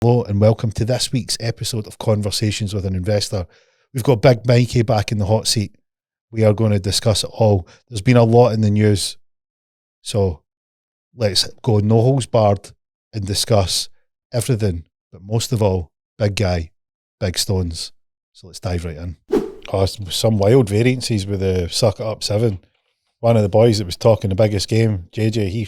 Hello and welcome to this week's episode of Conversations with an Investor. We've got Big Mikey back in the hot seat. We are going to discuss it all. There's been a lot in the news, so let's go no holds barred and discuss everything, but most of all, big guy, big stones. So let's dive right in. Oh, some wild variances with the Suck It Up 7. One of the boys that was talking the biggest game, JJ, he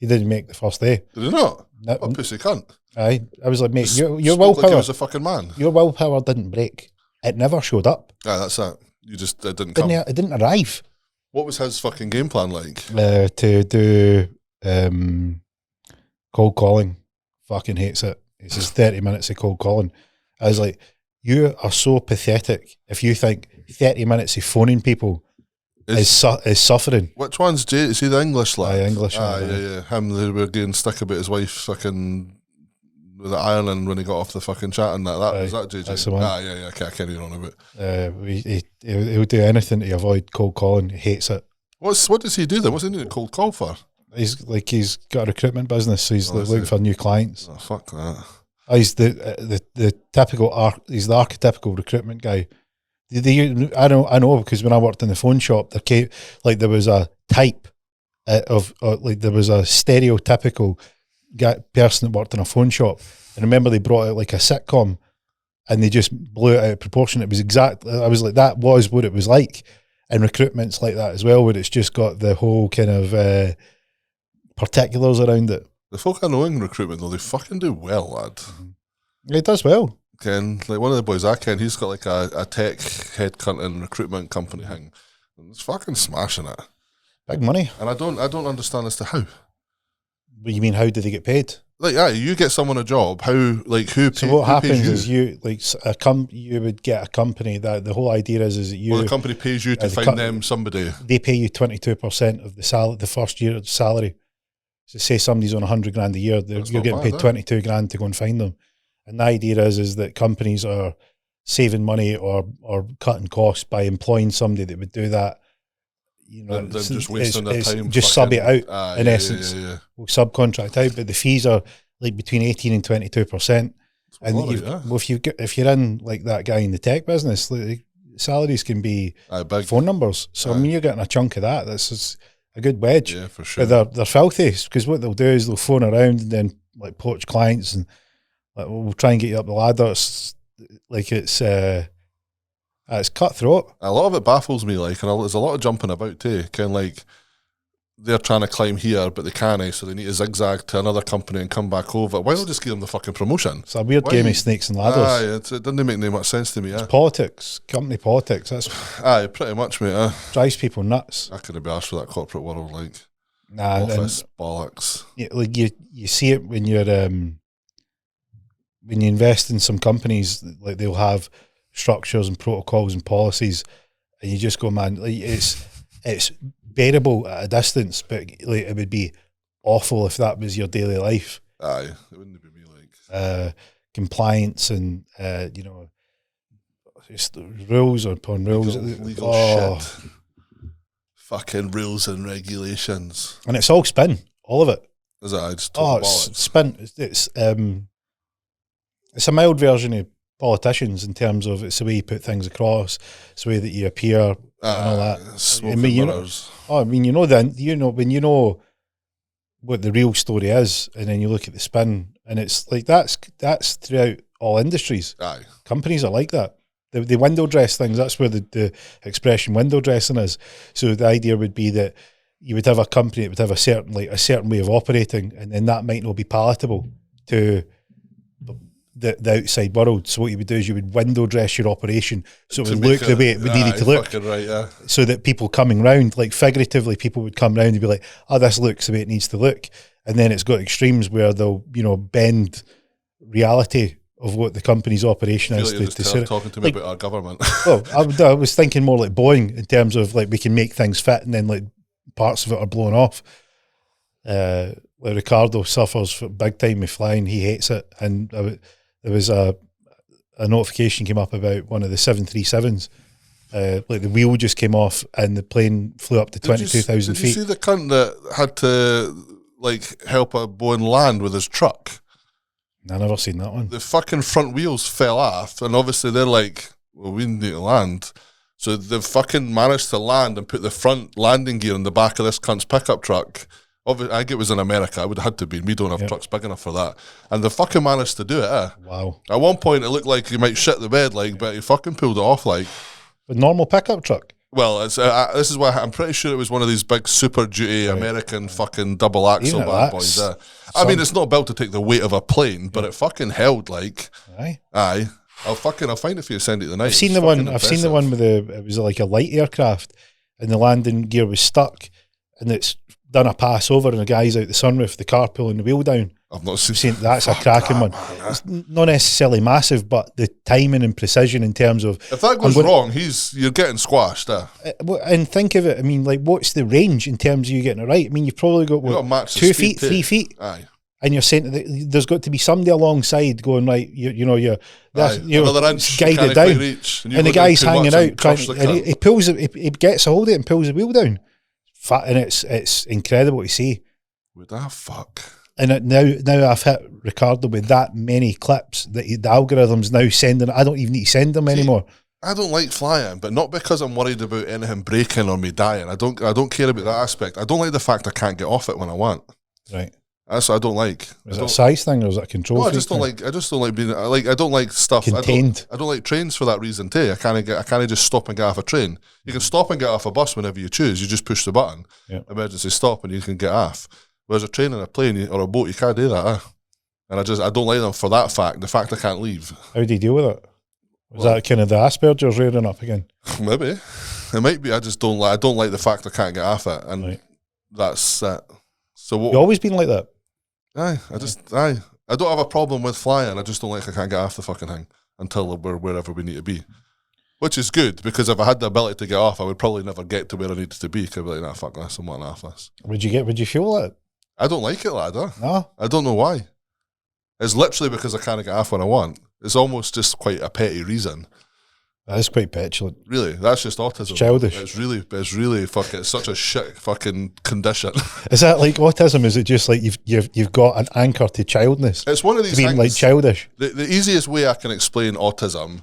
didn't make the first day. Did he not? No, What pussy cunt. I was like, mate, your Spoke willpower, like he was a fucking man. your willpower didn't break. It never showed up. Yeah, that's that. You just it didn't come. It didn't arrive. What was his fucking game plan like? To do cold calling. Fucking hates it. It's just 30 minutes of cold calling. I was like, you are so pathetic if you think 30 minutes of phoning people is suffering. Which one's Jay? Is he the English lad? Aye, English lad, yeah. Him, they were getting stick about his wife fucking with the Ireland when he got off the fucking chat and that. Was that JJ? That's the one. Yeah. Okay, I can't even on about. He'll do anything to avoid cold calling. He hates it. What does he do then? What's he need a cold call for? He's got a recruitment business, so he's looking for new clients. Oh, fuck that. He's the typical he's the archetypical recruitment guy. I know because when I worked in the phone shop, there was a type of there was a stereotypical person that worked in a phone shop, and I remember they brought out like a sitcom, and they just blew it out of proportion. It was I was like, that was what it was like, and recruitment's like that as well, where it's just got the whole kind of particulars around it. The folk I know in recruitment though, they fucking do well, lad. It does well. Ken, like one of the boys I ken, he's got like a tech headhunting recruitment company thing. And it's fucking smashing it. Big money. And I don't understand as to how. What you mean, how do they get paid? Like, yeah, you get someone a job, who So what happens is you would get a company that the whole idea is that the company pays you to find them somebody. They pay you 22% of the first year of salary. So say somebody's on 100 grand a year, you're getting paid 22 grand to go and find them. And the idea is that companies are saving money or cutting costs by employing somebody that would do that. You know, they're just wasting their time. Just sub it out in essence. Yeah. We'll subcontract out, but the fees are like between 18 and 22%. And if you're in like that guy in the tech business, like, salaries can be big phone numbers. So I mean, you're getting a chunk of that. That's just a good wedge. Yeah, for sure. But they're filthy because what they'll do is they'll phone around and then like poach clients and like, we'll try and get you up the ladder. It's cutthroat. A lot of it baffles me, like, and there's a lot of jumping about too. Kind of like they're trying to climb here, but they can't, so they need to zigzag to another company and come back over. Why not just give them the fucking promotion? It's a weird game of snakes and ladders. It doesn't make much sense to me. It's politics, company politics. That's pretty much, mate. Drives people nuts. I couldn't be asked for that corporate world, like office bollocks. Yeah, like you see it when you're when you invest in some companies, like they'll have structures and protocols and policies, and you just go, man, like it's bearable at a distance, but like it would be awful if that was your daily life. Aye, it wouldn't be me like compliance and just rules upon rules, legal shit, fucking rules and regulations, and it's all spin, all of it. Is it? It's spin. It's a mild version of politicians in terms of it's the way you put things across, it's the way that you appear and all that. When you know what the real story is, and then you look at the spin, and it's like that's throughout all industries. Aye, companies are like that. They window dress things. That's where the expression window dressing is. So the idea would be that you would have a company that would have a certain way of operating, and then that might not be palatable to the outside world. So what you would do is you would window dress your operation so it would look the way it would need it to look. Right, yeah. So that people coming round, like figuratively, people would come round and be like, oh, this looks the way it needs to look. And then it's got extremes where they'll, bend reality of what the company's operation is. Talking to me about our government. Well, I was thinking more like Boeing in terms of like we can make things fit and then like parts of it are blown off. Like Ricardo suffers big time with flying. He hates it. And there was a notification came up about one of the 737s. Like the wheel just came off and the plane flew up to 22,000 feet. Did you see the cunt that had to like help a Boeing land with his truck? I never seen that one. The fucking front wheels fell off, and obviously they're like, well, we need to land. So they've fucking managed to land and put the front landing gear in the back of this cunt's pickup truck. Obviously, I think it was in America. It would have had to be. We don't have trucks big enough for that. And they fucking managed to do it, eh? Wow. At one point, it looked like he might shit the bed, like, but he fucking pulled it off, like. A normal pickup truck? Well, it's, this is why I'm pretty sure it was one of these big Super Duty American fucking double axle bad boys. I mean, it's not built to take the weight of a plane, but it fucking held like. Aye. I'll find it for you. Send it tonight. I've seen the one with it was like a light aircraft, and the landing gear was stuck, and it's done a pass over, and the guy's out the sunroof, the car pulling the wheel down. I've not seen that's a cracking one. It's not necessarily massive, but the timing and precision in terms of if that goes wrong, you're getting squashed. And think of it. I mean, like, what's the range in terms of you getting it right? I mean, you've probably got 2 feet, 3 feet. Aye. And you're saying that there's got to be somebody alongside going, right, you're another inch guided down, and the guy's hanging out and he pulls it, he gets a hold of it and pulls the wheel down. And it's incredible to see. What the fuck? And now I've hit Ricardo with that many clips that the algorithm's now sending. I don't even need to send them anymore. I don't like flying, but not because I'm worried about anything breaking or me dying. I don't care about that aspect. I don't like the fact I can't get off it when I want. Right. That's what I don't like. Is it a size thing or is it a control? No, I just don't like being I don't like stuff contained. I don't like trains for that reason too. I can't just stop and get off a train. You can stop and get off a bus whenever you choose. You just push the button, emergency stop, and you can get off. Whereas a train and a plane or a boat, you can't do that. And I don't like them for that fact. The fact I can't leave. How do you deal with it? Was that kind of the Asperger's rearing up again? Maybe it might be. I don't like the fact I can't get off it, and that's it. So what? You always been like that? I don't have a problem with flying. I just don't like I can't get off the fucking thing until we're wherever we need to be. Which is good, because if I had the ability to get off, I would probably never get to where I needed to be. Because I'd be like, nah, fuck this, I'm wanting off this. Would you feel that? I don't like it, lad. No? I don't know why. It's literally because I can't get off when I want. It's almost just quite a petty reason. That is quite petulant. Really, that's just autism. It's childish. It's really fucking. It's such a shit fucking condition. Is that like autism? Is it just like you've got an anchor to childness? It's one of these being things, like childish. The easiest way I can explain autism,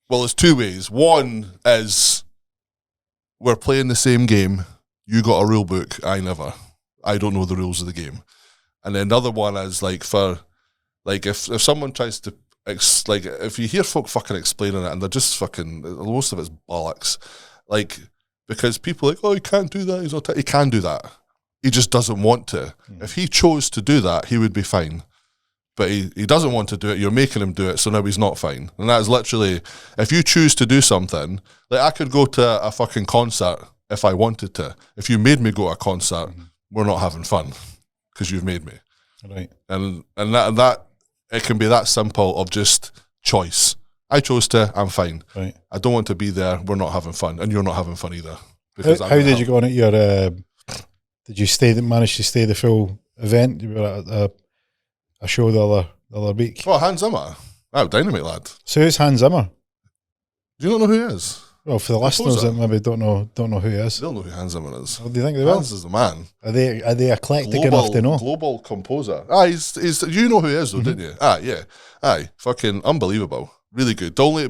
well, there's two ways. One is we're playing the same game. You got a rule book. I never. I don't know the rules of the game. And then another one is like if someone tries to. If you hear folk fucking explaining it and they're just fucking, most of it's bollocks. Like, because people are like, oh, he can't do that. He can do that. He just doesn't want to. If he chose to do that, he would be fine. But he doesn't want to do it. You're making him do it, so now he's not fine. And that is literally, if you choose to do something, like I could go to a fucking concert if I wanted to. If you made me go to a concert, we're not having fun because you've made me. Right. And that it can be that simple of just choice. I chose to, I'm fine. Right. I don't want to be there, we're not having fun, and you're not having fun either. How did you go on at your, did you manage to stay the full event? You were at a show the other week. Oh, Hans Zimmer. Oh, dynamite lad. So who's Hans Zimmer? Do you not know who he is? Well, for the listeners that maybe don't know who he is. They'll know who Hans Zimmer is. What do you think they will? Hans is the man. Are they eclectic enough to know? Global composer. He's you know who he is though, didn't you? Yeah. Fucking unbelievable. Really good. The only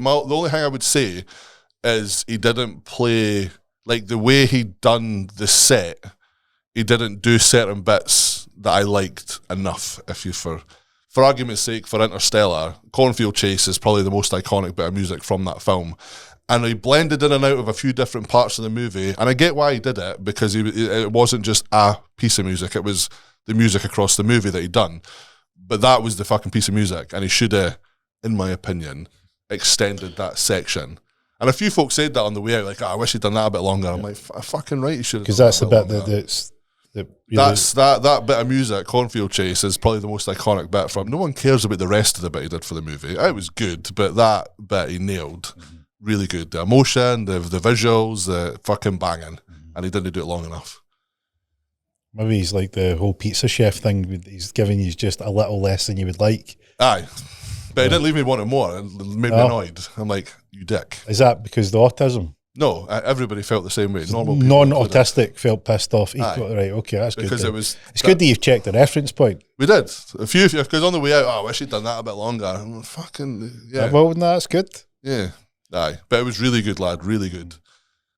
thing I would say is he didn't play, like the way he done the set, he didn't do certain bits that I liked enough. For argument's sake, for Interstellar, Cornfield Chase is probably the most iconic bit of music from that film. And he blended in and out of a few different parts of the movie. And I get why he did it, because it wasn't just a piece of music. It was the music across the movie that he'd done. But that was the fucking piece of music. And he should have, in my opinion, extended that section. And a few folks said that on the way out, like, I wish he'd done that a bit longer. I'm like, fucking right, he should have. Because that's the bit that bit of music, Cornfield Chase, is probably the most iconic bit from. No one cares about the rest of the bit he did for the movie. It was good, but that bit he nailed. Really good. The emotion, the visuals, the fucking banging. And he didn't do it long enough. Maybe he's like the whole pizza chef thing. He's giving you just a little less than you would like. Aye. But it didn't leave me wanting more. It made me annoyed. I'm like, you dick. Is that because the autism? No, everybody felt the same way. Normal people non-autistic felt pissed off. Right, okay, that's because good. It's good that you've checked the reference point. We did a few because on the way out, I wish he'd done that a bit longer. I'm like, fucking yeah. Well, that's good. Yeah, aye, but it was really good, lad. Really good.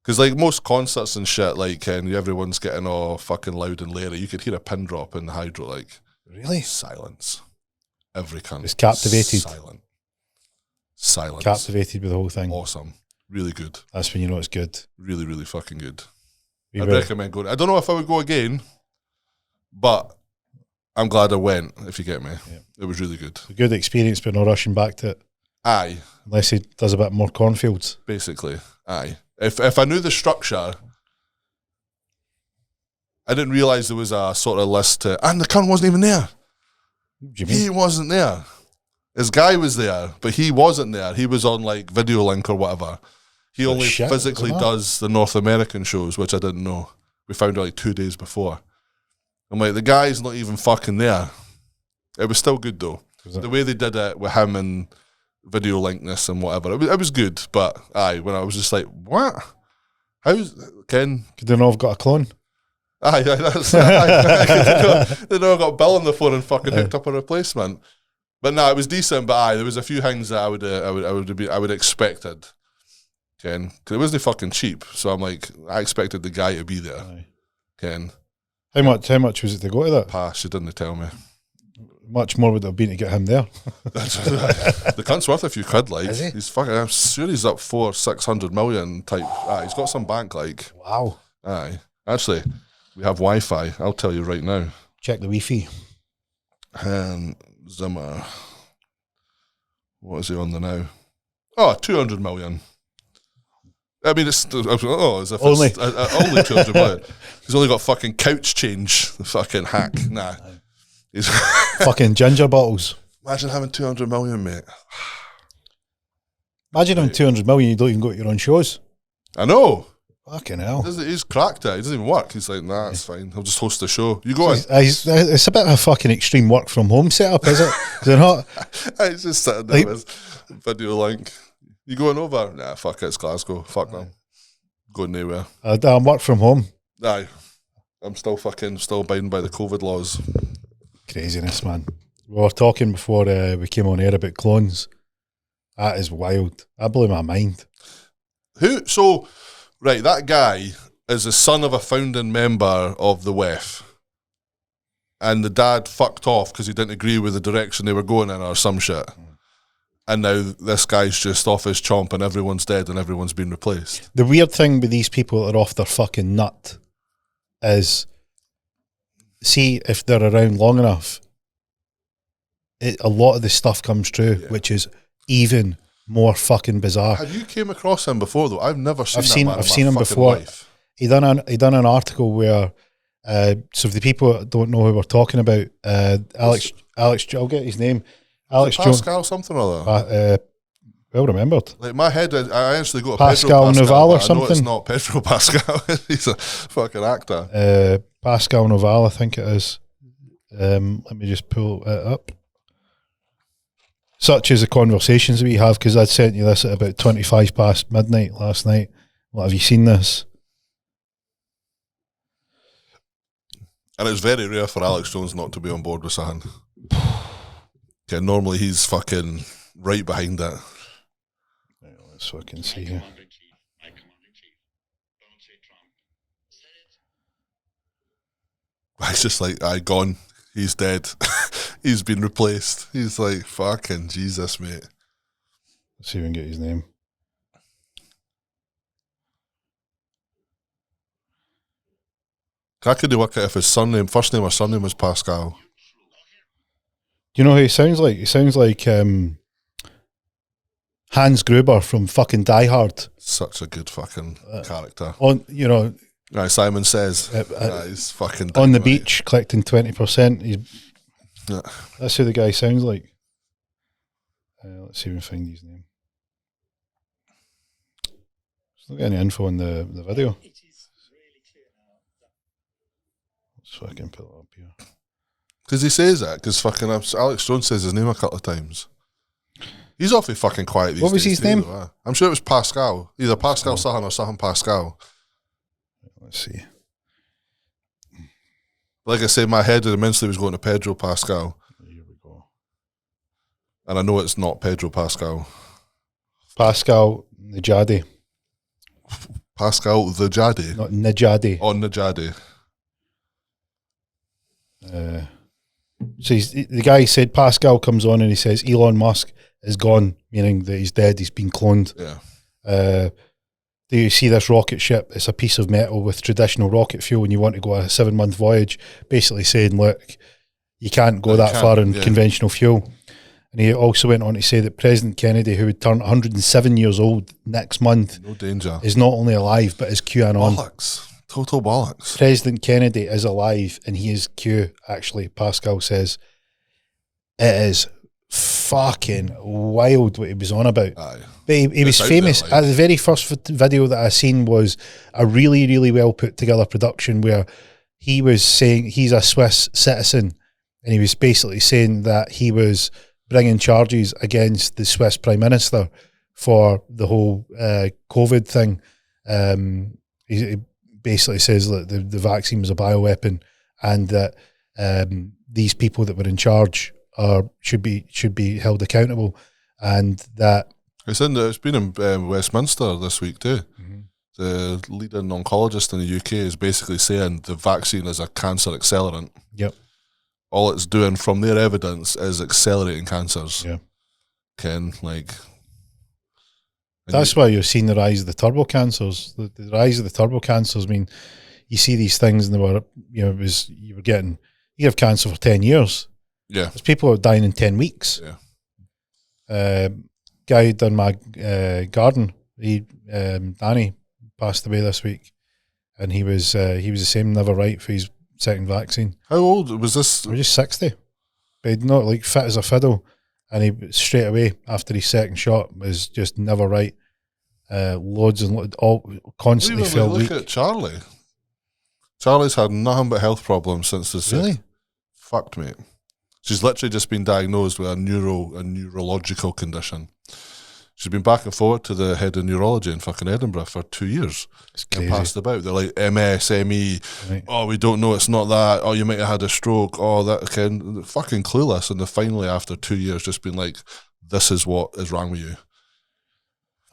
Because like most concerts and shit, like everyone's getting all fucking loud and leery. You could hear a pin drop in the hydro, like really silence. Every cunt was captivated. Silence. Captivated with the whole thing. Awesome. Really good. That's when you know it's good. Really, really fucking good. I'd recommend going. I don't know if I would go again, but I'm glad I went, if you get me. Yeah. It was really good. A good experience, but not rushing back to it. Aye. Unless he does a bit more cornfields. Basically. Aye. If I knew the structure, I didn't realise there was a sort of list to... And the cunt wasn't even there. What do you mean? He wasn't there. His guy was there, but he wasn't there. He was on like Video Link or whatever. He only physically does the North American shows, which I didn't know. We found out like 2 days before. I'm like, the guy's not even fucking there. It was still good though. The way they did it with him and Video Linkness and whatever, it was good. But aye, when I was just like, what? How's Ken? Could they not have got a clone? Aye, that's aye. They never got Bill on the phone and fucking hooked up a replacement. But no, it was decent. But aye, there was a few things that I would expected. Ken, because it wasn't fucking cheap. So I'm like, I expected the guy to be there. Aye. Ken, how much was it to go to that? Pass. She didn't tell me. Much more would it have been to get him there. The cunt's worth a few quid. Like is he? He's fucking. I'm sure he's up 600 million type. He's got some bank. Like wow. Aye, actually, we have Wi-Fi. I'll tell you right now. Check the Wi-Fi. Zimmer. What is he on the now? Oh, 200 million. I mean, it's as if only it's, only 200 million. He's only got fucking couch change. The fucking hack. Nah, he's fucking ginger bottles. Imagine having 200 million, mate. Imagine having 200 million. You don't even go to your own shows. I know. Fucking hell. He's cracked it. He doesn't even work. He's like, nah, it's fine. He'll just host the show. You go on. It's a bit of a fucking extreme work from home setup, is it? Is it not? He's just sitting there with Video Link. You going over? Nah, fuck it. It's Glasgow. Fuck them. Going nowhere. I'm work from home. Aye. I'm still abiding by the COVID laws. Craziness, man. We were talking before we came on air about clones. That is wild. That blew my mind. Right, that guy is the son of a founding member of the WEF. And the dad fucked off because he didn't agree with the direction they were going in or some shit. And now this guy's just off his chomp and everyone's dead and everyone's been replaced. The weird thing with these people that are off their fucking nut is, see, if they're around long enough, a lot of the stuff comes true, which is even more fucking bizarre. Have you came across him before though? I've never seen I've seen him before. Life. He done an article where so if the people that don't know who we're talking about, Alex, I'll get his name. Alex Pascal something or other. Well remembered. Like my head, I actually go to Pascal Pedro Noval or something. It's not Pedro Pascal. He's a fucking actor. Pascal Noval, I think it is. Let me just pull it up. Such as the conversations we have, because I'd sent you this at about 25 past midnight last night. What, have you seen this? And it's very rare for Alex Jones not to be on board with something. Okay, normally he's fucking right behind it. Right, let's fucking see here. It's just like, gone. He's dead. He's been replaced. He's like, fucking Jesus, mate. Let's see if we can get his name. I couldn't work out if his first name or surname was Pascal. Do you know who he sounds like? He sounds like Hans Gruber from fucking Die Hard. Such a good fucking character. Right, Simon Says. He's fucking on the beach collecting 20%. That's who the guy sounds like. Let's see if we can find his name. There's not any info on the video. Let's fucking put it up here. Because he says that, because fucking Alex Jones says his name a couple of times. He's awfully fucking quiet these days. What was his name? Though, I'm sure it was Pascal. Either Pascal Sahan or Sahan Pascal. Let's see. Like I said, my head immensely was going to Pedro Pascal. Here we go. And I know it's not Pedro Pascal. Pascal Najadi. Pascal the Jadi. Not Najadi. Oh, Najadi. So the guy said Pascal comes on and he says Elon Musk is gone, meaning that he's dead, he's been cloned. Yeah. Do you see this rocket ship? It's a piece of metal with traditional rocket fuel and you want to go a 7-month voyage, basically saying, look, you can't go that far in conventional fuel. And he also went on to say that President Kennedy, who would turn 107 years old next month, no danger, is not only alive, but is QAnon. Bollocks. Total bollocks. President Kennedy is alive and he is Q, actually, Pascal says. It is fucking wild what he was on about. Aye. But he was famous. There, like. The very first video that I seen was a really, really well put together production where he was saying he's a Swiss citizen and he was basically saying that he was bringing charges against the Swiss Prime Minister for the whole COVID thing. He basically says that the vaccine was a bioweapon and that these people that were in charge should be held accountable, and that it's been in Westminster this week too. Mm-hmm. The leading oncologist in the UK is basically saying the vaccine is a cancer accelerant. Yep. All it's doing from their evidence is accelerating cancers. Yeah. That's why you're seeing the rise of the turbo cancers. The rise of the turbo cancers. I mean, you see these things and they were, you have cancer for 10 years. Yeah. There's people who are dying in 10 weeks. Yeah. Guy who done my garden, Danny, passed away this week. And he was the same, never right for his second vaccine. How old was this? He was just 60. But he'd not like fit as a fiddle. And he straight away after his second shot was just never right. Loads and loads, all constantly felt weak. Look at Charlie. Charlie's had nothing but health problems since this. Really? Fucked, mate. She's literally just been diagnosed with a neurological condition. She's been back and forward to the head of neurology in fucking Edinburgh for 2 years. It's crazy. Passed about. They're like MS, ME. Right. Oh, we don't know. It's not that. Oh, you might have had a stroke. Oh, that again. They're fucking clueless. And they finally, after 2 years, just been like, "This is what is wrong with you."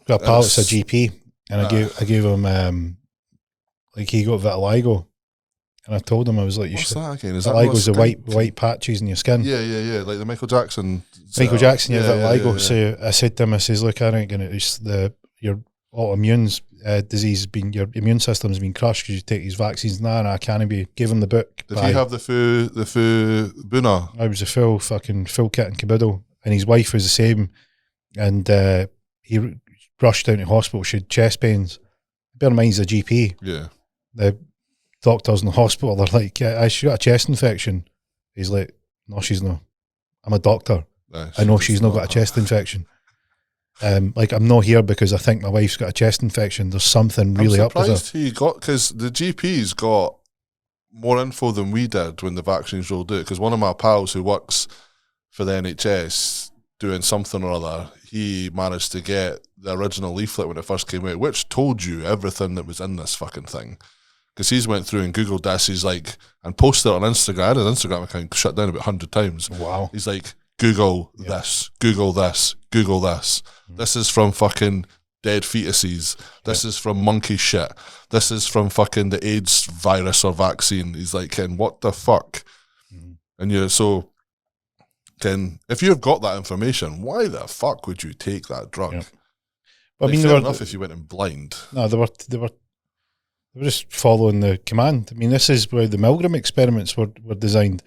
Got a pal that's a GP, and I gave him like he got vitiligo, and I told him I was like, "You What's should." that again? Is Vitiligo's that the white patches in your skin. Yeah. Like the Michael Jackson. Michael Jackson, vitiligo. Yeah. So I said to him, I says, "Look, I ain't gonna. Your autoimmune disease your immune system's been crushed because you take these vaccines." Nah, I can't be. Give him the book. Did he have the foo Buna? I was a full kit and caboodle, and his wife was the same, and he rushed down to hospital. She had chest pains. Bear in mind, he's a GP. Yeah. The doctors in the hospital are like, she got a chest infection. He's like, no, she's not. I'm a doctor. I know she's not got a chest infection. Like, I'm not here because I think my wife's got a chest infection. There's something really up with her. I'm surprised he got, because the GP's got more info than we did when the vaccines rolled out. Because one of my pals who works for the NHS doing something or other, he managed to get the original leaflet when it first came out, which told you everything that was in this fucking thing. Because he's went through and Googled this, he's like, and posted it on Instagram. I had his Instagram account shut down about 100 times. Wow. He's like, Google this, Google this, Google this. This is from fucking dead fetuses. This is from monkey shit. This is from fucking the AIDS virus or vaccine. He's like, Ken, what the fuck? And you're so, Ken, if you've got that information, why the fuck would you take that drug? Yeah. Well, Like, fair enough if you went in blind. No, they were just following the command. I mean, this is where the Milgram experiments were designed.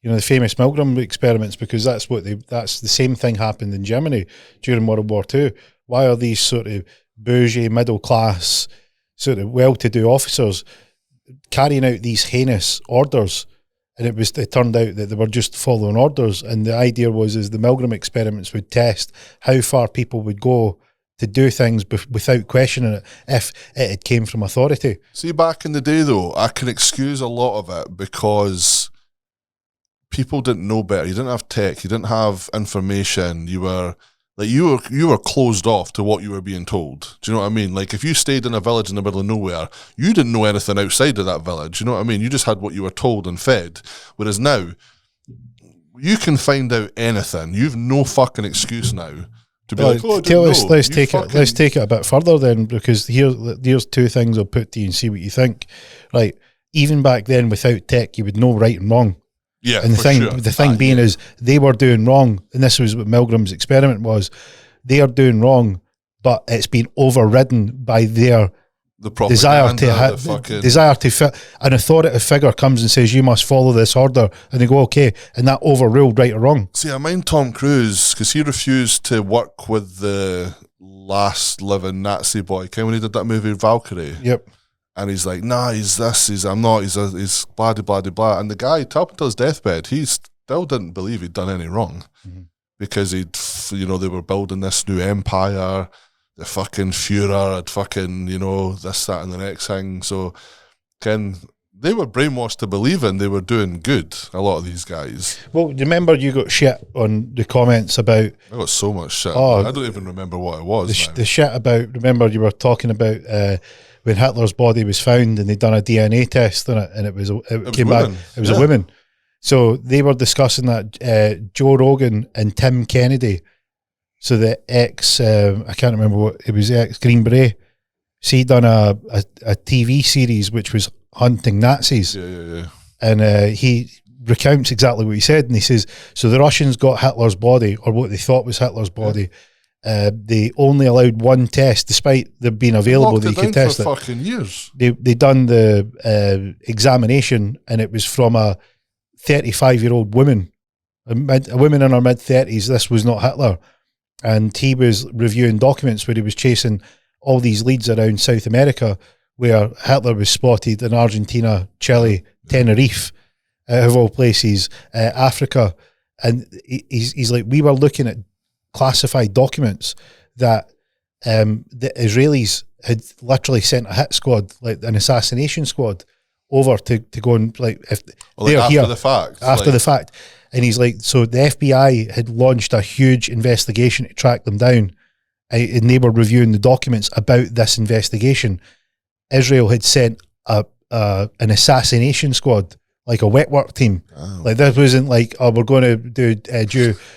You know, the famous Milgram experiments, because that's the same thing happened in Germany during World War II. Why are these sort of bourgeois, middle class, sort of well-to-do officers carrying out these heinous orders? And it turned out that they were just following orders. And the idea is the Milgram experiments would test how far people would go to do things without questioning it if it came from authority. See, back in the day, though, I can excuse a lot of it because people didn't know better. You didn't have tech. You didn't have information. You were Like you were closed off to what you were being told. Do you know what I mean? Like if you stayed in a village in the middle of nowhere, you didn't know anything outside of that village. You know what I mean? You just had what you were told and fed. Whereas now, you can find out anything. You've no fucking excuse now to be like, oh, let's take it a bit further then, because here's two things I'll put to you and see what you think. Right, even back then without tech, you would know right and wrong. Yeah, and the thing being is they were doing wrong, and this was what Milgram's experiment was. They are doing wrong, but it's been overridden by their desire to fit. An authoritative figure comes and says you must follow this order, and they go okay, and that overruled right or wrong. See, I mind Tom Cruise because he refused to work with the last living Nazi boy. When he did that movie Valkyrie. Yep. And he's like, nah, I'm not, he's blah, blah, blah, blah. And the guy, up until his deathbed, he still didn't believe he'd done any wrong. Mm-hmm. Because they were building this new empire, the fucking Führer had fucking, this, that, and the next thing. So, they were brainwashed to believing they were doing good, a lot of these guys. Well, remember you got shit on the comments about... I got so much shit. I don't even remember what it was. The shit about, remember you were talking about... when Hitler's body was found and they'd done a DNA test on it, and it came back, it was a woman. So they were discussing that Joe Rogan and Tim Kennedy, so the ex, I can't remember what, it was ex Green Beret. So he'd done a TV series which was hunting Nazis. Yeah. And he recounts exactly what he said, and he says, so the Russians got Hitler's body, or what they thought was Hitler's body. Yeah. They only allowed one test, despite them being available. They could test it. Fucking years. They done the examination, and it was from a 35-year-old woman, a woman in her mid-30s. This was not Hitler, and he was reviewing documents where he was chasing all these leads around South America, where Hitler was spotted in Argentina, Chile, Tenerife, out of all places, Africa, and he's like, we were looking at classified documents that the Israelis had literally sent a hit squad, like an assassination squad, over to go and after the fact. And he's like, so the FBI had launched a huge investigation to track them down, and they were reviewing the documents about this investigation. Israel had sent an assassination squad, like a wet work team. Oh. Like this wasn't like, oh, we're going to do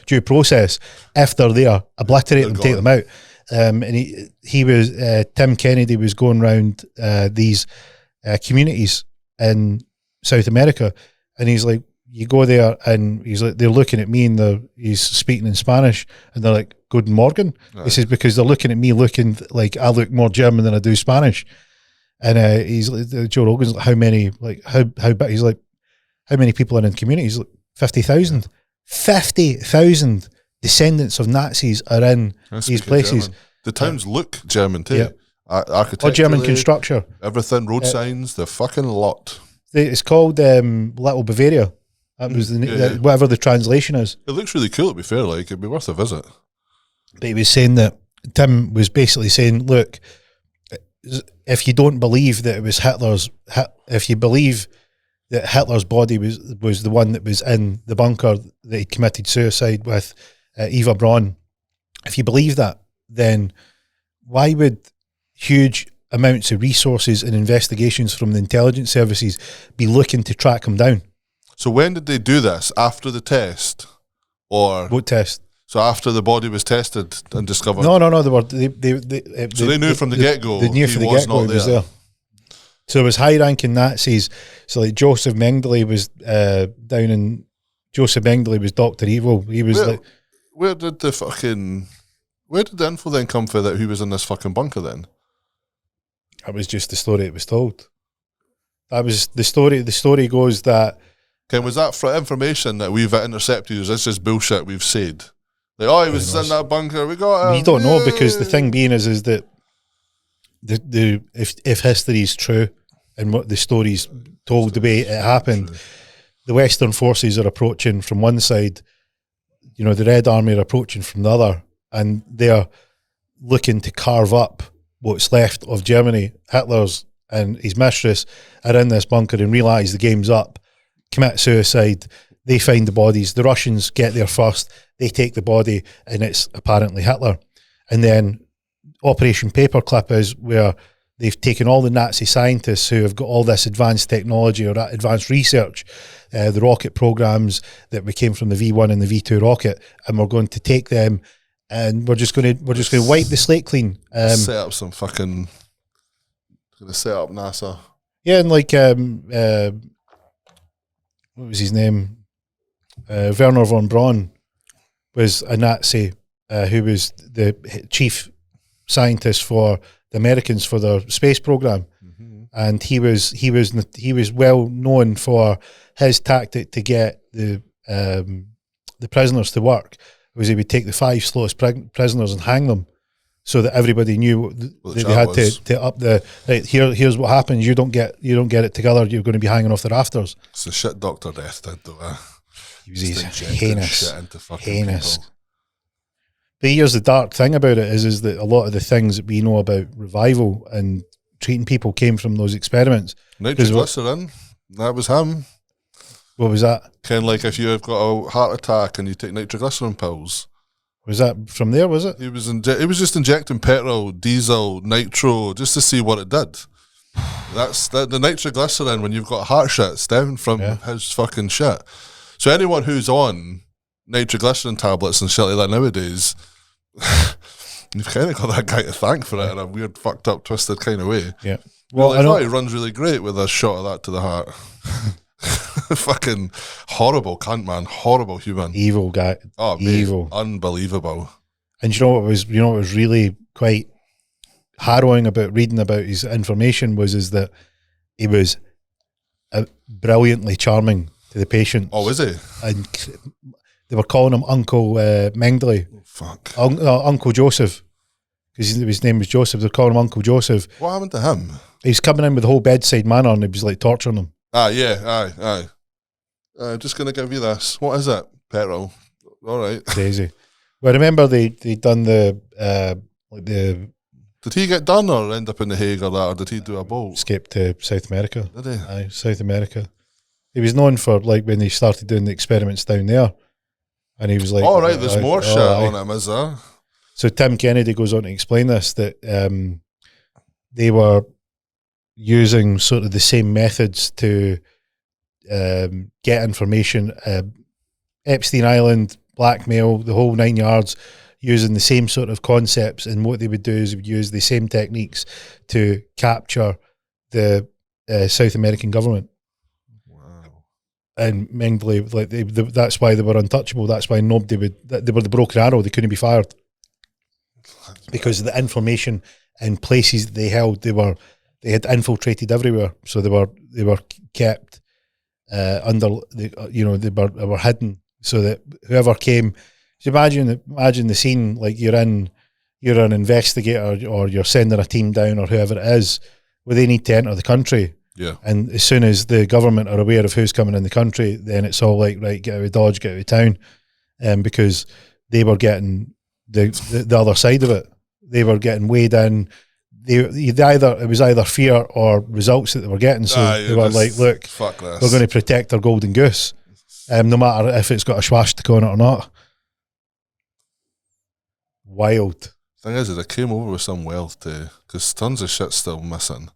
due process. If they're there, obliterate them, take them out. And he was Tim Kennedy was going around these communities in South America, and he's like, you go there, and he's like, they're looking at me, and he's speaking in Spanish, and they're like, Guten Morgen. Right. He says, because they're looking at me, looking like I look more German than I do Spanish. And he's like, Joe Rogan's like, how many, like how big? He's like, how many people are in the community? He's like, 50,000. 50,000 descendants of Nazis are in these places. German. The towns look German too. Yeah. Architecturally, or German construction. Everything, road signs, the fucking lot. It's called Little Bavaria. That was whatever the translation is. It looks really cool, to be fair. Like, it'd be worth a visit. But he was saying that, Tim was basically saying, look, if you don't believe that it was if you believe that Hitler's body was the one that was in the bunker that he committed suicide with Eva Braun, if you believe that, then why would huge amounts of resources and investigations from the intelligence services be looking to track him down? So when did they do this? After the test? Or what test? So after the body was tested and discovered? No. So they knew from the get-go they knew from the get-go he was there. So it was high-ranking Nazis. So like Joseph Mengele was Joseph Mengele was Dr. Evil. He was where did the info then come from that he was in this fucking bunker then? That was just the story that was told. That was the story. The story goes that... Okay, was that for information that we've intercepted? Is this just bullshit we've said? Like, he was in that bunker, we got him. You don't know, because the thing being is that if history is true and what the story's told the way it happened, the Western forces are approaching from one side, the Red Army are approaching from the other, and they're looking to carve up what's left of Germany. Hitler's and his mistress are in this bunker and realise the game's up, commit suicide. They find the bodies. The Russians get there first. They take the body, and it's apparently Hitler. And then Operation Paperclip is where they've taken all the Nazi scientists who have got all this advanced technology or advanced research, the rocket programs that we came from the V1 and the V2 rocket, and we're going to take them, and we're just going to wipe the slate clean. Set up some fucking. Gonna set up NASA. Yeah, and like what was his name? Werner von Braun was a Nazi who was the chief scientist for the Americans for their space program, and he was well known for his tactic to get the prisoners to work. Was he would take the 5 slowest prisoners and hang them, so that everybody knew that they had to up the right. Here's what happens. You don't get it together. You're going to be hanging off the rafters. It's a shit Dr. Death did though. He was heinous. People. But here's the dark thing about it is that a lot of the things that we know about revival and treating people came from those experiments. Nitroglycerin, that was him. What was that? Kind of like if you've got a heart attack and you take nitroglycerin pills. Was that from there, was it? He was just injecting petrol, diesel, nitro, just to see what it did. That's the nitroglycerin when you've got heart shit stemmed from his fucking shit. So anyone who's on nitroglycerin tablets and shit like that nowadays, you've kind of got that guy to thank for it in a weird, fucked up, twisted kind of way. Yeah. Well, I know he runs really great with a shot of that to the heart. Fucking horrible cunt, man. Horrible human. Evil guy. Oh, evil. Mate, unbelievable. And you know what was really quite harrowing about reading about his information is that he was brilliantly charming to the patient. Oh, is he? And they were calling him Uncle Mengele. Oh, fuck. Uncle Joseph. Because his name was Joseph. They're calling him Uncle Joseph. What happened to him? He's coming in with the whole bedside manner and he was like torturing them. Aye. I'm just going to give you this. What is it? Petrol. All right. Crazy. Well, I remember they done the Did he get done or end up in the Hague or that, or did he do a bolt? Escape to South America. Did he? Aye, South America. He was known for like when they started doing the experiments down there, and he was like, "All right, there's more shit on him, is there?" So Tim Kennedy goes on to explain this that they were using sort of the same methods to get information. Epstein Island, blackmail, the whole 9 yards, using the same sort of concepts. And what they would do is they would use the same techniques to capture the South American government. Wow. And Mengele, like that's why they were untouchable. That's why nobody they were the broken arrow. They couldn't be fired because of the information and places that they held. They had infiltrated everywhere, so they were kept under they were hidden, so that whoever came. So imagine the scene, like you're an investigator or you're sending a team down or whoever it is, where they need to enter the country. Yeah. And as soon as the government are aware of who's coming in the country, then it's all like, right, get out of Dodge, get out of town, because they were getting the other side of it. They were getting weighed in. It was either fear or results that they were getting. So they were like, look, fuck this. We're going to protect our golden goose, no matter if it's got a swastika on it or not. Wild. Thing is, I came over with some wealth too, because tons of shit's still missing.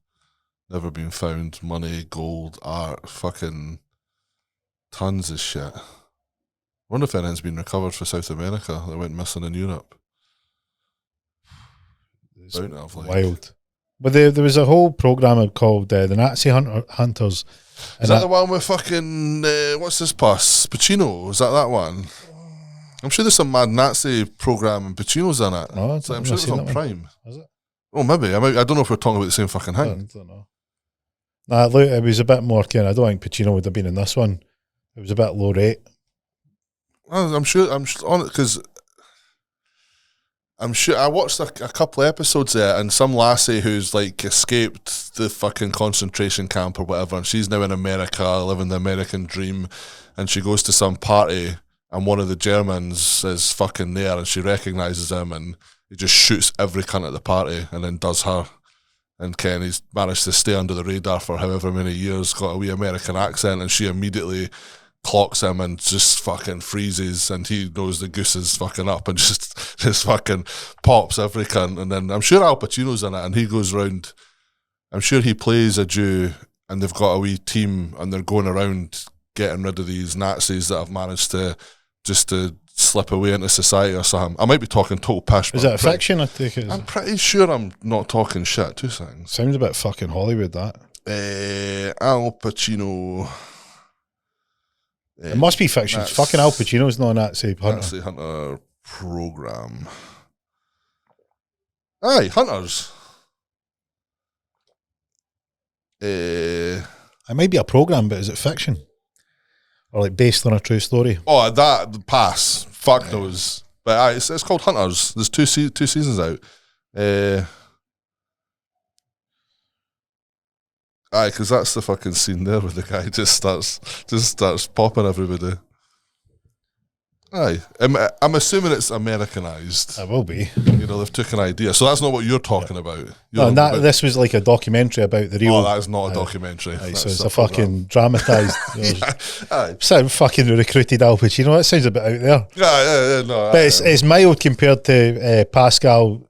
Never been found. Money, gold, art, fucking tons of shit. Wonder if anything's been recovered for South America that went missing in Europe. It's wild. But there was a whole program called the Nazi Hunters. Is that the one with fucking what's this puss? Pacino? Is that one? I'm sure there's some mad Nazi program and Pacino's in it. No, so I'm sure it's on Prime. Is it? Oh, maybe. I don't know if we're talking about the same fucking thing. I don't know. Nah, look, it was a bit more kind of, I don't think Pacino would have been in this one. It was a bit low rate. Well, I'm sure on it because I'm sure I watched a couple of episodes there, and some lassie who's like escaped the fucking concentration camp or whatever, and she's now in America living the American dream, and she goes to some party, and one of the Germans is fucking there, and she recognises him, and he just shoots every cunt at the party, and then does her. And Kenny's managed to stay under the radar for however many years, got a wee American accent, and she immediately clocks him and just fucking freezes, and he knows the goose is fucking up and just fucking pops every cunt. And then I'm sure Al Pacino's in it, and he goes round. I'm sure he plays a Jew, and they've got a wee team, and they're going around getting rid of these Nazis that have managed to slip away into society or something. I might be talking total pish. Is that a fiction? I take it. I'm pretty sure I'm not talking shit. 2 seconds. Sounds a bit fucking Hollywood, that. Al Pacino. It must be fiction. It's fucking Al Pacino's not a Nazi hunter. Nazi hunter program. Aye, hunters. It might be a program, but is it fiction? Or like based on a true story? Oh, that pass. Fuck knows. But aye, it's called Hunters. There's two seasons out. Aye, because that's the fucking scene there where the guy just starts popping everybody. Aye, I'm assuming it's Americanized. It will be. You know, they've took an idea. So that's not what you're talking about. No, and this was like a documentary about the real. Oh, that is not a documentary. Aye, so it's a fucking dramatised. Aye. Some fucking recruited Al Pacino. That sounds a bit out there. Yeah, no. But it's mild compared to Pascal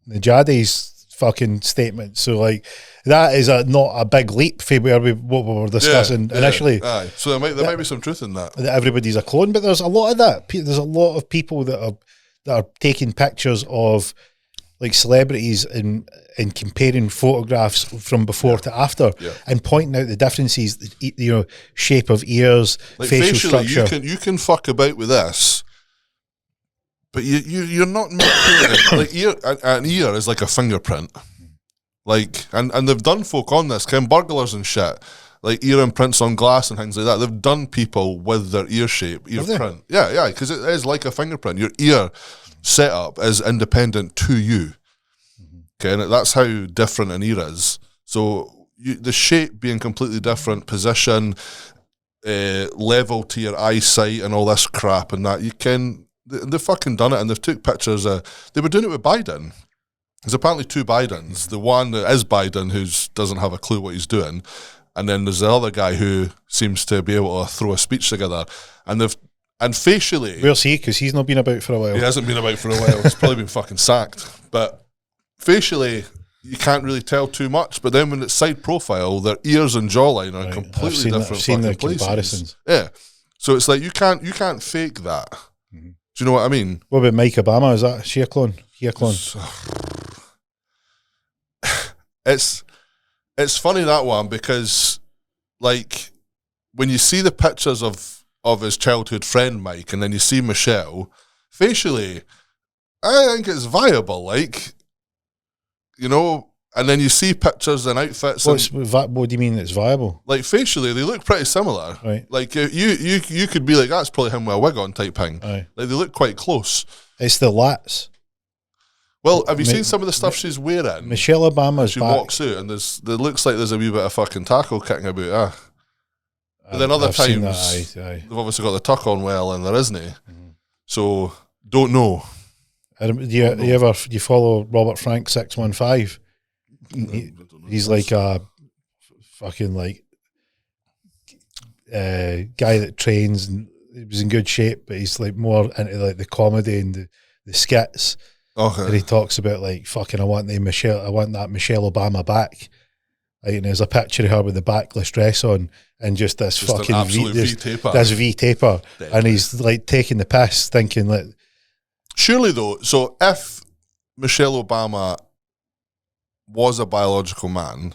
Najadi's fucking statement. So like that is not a big leap from what we were discussing initially. Aye. So there might be some truth in that. That everybody's a clone, but there's a lot of that. There's a lot of people that are taking pictures of like celebrities and comparing photographs from before to after and pointing out the differences, you know, shape of ears, like facial structure. You can fuck about with this, but you're not like an ear is like a fingerprint. Like, and they've done folk on this, kind of burglars and shit, like ear imprints on glass and things like that. They've done people with their ear shape, ear print. Yeah, because it is like a fingerprint. Your ear setup is independent to you. Okay, and that's how different an ear is. So the shape being completely different, position, level to your eyesight and all this crap and that, they've fucking done it, and they've took pictures. They were doing it with Biden. There's apparently 2 Bidens. The one that is Biden, who doesn't have a clue what he's doing, and then there's the other guy who seems to be able to throw a speech together. And facially, Where's he? Because he's not been about for a while. He hasn't been about for a while. He's probably been fucking sacked. But facially, you can't really tell too much. But then when it's side profile, their ears and jawline are completely different. I've seen fucking the places. comparisons. Yeah, so it's like you can't fake that. Mm-hmm. Do you know what I mean? What about Mike Obama? Is that she a clone? He a clone? It's funny, that one, because like when you see the pictures of his childhood friend Mike, and then you see Michelle, facially, I think it's viable, like, you know, and then you see pictures and outfits. What do you mean it's viable? Like facially, they look pretty similar. Right. Like you could be like, that's probably him with a wig on type thing. Aye. Like they look quite close. It's the lats. Well, have you seen some of the stuff she's wearing? Michelle Obama's she back. walks out, and there looks like there's a wee bit of fucking taco kicking about. But then other times, they've obviously got the tuck on well, and there isn't. Mm-hmm. So, don't know. Do you follow Robert Frank 615? He's like a fucking like guy that trains, and he was in good shape, but he's like more into like the comedy and the skits. Okay. And he talks about like fucking I want that Michelle Obama back. Like, and there's a picture of her with the backless dress on and just this fucking V-taper. And he's like taking the piss, thinking like, surely though, so if Michelle Obama was a biological man,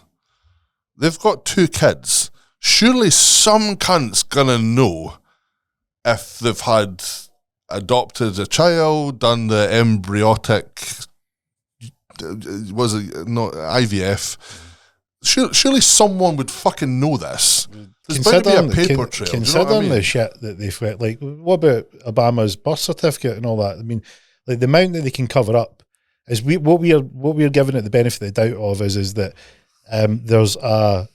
they've got 2 kids. Surely some cunt's gonna know if they've had adopted a child, done the embryotic, was it not IVF? Surely someone would fucking know this. There's bound to be a paper trail. Considering the shit that they've got, like, what about Obama's birth certificate and all that? I mean, like the amount that they can cover up is what we're given it the benefit of the doubt of is that there's a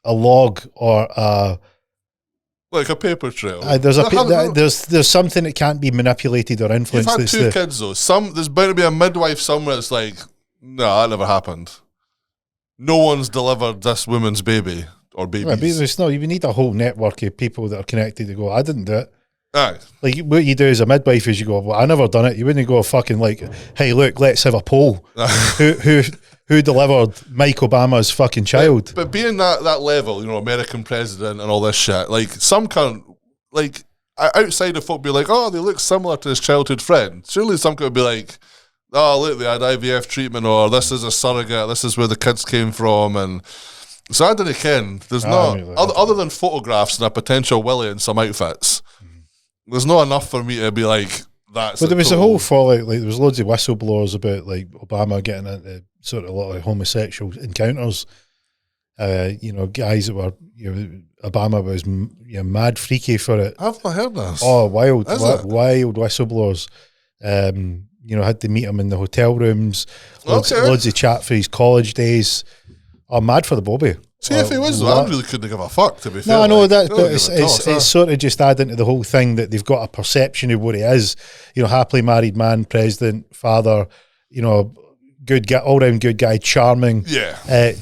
log or a like a paper trail. There's something that can't be manipulated or influenced. You've had 2 kids though. There's bound to be a midwife somewhere that's like, no, that never happened. No one's delivered this woman's baby. or Yeah, but babies. it's not. You need a whole network of people that are connected to go, I didn't do it. Aye. Like, what you do as a midwife is you go, well, I never done it. You wouldn't go fucking like, hey, look, let's have a poll. who delivered Mike Obama's fucking child? But being that level, American president and all this shit, like some kind, like outside of folk be like, oh, they look similar to his childhood friend. Surely some could be like, oh, look, they had IVF treatment, or this is a surrogate, this is where the kids came from, and so I didn't ken. There's other than photographs and a potential Willie in some outfits. There's not enough for me to be like, that's. But there was a whole fallout, like there was loads of whistleblowers about like Obama getting into sort of a lot of homosexual encounters. Guys that were, Obama was mad freaky for it. I've not heard this. Oh, wild whistleblowers. Had to meet him in the hotel rooms. Loads of chat for his college days. Oh, mad for the Bobby. See, if he was, I really couldn't give a fuck, to be fair. No, I know that, but it's sort of just adding to the whole thing that they've got a perception of what he is. Happily married man, president, father, good guy, all-round good guy, charming. Yeah.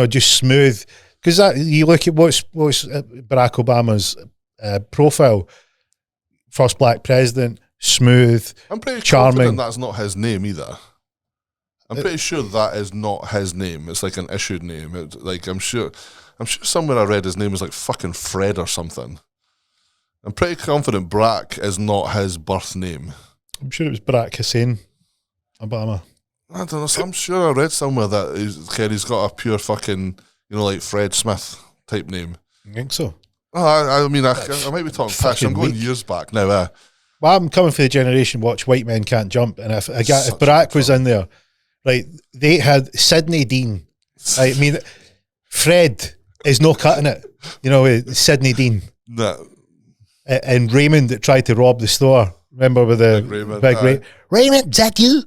Just smooth. Because you look at what's Barack Obama's profile, first black president, smooth, I'm pretty charming. confident that's not his name either. I'm pretty sure that is not his name. It's like an issued name. I'm sure somewhere I read his name was like fucking Fred or something. I'm pretty confident Barack is not his birth name. I'm sure it was Barack Hussein Obama. I don't know. So I'm sure I read somewhere that he's got a pure fucking, like Fred Smith type name. I think so. Oh, I might be talking pish. I'm going years back now. Well, I'm coming for the generation watch White Men Can't Jump, and if Barack was in there, right, they had Sidney Dean. Right, I mean, Fred is no cutting it. Sidney Dean. No. And Raymond that tried to rob the store. Remember with the big Raymond, is that you?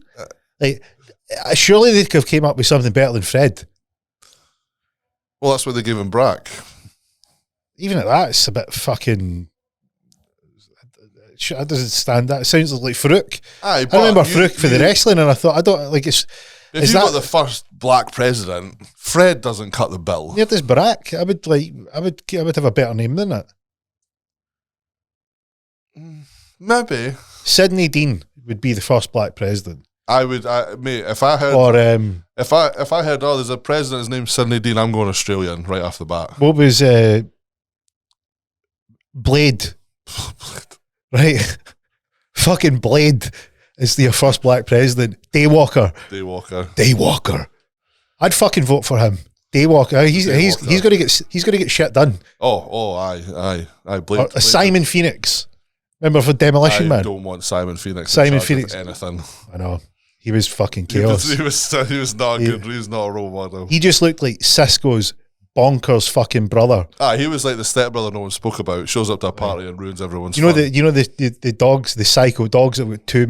Surely they could have came up with something better than Fred. Well, that's what they gave him Barack. Even at that, it's a bit fucking. That doesn't stand. That sounds like Farouk. Aye, I remember Farouk for the wrestling, and I thought, I don't like it's. If you got the first black president, Fred doesn't cut the bill. Yeah, there's Barack. I would have a better name than that. Maybe Sidney Dean would be the first black president. I would, mate. If I heard, or if I heard, oh, there's a president, his name's Sidney Dean, I'm going Australian right off the bat. What was Blade? Right, fucking Blade is the first black president. Daywalker. I'd fucking vote for him. Daywalker. He's gonna get shit done. Oh, aye. Blade. Simon Phoenix. Remember for Demolition Man? I don't want Simon Phoenix. Anything. I know. He was fucking chaos. He was not good. He was not a role model. He just looked like Cisco's bonkers fucking brother. He was like the stepbrother no one spoke about. Shows up to a party and ruins everyone's fun. The dogs, the psycho dogs that with two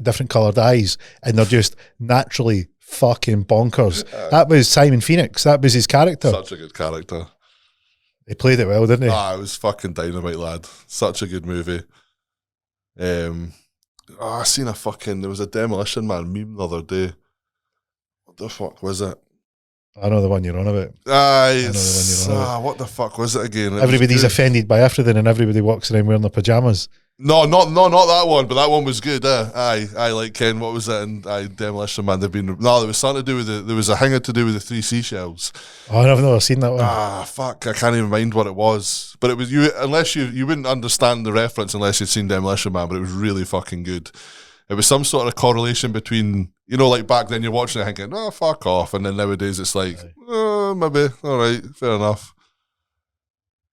different coloured eyes, and they're just naturally fucking bonkers. That was Simon Phoenix. That was his character. Such a good character. He played it well, didn't he? It was fucking dynamite, lad. Such a good movie. I seen there was a Demolition Man meme the other day. What the fuck was it? I know the one you're on about. What the fuck was it again? Everybody's offended by everything and everybody walks around wearing their pajamas. No, not that one, but that one was good. I like Ken. What was it? And Demolition Man. There was something to do with there was a hanger to do with the three seashells. Oh, I've never seen that one. Fuck! I can't even mind what it was. But it was unless you wouldn't understand the reference unless you'd seen Demolition Man. But it was really fucking good. It was some sort of correlation between, like back then you're watching it thinking, oh, fuck off. And then nowadays it's like, maybe, all right, fair enough.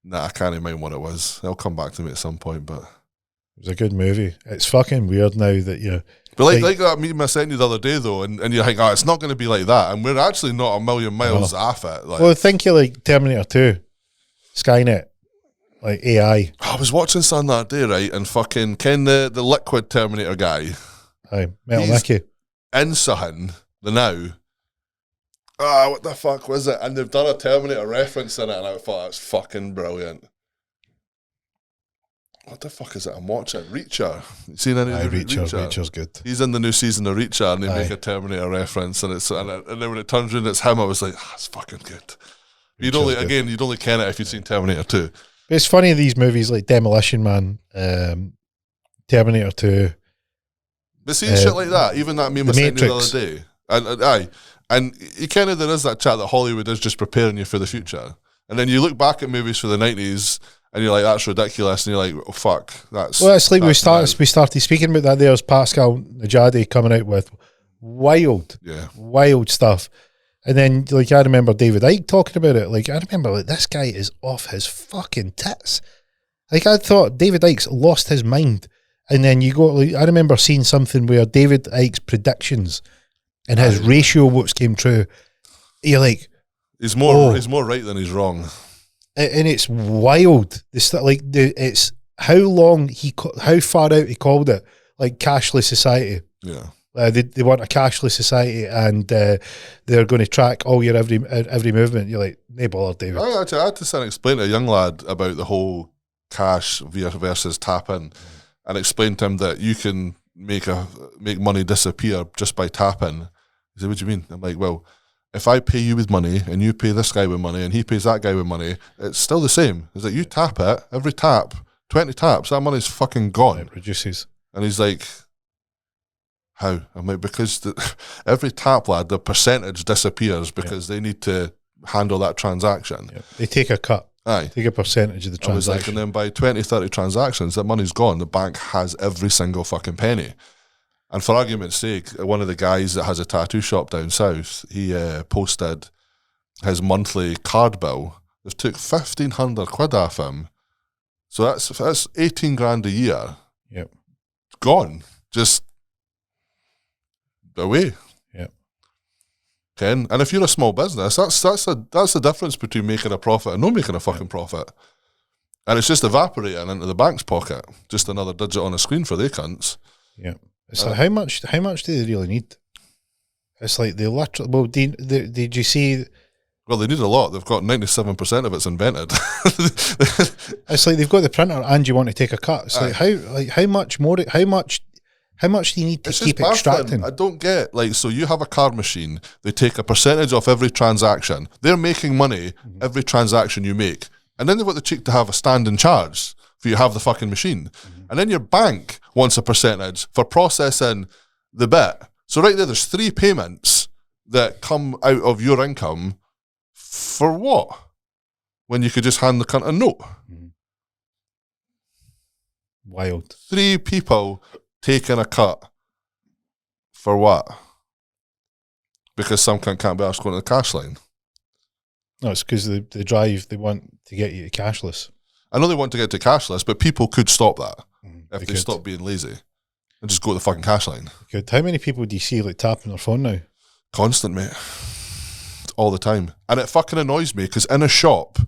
Nah, I can't even mind what it was. It'll come back to me at some point, but. It was a good movie. It's fucking weird now that you. But like that meme I sent you the other day though, and you think, it's not going to be like that. And we're actually not a million miles off it. Well, think you like Terminator 2, Skynet. Like AI. I was watching something that day, right? And fucking Ken, the liquid Terminator guy. Aye, Metal Mickey. In something, the now. What the fuck was it? And they've done a Terminator reference in it, and I thought that's fucking brilliant. What the fuck is it I'm watching? Reacher. You seen any of Reacher? Reacher's good. He's in the new season of Reacher, and they make a Terminator reference, and then when it turns around, it's him. I was like, that's fucking good. You'd only ken it if you'd seen Terminator 2. But it's funny, these movies like Demolition Man, Terminator 2. But seeing shit like that, even that meme I sent you the other day, and you kind of, there is that chat that Hollywood is just preparing you for the future. And then you look back at movies for the 90s and you're like, that's ridiculous. And you're like, oh, fuck, that's... Well, it's like we started speaking about that. There's Pascal Najadi coming out with wild stuff. And then, like, I remember David Icke talking about it. Like, I remember, like, this guy is off his fucking tits. Like, I thought David Icke's lost his mind. And then you go, like, I remember seeing something where David Icke's predictions and his ratio of what's came true, you're like... He's more right than he's wrong. And it's wild. It's how far out he called it, like cashless society. Yeah. They want a cashless society, and they're going to track all your every movement. You're like, no bother, David. I had to explain to a young lad about the whole cash versus tap in, and explain to him that you can make money disappear just by tapping. He said, "What do you mean?" I'm like, "Well, if I pay you with money and you pay this guy with money and he pays that guy with money, it's still the same. It's like you tap it, every tap, 20 taps, that money's fucking gone." It reduces. And he's like, how? I'm like, because every tap, lad, the percentage disappears because they need to handle that transaction. Yep. They take a cut. Aye. Take a percentage of the transaction. Like, and then by 20, 30 transactions, that money's gone. The bank has every single fucking penny. And for argument's sake, one of the guys that has a tattoo shop down south, he posted his monthly card bill. They took 1,500 quid off him. So that's 18 grand a year. Yep. Gone. Just away. Yep. Ken, and if you're a small business, that's the difference between making a profit and not making a fucking profit. And it's just evaporating into the bank's pocket. Just another digit on a screen for they cunts. Yeah. It's like, how much do they really need? It's like they literally... Well, did you see... Well, they need a lot. They've got 97% of it's invented. It's like they've got the printer and you want to take a cut. It's like how much do you need to keep extracting? I don't get, like, so you have a card machine, they take a percentage off every transaction. They're making money every transaction you make. And then they've got the cheek to have a standing charge for you to have the fucking machine. And then your bank wants a percentage for processing the bit. So right there's 3 payments that come out of your income for what? When you could just hand the cunt a note. Wild. 3 people taking a cut for what? Because some cunt can't be asked going to the cash line. No, it's because they want to get you to cashless. I know they want to get to cashless, but people could stop that if they stop being lazy and just go to the fucking cash line. Good. How many people do you see like tapping their phone now? Constant, mate. All the time. And it fucking annoys me because in a shop,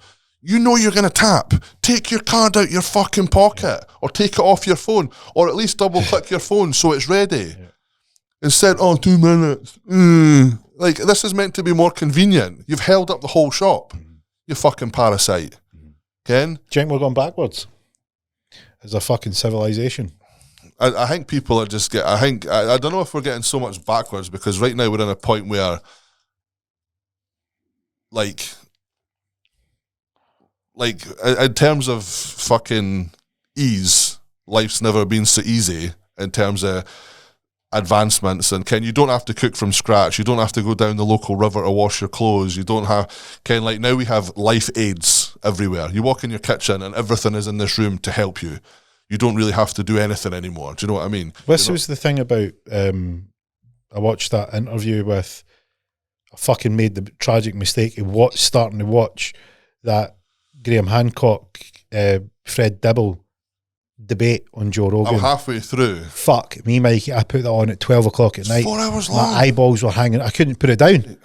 you know you're going to tap. Take your card out your fucking pocket or take it off your phone or at least double click your phone so it's ready. Yeah. Instead, 2 minutes. Like, this is meant to be more convenient. You've held up the whole shop. You fucking parasite. Ken? Do you think we're going backwards as a fucking civilization? I think people are just I don't know if we're getting so much backwards because right now we're in a point where like in terms of fucking ease, life's never been so easy in terms of advancements. And Ken, you don't have to cook from scratch. You don't have to go down the local river to wash your clothes. You don't have, Ken, like now we have life aids everywhere. You walk in your kitchen and everything is in this room to help you. You don't really have to do anything anymore. Do you know what I mean? This was the thing about, I watched that interview with, I fucking made the tragic mistake of starting to watch that Graham Hancock, Fred Dibble debate on Joe Rogan. I'm halfway through. Fuck me, Mikey. I put that on at 12 o'clock at night. 4 hours long. My eyeballs were hanging. I couldn't put it down.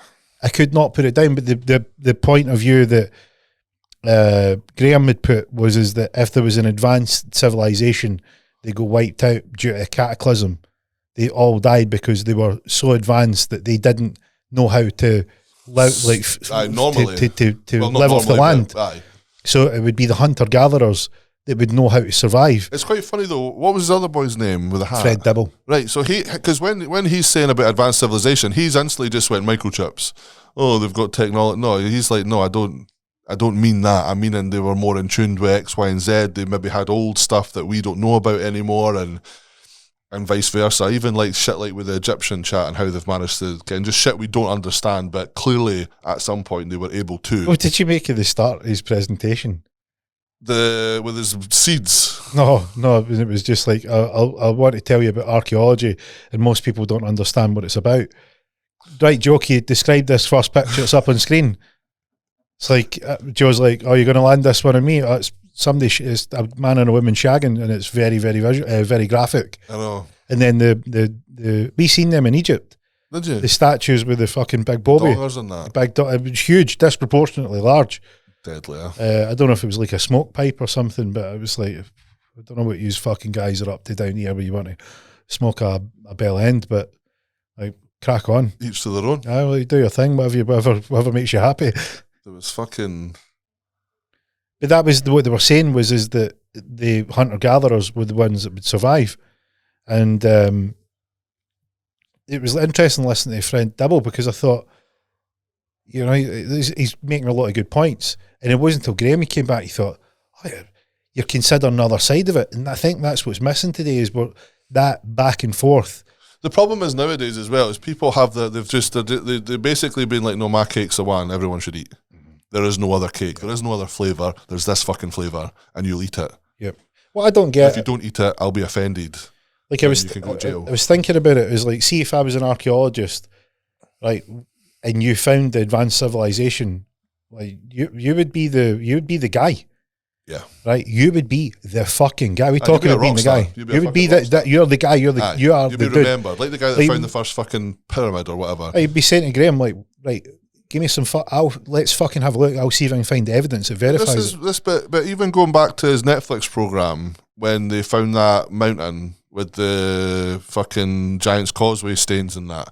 I could not put it down. But the point of view that Graham had put is that if there was an advanced civilization, they go wiped out due to a cataclysm. They all died because they were so advanced that they didn't know how to live, like normally to live off the land. Aye. So it would be the hunter-gatherers that would know how to survive. It's quite funny though. What was his other boy's name with a hat? Fred Dibble. Right. So because when he's saying about advanced civilization, he's instantly just went microchips. Oh, they've got technology. No, he's like, no, I don't. I don't mean that. I mean, they were more in tune with X, Y, and Z. They maybe had old stuff that we don't know about anymore, and vice versa. Even like shit like with the Egyptian chat and how they've managed to get just shit we don't understand, but clearly at some point they were able to. What did you make of the start of his presentation? With his seeds. No, it was just like, I want to tell you about archaeology, and most people don't understand what it's about. Right, Jokey, describe this first picture that's up on screen. It's like, Joe's like, oh, you're going to land this one on me? Oh, it's it's a man and a woman shagging, and it's very, very visual, very graphic. I know. And then we seen them in Egypt. Did you? The statues with the fucking big bobby. Dollars and that. It was huge, disproportionately large. Deadly, yeah. I don't know if it was like a smoke pipe or something, but it was like, I don't know what you fucking guys are up to down here where you want to smoke a bell end, but like, crack on. Each to their own. I well, you do your thing, whatever makes you happy. It was fucking... But that was what they were saying is that the hunter-gatherers were the ones that would survive. And it was interesting listening to Friend Dibble, because I thought, you know, he's making a lot of good points. And it wasn't until Graham came back, he thought, oh, you're considering the other side of it. And I think that's what's missing today is that back and forth. The problem is nowadays as well is people have they've basically been like, no, my cake's the one everyone should eat. There is no other cake. There is no other flavour. There's this fucking flavour, and you'll eat it. Yep. Well, I don't get. If you don't eat it, I'll be offended. Like you can go to jail. I was thinking about it. It was like, see if I was an archaeologist, right, and you found the advanced civilization, like you would be the guy. Yeah. Right. You would be the fucking guy. We talking about being the guy. You would be that. You're the guy. You are. You'd be remembered, like the guy that found the first fucking pyramid or whatever. I'd be saying to Graham, like, right, give me some. Let's fucking have a look. I'll see if I can find evidence that verifies it. But even going back to his Netflix program when they found that mountain with the fucking Giant's Causeway stains and that,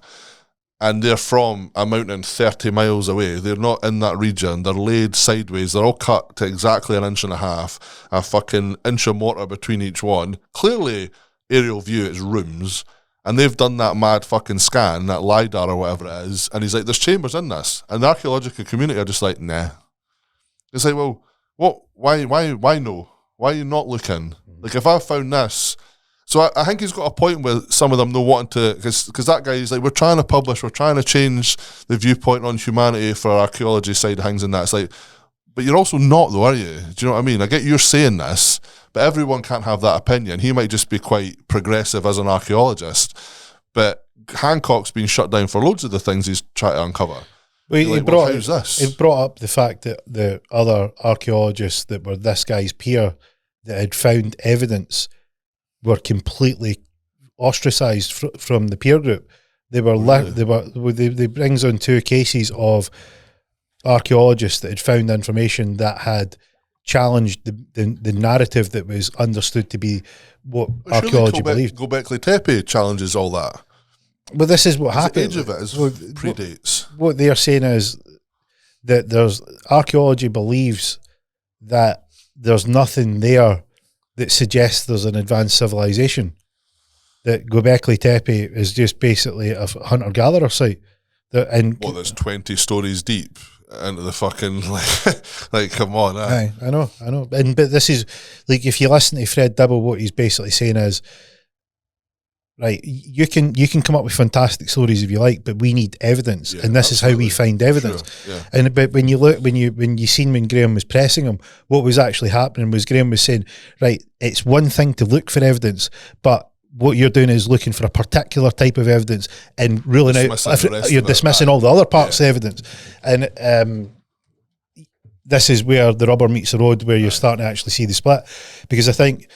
and they're from a mountain 30 miles away. They're not in that region. They're laid sideways. They're all cut to exactly 1.5 inches, a fucking inch of mortar between each one. Clearly, aerial view, it's rooms. And they've done that mad fucking scan, that LiDAR or whatever it is. And he's like, there's chambers in this. And the archaeological community are just like, nah. It's like, well, what? Why no? Why are you not looking? Like, if I found this... So I think he's got a point where some of them don't want to, because that guy is like, we're trying to publish, we're trying to change the viewpoint on humanity for our archaeology side of things and that. It's like, but you're also not though, are you? Do you know what I mean? I get you're saying this, but everyone can't have that opinion. He might just be quite progressive as an archaeologist, but Hancock's been shut down for loads of the things he's trying to uncover. Well, he brought up the fact that the other archaeologists that were this guy's peer that had found evidence were completely ostracised from the peer group. They were they brings on 2 cases of archaeologists that had found information that had challenged the narrative that was understood to be what archaeology believed. Gobekli Tepe challenges all that. But this is what happened. The age of it predates. What they're saying is that there's archaeology believes that there's nothing there that suggests there's an advanced civilization. That Gobekli Tepe is just basically a hunter-gatherer site. There's 20 stories deep into the fucking like come on. Aye, I know. But this is like, if you listen to Fred Dibble, what he's basically saying is, right, you can come up with fantastic stories if you like, but we need evidence, and this is how we find evidence. Sure, yeah. And but when you seen when Graham was pressing him, what was actually happening was Graham was saying, right, it's one thing to look for evidence, but what you're doing is looking for a particular type of evidence and ruling out. You're dismissing all the other parts of evidence, and this is where the rubber meets the road, where you're starting to actually see the split, because I think,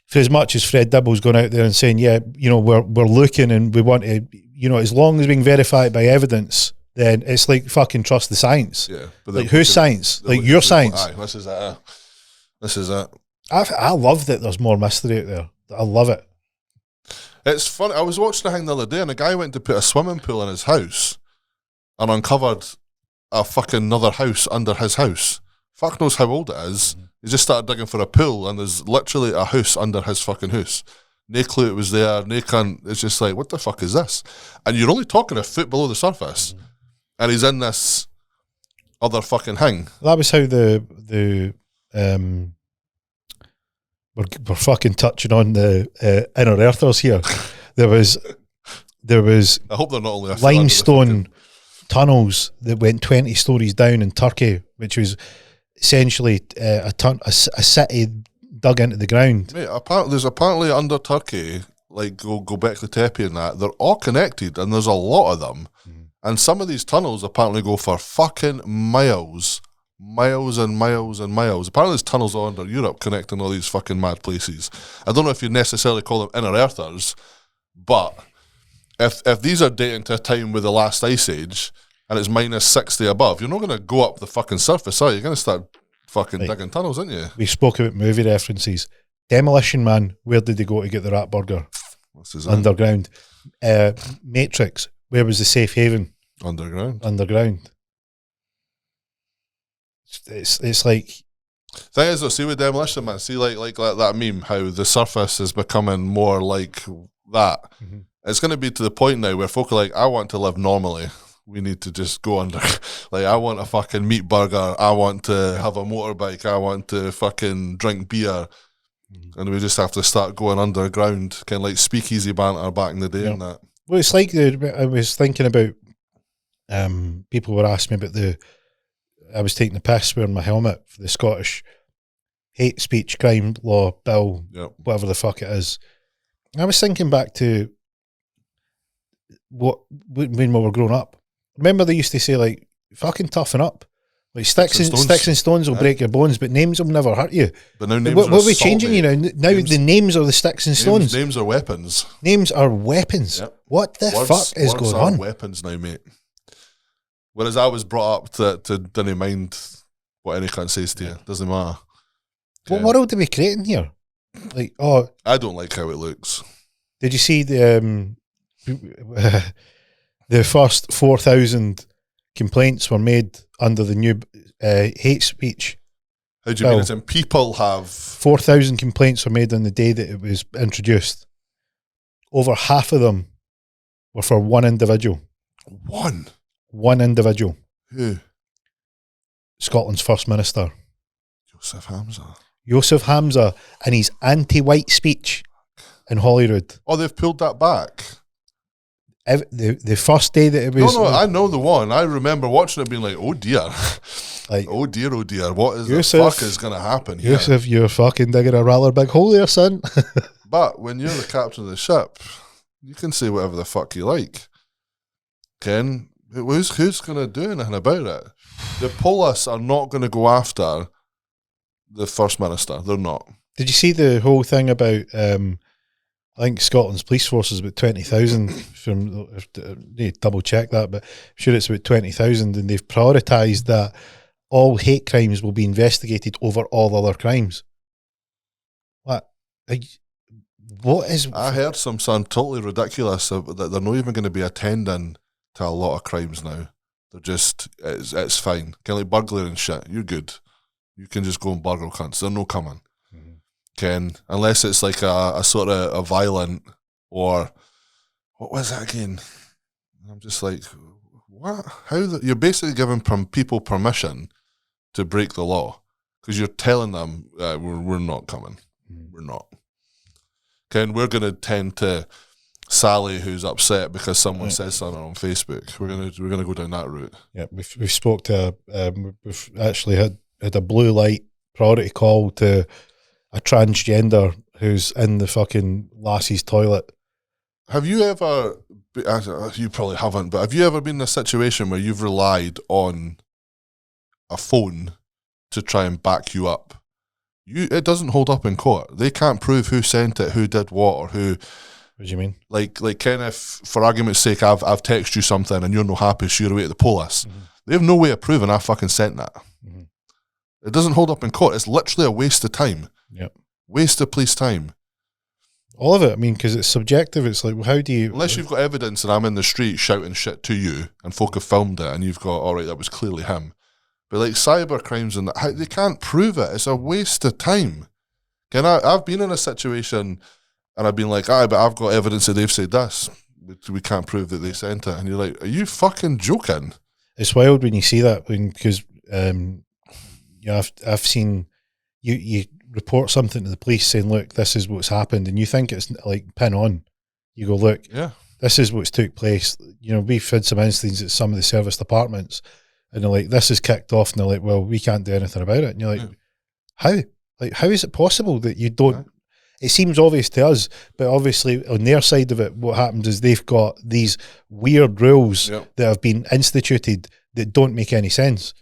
for as much as Fred Dibble's gone out there and saying, yeah, you know, we're looking and we want to, you know, as long as we can verify it by evidence, then it's like fucking trust the science. Yeah. But like, whose science? Like your science. Aye, this is it. I love that there's more mystery out there. I love it. It's funny. I was watching a thing the other day and a guy went to put a swimming pool in his house and uncovered a fucking another house under his house. Fuck knows how old it is. He just started digging for a pool and there's literally a house under his fucking house. No clue it was there, no cunt. It's just like, what the fuck is this? And you're only talking a foot below the surface. And he's in this other fucking thing. That was how the we're fucking touching on the inner earthers here. There was I hope they're not only limestone tunnels that went 20 stories down in Turkey, which was essentially a city dug into the ground. Mate, there's apparently under Turkey, like go back to Tepe and that, they're all connected and there's a lot of them. And some of these tunnels apparently go for fucking miles and miles and miles. Apparently there's tunnels all under Europe connecting all these fucking mad places. I don't know if you necessarily call them inner earthers, but if these are dating to a time with the last ice age and it's minus 60 above, you're not going to go up the fucking surface, are you? You're going to start fucking digging tunnels, aren't you? We spoke about movie references. Demolition Man, where did they go to get the rat burger? Underground. Matrix, where was the safe haven? Underground. It's like... Thing is though, see with Demolition Man, see like that meme, how the surface is becoming more like that. Mm-hmm. It's going to be to the point now where folk are like, I want to live normally. We need to just go under. Like, I want a fucking meat burger. I want to have a motorbike. I want to fucking drink beer. Mm-hmm. And we just have to start going underground, kind of like speakeasy banter back in the day and that. Well, it's like I was thinking about, people were asking me about I was taking the piss wearing my helmet for the Scottish hate speech crime law bill, whatever the fuck it is. And I was thinking back to when we were growing up. Remember they used to say, like, fucking toughen up. Like, sticks and stones will break your bones, but names will never hurt you. But now names what are we changing, you know? Now the names are the sticks and stones. Names are weapons. Names are weapons. Yep. What the fuck is going on? Weapons now, mate. Whereas I was brought up to didn't mind what any cunt says to you. Doesn't matter. What world are we creating here? Like, I don't like how it looks. Did you see the first 4,000 complaints were made under the new hate speech? How do you mean? As in people have 4,000 complaints were made on the day that it was introduced. Over half of them were for one individual. One individual. Who? Scotland's First Minister. Joseph Hamza and his anti-white speech in Holyrood. Oh, they've pulled that back. The first day that it was... No, I know the one. I remember watching it being like, oh dear. Like, oh dear, what is the fuck is going to happen here? Joseph, you're fucking digging a rather big hole there, son. But when you're the captain of the ship, you can say whatever the fuck you like. Ken, who's going to do anything about it? The police are not going to go after the First Minister. They're not. Did you see the whole thing about... I think Scotland's police force is about 20,000. From double check that, but I'm sure it's about 20,000, and they've prioritised that all hate crimes will be investigated over all other crimes. What is? I heard something totally ridiculous that they're not even going to be attending to a lot of crimes now. They're just it's fine. Kind of like burglary and shit. You're good. You can just go and burgle cunts. They're no coming. Ken, unless it's like a sort of a violent or what was that again? I'm just like, what? You're basically giving people permission to break the law because you're telling them we're not coming. We're not. Ken, we're going to tend to Sally, who's upset because someone says something on Facebook. We're gonna go down that route. Yeah, we've spoke to we've actually had a blue light priority call to a transgender who's in the fucking lassie's toilet. Have you ever, you probably haven't, but have you ever been in a situation where you've relied on a phone to try and back you up? It doesn't hold up in court. They can't prove who sent it, who did what, or who... What do you mean? Like Ken, if, for argument's sake, I've texted you something and you're no happy, so you're away at the police. Mm-hmm. They have no way of proving I fucking sent that. Mm-hmm. It doesn't hold up in court. It's literally a waste of time. Yep. Waste of police time. All of it. I mean, because it's subjective. It's like, well, how do you... Unless you've got evidence and I'm in the street shouting shit to you and folk have filmed it and you've got, all right, that was clearly him. But like cyber crimes and that, they can't prove it. It's a waste of time. Ken, I've been in a situation and I've been like, but I've got evidence that they've said this. We can't prove that they sent it. And you're like, are you fucking joking? It's wild when you see that, because I've seen you report something to the police saying, look, this is what's happened, and you think it's like pin on. You go, look, this is what's took place. We've had some instances at some of the service departments, and they're like, this is kicked off, and they're like, well, we can't do anything about it. And you're like, how? Like, how is it possible that you don't? It seems obvious to us, but obviously on their side of it, what happens is they've got these weird rules that have been instituted that don't make any sense.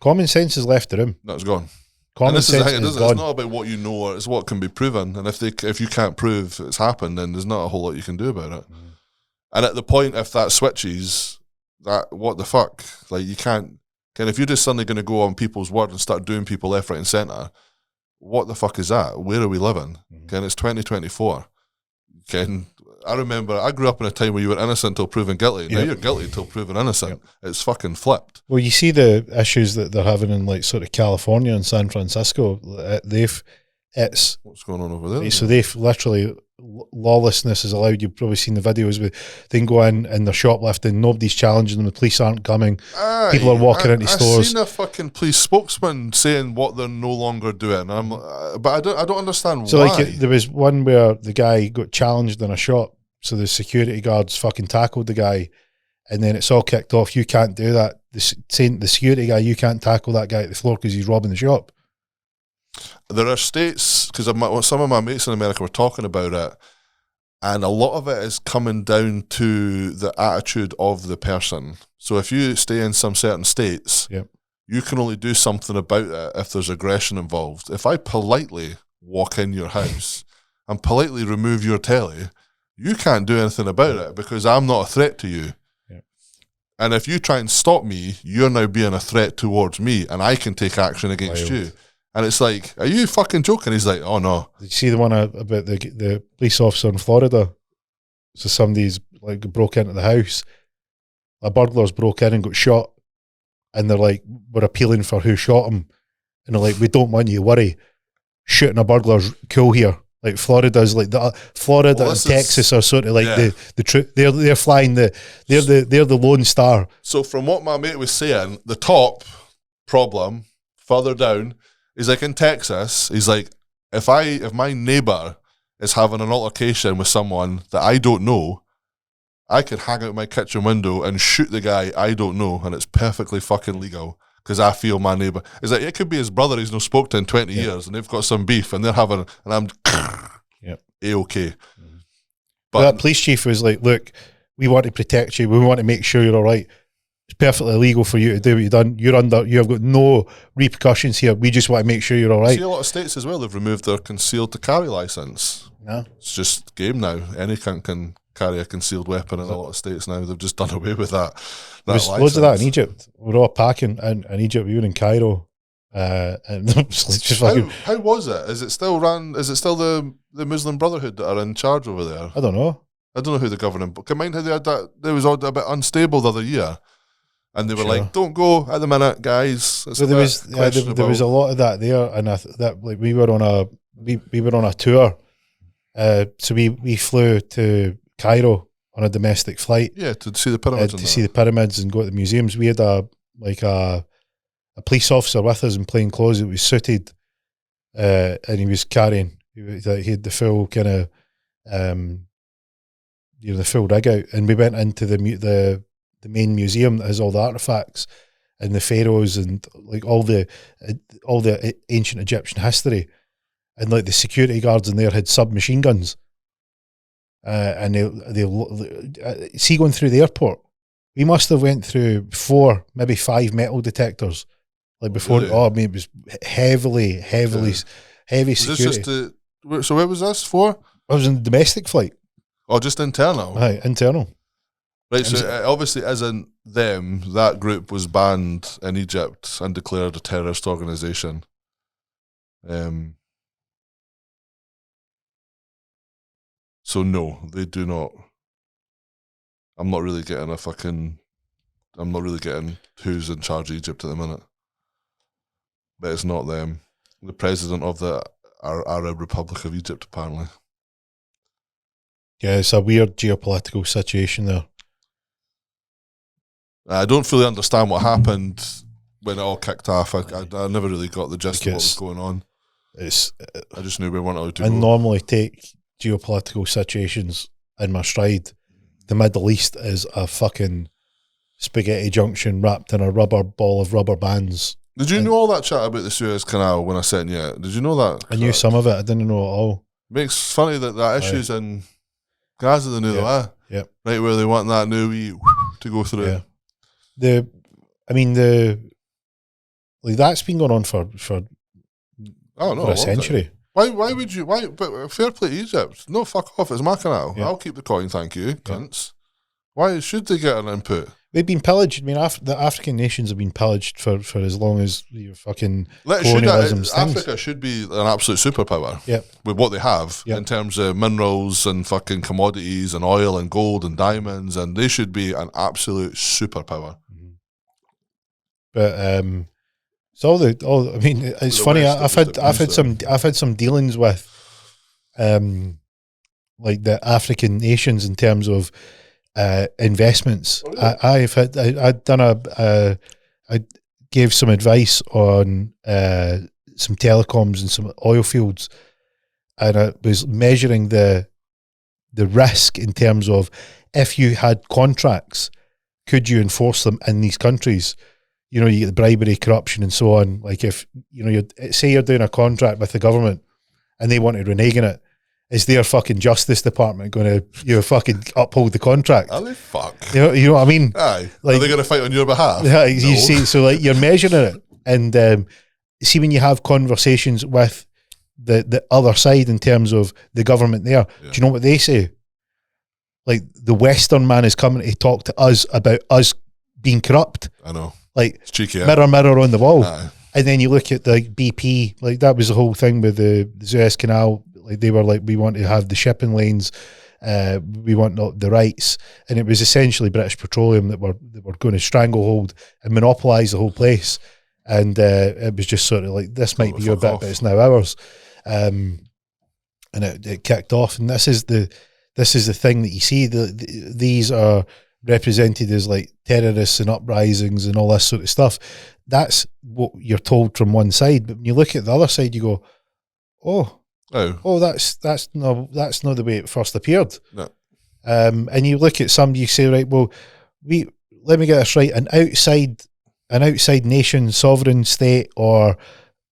Common sense is left the room. That's gone. Common sense is gone. It's not about what you know, it's what can be proven. And if you can't prove it's happened, then there's not a whole lot you can do about it. And at the point, if that switches, what the fuck? Like, you can't. If you're just suddenly going to go on people's word and start doing people left, right, and centre, what the fuck is that? Where are we living? It's 2024. I remember I grew up in a time where you were innocent until proven guilty. Now you're guilty until proven innocent. It's fucking flipped. Well, you see the issues that they're having in like sort of California and San Francisco. What's going on over there? So they've literally, lawlessness is allowed. You've probably seen the videos where they can go in and they're shoplifting. Nobody's challenging them. The police aren't coming. People are walking into stores. I've seen a fucking police spokesman saying what they're no longer doing. But I don't understand so why. So like there was one where the guy got challenged in a shop. So the security guards fucking tackled the guy, and then it's all kicked off. You can't do that. The security guy, you can't tackle that guy at the floor because he's robbing the shop. There are states, because some of my mates in America were talking about it, and a lot of it is coming down to the attitude of the person. So if you stay in some certain states, you can only do something about it if there's aggression involved. If I politely walk in your house and politely remove your telly, you can't do anything about it because I'm not a threat to you. And if you try and stop me, you're now being a threat towards me, and I can take action against you. And it's like, are you fucking joking? He's like, oh no. Did you see the one about the police officer in Florida? So somebody's like broke into the house. A burglar's broke in and got shot. And they're like, we're appealing for who shot him. And they're like, we don't want you to worry. Shooting a burglar's cool here. Like Florida's like Florida and Texas are sort of like the truth. They're flying they're the lone star. So from what my mate was saying, the top problem further down is like in Texas. He's like, if my neighbor is having an altercation with someone that I don't know, I could hang out my kitchen window and shoot the guy I don't know, and it's perfectly fucking legal. Because I feel my neighbour. It's like, it could be his brother he's not spoke to in 20 years, and they've got some beef, and they're having, and I'm A-okay. But that police chief was like, look, we want to protect you. We want to make sure you're all right. It's perfectly legal for you to do what you've done. You have got no repercussions here. We just want to make sure you're all right. See, a lot of states as well, they've removed their concealed to carry licence. It's just game now. Any cunt can carry a concealed weapon in a lot of states now. They've just done away with that. There's loads of that in Egypt. We're all packing in Egypt. We were in Cairo. And just how was it? Is it still the Muslim Brotherhood that are in charge over there? I don't know who the governing. But mind how they had that. They was all a bit unstable the other year, and they were like, "Don't go at the minute, guys." So there was a lot of that there, and we were on a tour. So we flew to Cairo on a domestic flight. Yeah, to see the pyramids. To see the pyramids and go to the museums. We had a police officer with us in plain clothes that was suited, and he was carrying. He had the full kind of, the full rig out, and we went into the main museum that has all the artifacts and the pharaohs and like all the ancient Egyptian history, and like the security guards in there had submachine guns. And they see going through the airport, we must have went through 4, maybe 5 metal detectors, like before. Really? Oh, I mean, it was heavy security. So where was this for? I was in a domestic flight. Oh, just internal. Right, internal. Right, so obviously, as in them, that group was banned in Egypt and declared a terrorist organisation. So no, they do not. I'm not really getting who's in charge of Egypt at the minute. But it's not them. The president of the Arab Republic of Egypt, apparently. Yeah, it's a weird geopolitical situation there. I don't fully understand what happened when it all kicked off. I never really got the gist of what was Because going on. it's I just knew we weren't allowed to I go. normally take geopolitical situations in my stride. The Middle East is a fucking spaghetti junction wrapped in a rubber ball of rubber bands. Did you know all that chat about the Suez Canal when I sent you it? Did you know that? I knew some of it. I didn't know it all. Makes funny that issues in Gaza the new Yep. right where they want that new to go through. Yeah. That's been going on for a century. Why would you? But fair play to Egypt. No, fuck off. It's my canal. Yeah. I'll keep the coin, thank you, cunts. Why should they get an input? They've been pillaged. I mean, the African nations have been pillaged for as long as your fucking colonialism stands. Africa should be an absolute superpower. Yep. With what they have Yep. in terms of minerals and fucking commodities and oil and gold and diamonds, and they should be an absolute superpower. But I mean, it's funny. I've had some dealings with like the African nations in terms of investments. I gave some advice on some telecoms and some oil fields, and I was measuring the risk in terms of if you had contracts, could you enforce them in these countries? You know, you get the bribery, corruption, and so on. Like if you're doing a contract with the government and they want to renege on it, is their fucking justice department going to fucking uphold the contract? Are they fuck? You know what I mean? Aye. Like, are they going to fight on your behalf? Yeah, No. you see, so like you're measuring it, and see when you have conversations with the other side in terms of the government there, do you know what they say? Like the Western man is coming to talk to us about us being corrupt. I know. Like it's cheeky. Mirror, mirror on the wall. Aye. And then you look at the BP, like that was the whole thing with the Suez Canal. Like they were like, we want to have the shipping lanes, we want the rights, and it was essentially British Petroleum that were going to stranglehold and monopolise the whole place. And it was just sort of like, this might be your bit, but it's now ours. And it kicked off. And this is the thing that you see. These are represented as like terrorists and uprisings and all this sort of stuff. That's what you're told from one side, but when you look at the other side, you go, that's not the way it first appeared. No. And you look at somebody, you say, right, well, let me get this right. An outside nation, sovereign state, or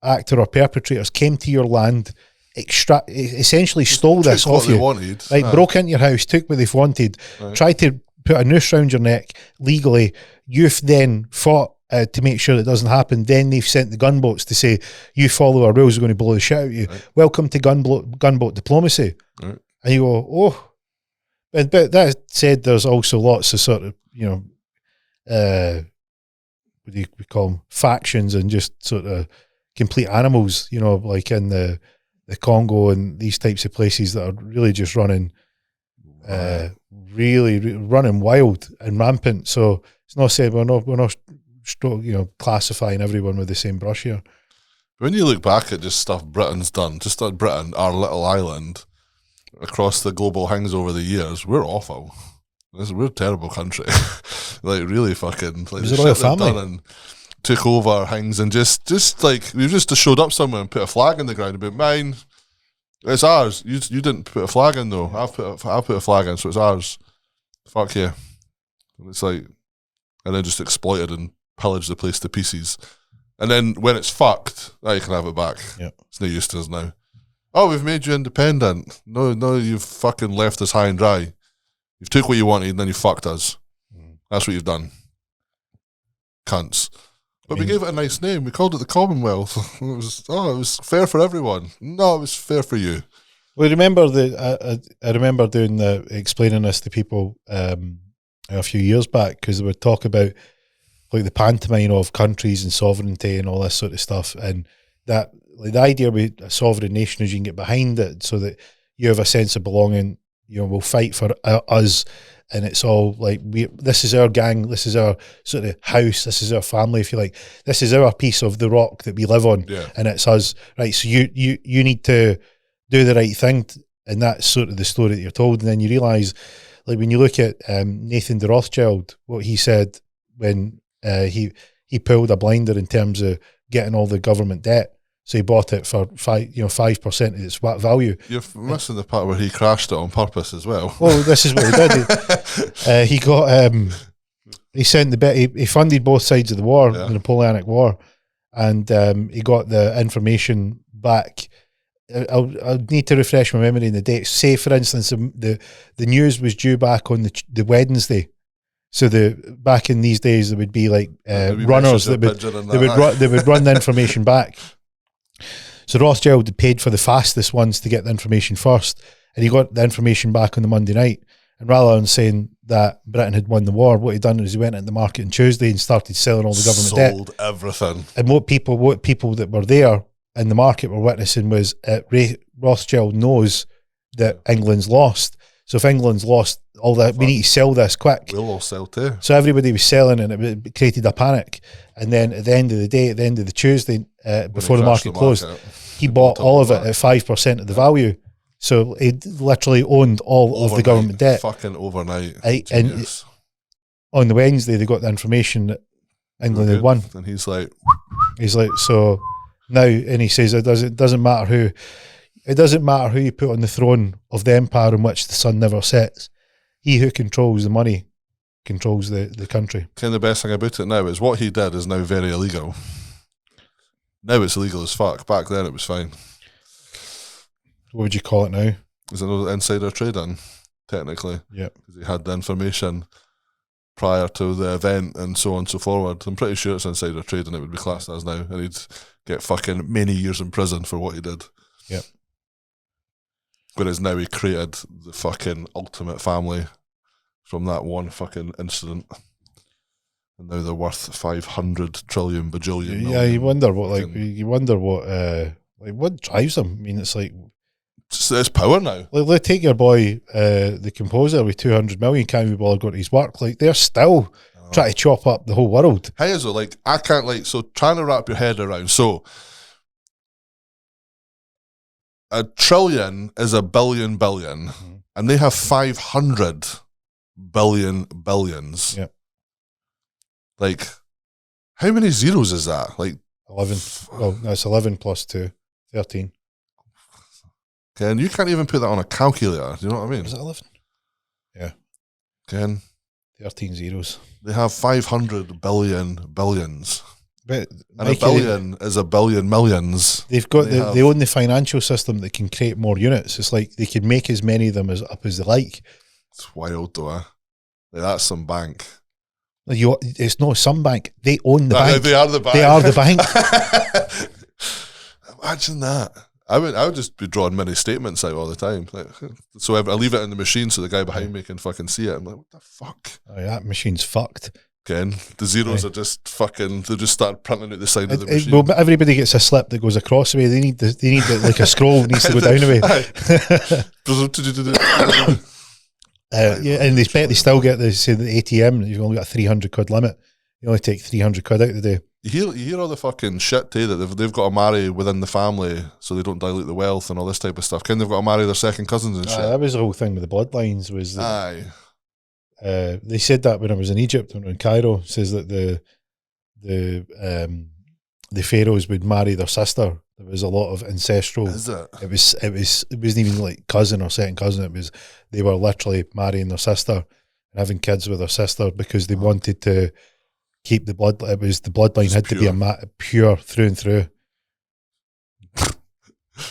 actor or perpetrators came to your land, essentially stole this off you. Wanted. Right, broke into your house, took what they've wanted, tried to put a noose around your neck legally. You've then fought to make sure that doesn't happen. Then they've sent the gunboats to say, you follow our rules, we're going to blow the shit out of you. Right. Welcome to gunboat diplomacy. Right. And you go, but that said, there's also lots of sort of, what do we call them, factions and just sort of complete animals, like in the Congo and these types of places that are really just running really running wild and rampant. So it's not saying we're not classifying everyone with the same brush here. When you look back at just stuff Britain's done, just like Britain, our little island, across the global things over the years, we're awful. We're a terrible country. Like really fucking like the royal family done and took over things and just like we've just showed up somewhere and put a flag in the ground about mine. It's ours. You didn't put a flag in though. I've put a flag in, so it's ours. Fuck yeah. And it's like, and then just exploited and pillaged the place to pieces. And then when it's fucked, now you can have it back. Yep. It's no use to us now. Oh, we've made you independent. No, you've fucking left us high and dry. You've took what you wanted and then you fucked us. That's what you've done. Cunts. But we gave it a nice name. We called it the Commonwealth. It was fair for everyone. No, it was fair for you. Well, I remember doing explaining this to people a few years back because they would talk about like the pantomime of countries and sovereignty and all this sort of stuff, and that like the idea with a sovereign nation is you can get behind it so that you have a sense of belonging. We'll fight for us. And it's all like this is our gang, this is our sort of house, this is our family, if you like. This is our piece of the rock that we live on, and it's us, right? So you need to do the right thing, and that's sort of the story that you're told. And then you realise, like when you look at Nathan de Rothschild, what he said when he he pulled a blinder in terms of getting all the government debt. So he bought it for 5% of its value. You're missing the part where he crashed it on purpose as well. Well, this is what he did. He got he sent the bit. He funded both sides of the war, the Napoleonic War, and he got the information back. I'll need to refresh my memory in the dates. Say, for instance, the news was due back on the Wednesday. So back in these days, there would be like runners that would run the information back. So Rothschild had paid for the fastest ones to get the information first, and he got the information back on the Monday night. And rather than saying that Britain had won the war, what he'd done is he went into the market on Tuesday and started selling all the government debt. Sold everything. And what people that were there in the market were witnessing was Rothschild knows that England's lost. So if England's lost all that, we need to sell this quick. We'll all sell too. So everybody was selling, and it created a panic. And then at the end of the day, at the end of the Tuesday, before the market closed, he bought all of it at 5% of the value. So he literally owned all of the government debt. Fucking overnight. And on the Wednesday, they got the information that England had won. And he's like, so now, and he says it doesn't matter who you put on the throne of the empire in which the sun never sets. He who controls the money controls the country. Kind of the best thing about it now is what he did is now very illegal. Now it's illegal as fuck. Back then it was fine. What would you call it now? Is it no insider trading, technically? Yeah. Because he had the information prior to the event and so on and so forward. I'm pretty sure it's insider trading, it would be classed as now. And he'd get fucking many years in prison for what he did. Yeah. Whereas now he created the fucking ultimate family from that one fucking incident. And now they're worth 500 trillion bajillion. Yeah, you wonder what drives them. I mean, it's like, it's power now. Like, take your boy, the composer, with 200 million, can't be bothered going to his work. Like, they're still trying to chop up the whole world. How is it? Like, I can't, like, so trying to wrap your head around. So, a trillion is a billion, and they have 500 billion billions. Yeah. Like, how many zeros is that? Like 11. Well, that's 11 plus 2, 13. Okay, and you can't even put that on a calculator. Do you know what I mean? Is it 11? Yeah. Ken, 13 zeros. They have 500 billion billions. But and Mikey, a billion is a billion millions. They own the financial system that can create more units. It's like they can make as many of them up as they like. It's wild though. Like, that's some bank. It's not some bank. They own the bank. They are the bank. They are the bank. Imagine that. I would just be drawing mini statements out all the time. Like, so I leave it in the machine so the guy behind me can fucking see it. I'm like, what the fuck? Oh, yeah, that machine's fucked. Again, the zeros are just fucking. They just start printing out the side of the machine. Well, everybody gets a slip that goes across the way. They need like a scroll that needs to go down the way. Yeah, and they still get the ATM. You've only got a £300 limit. You only take £300 out of the day. You hear all the fucking shit too that they've got to marry within the family so they don't dilute the wealth and all this type of stuff. They've got to marry their second cousins and shit. That was the whole thing with the bloodlines. Was that, aye. They said that when I was in Egypt, when I was in Cairo. It says that the pharaohs would marry their sister. There was a lot of ancestral. Is it? It wasn't even like cousin or second cousin. They were literally marrying their sister and having kids with their sister because they wanted to keep the blood. It was the bloodline had to be pure through and through.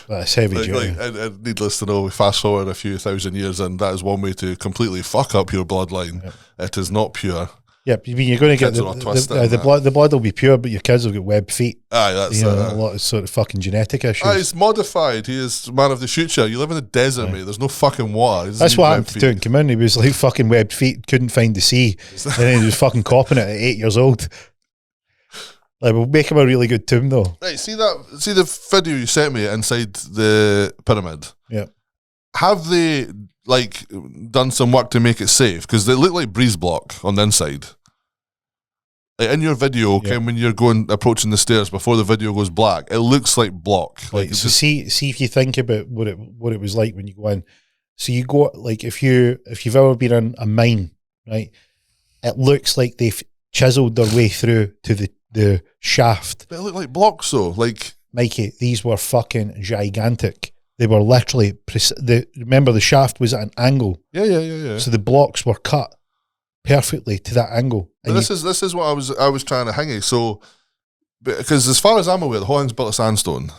That's heavy duty. And needless to know, we fast forward a few thousand years, and that is one way to completely fuck up your bloodline. Yep. It is not pure. Yeah, I mean, you're going to get the blood will be pure, but your kids will get webbed feet. Aye, that's a lot of sort of fucking genetic issues. Aye, it's modified. He is man of the future. You live in the desert, mate. There's no fucking water. That's what happened to Tutankhamun. He was like fucking webbed feet, couldn't find the sea, and then he was fucking copping it at 8 years old. Like, we'll make him a really good tomb, though. Right, see the video you sent me inside the pyramid? Yeah. Have they, like, done some work to make it safe? Because they look like breeze block on the inside. Like, in your video, when you're approaching the stairs before the video goes black, it looks like block. Like, so see if you think about what it was like when you go in. So you go, like, if you've ever been in a mine, right? It looks like they've chiseled their way through to the the shaft. They look like blocks though. Like, Mikey, these were fucking gigantic. They were literally, remember the shaft was at an angle. Yeah. So the blocks were cut perfectly to that angle. But this is what I was trying to hang it. So, because as far as I'm aware, the whole thing's built of sandstone.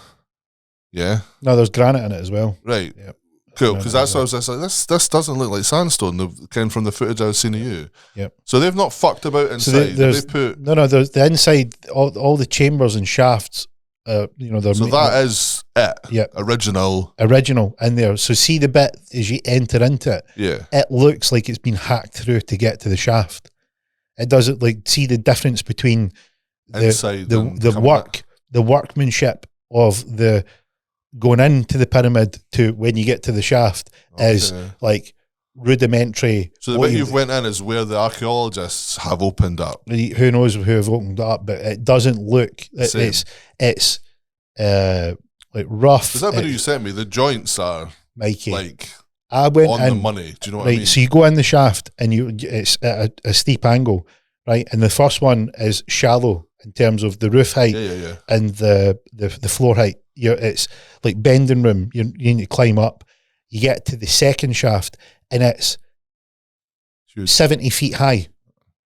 Yeah. No, there's granite in it as well. Right. Yep. Cool. Because that's what I was just like, this doesn't look like sandstone. Kind from the footage I was seeing of you. Yep. So they've not fucked about inside. There's the inside, all the chambers and shafts. They're so that is it. Yeah. Original in there. So see the bit as you enter into it. Yeah. It looks like it's been hacked through to get to the shaft. It doesn't see the difference between inside the workmanship of the going into the pyramid to when you get to the shaft is like rudimentary. So the bit you've went in is where the archaeologists have opened up. Who knows who have opened up, but it doesn't look. It's like rough. Is that video you sent me? The joints are Mikey. Like I went on in, the money. Do you know what I mean? So you go in the shaft and it's at a steep angle, right? And the first one is shallow in terms of the roof height and the floor height. It's like bending room. You need to climb up. You get to the second shaft and it's huge. 70 feet high.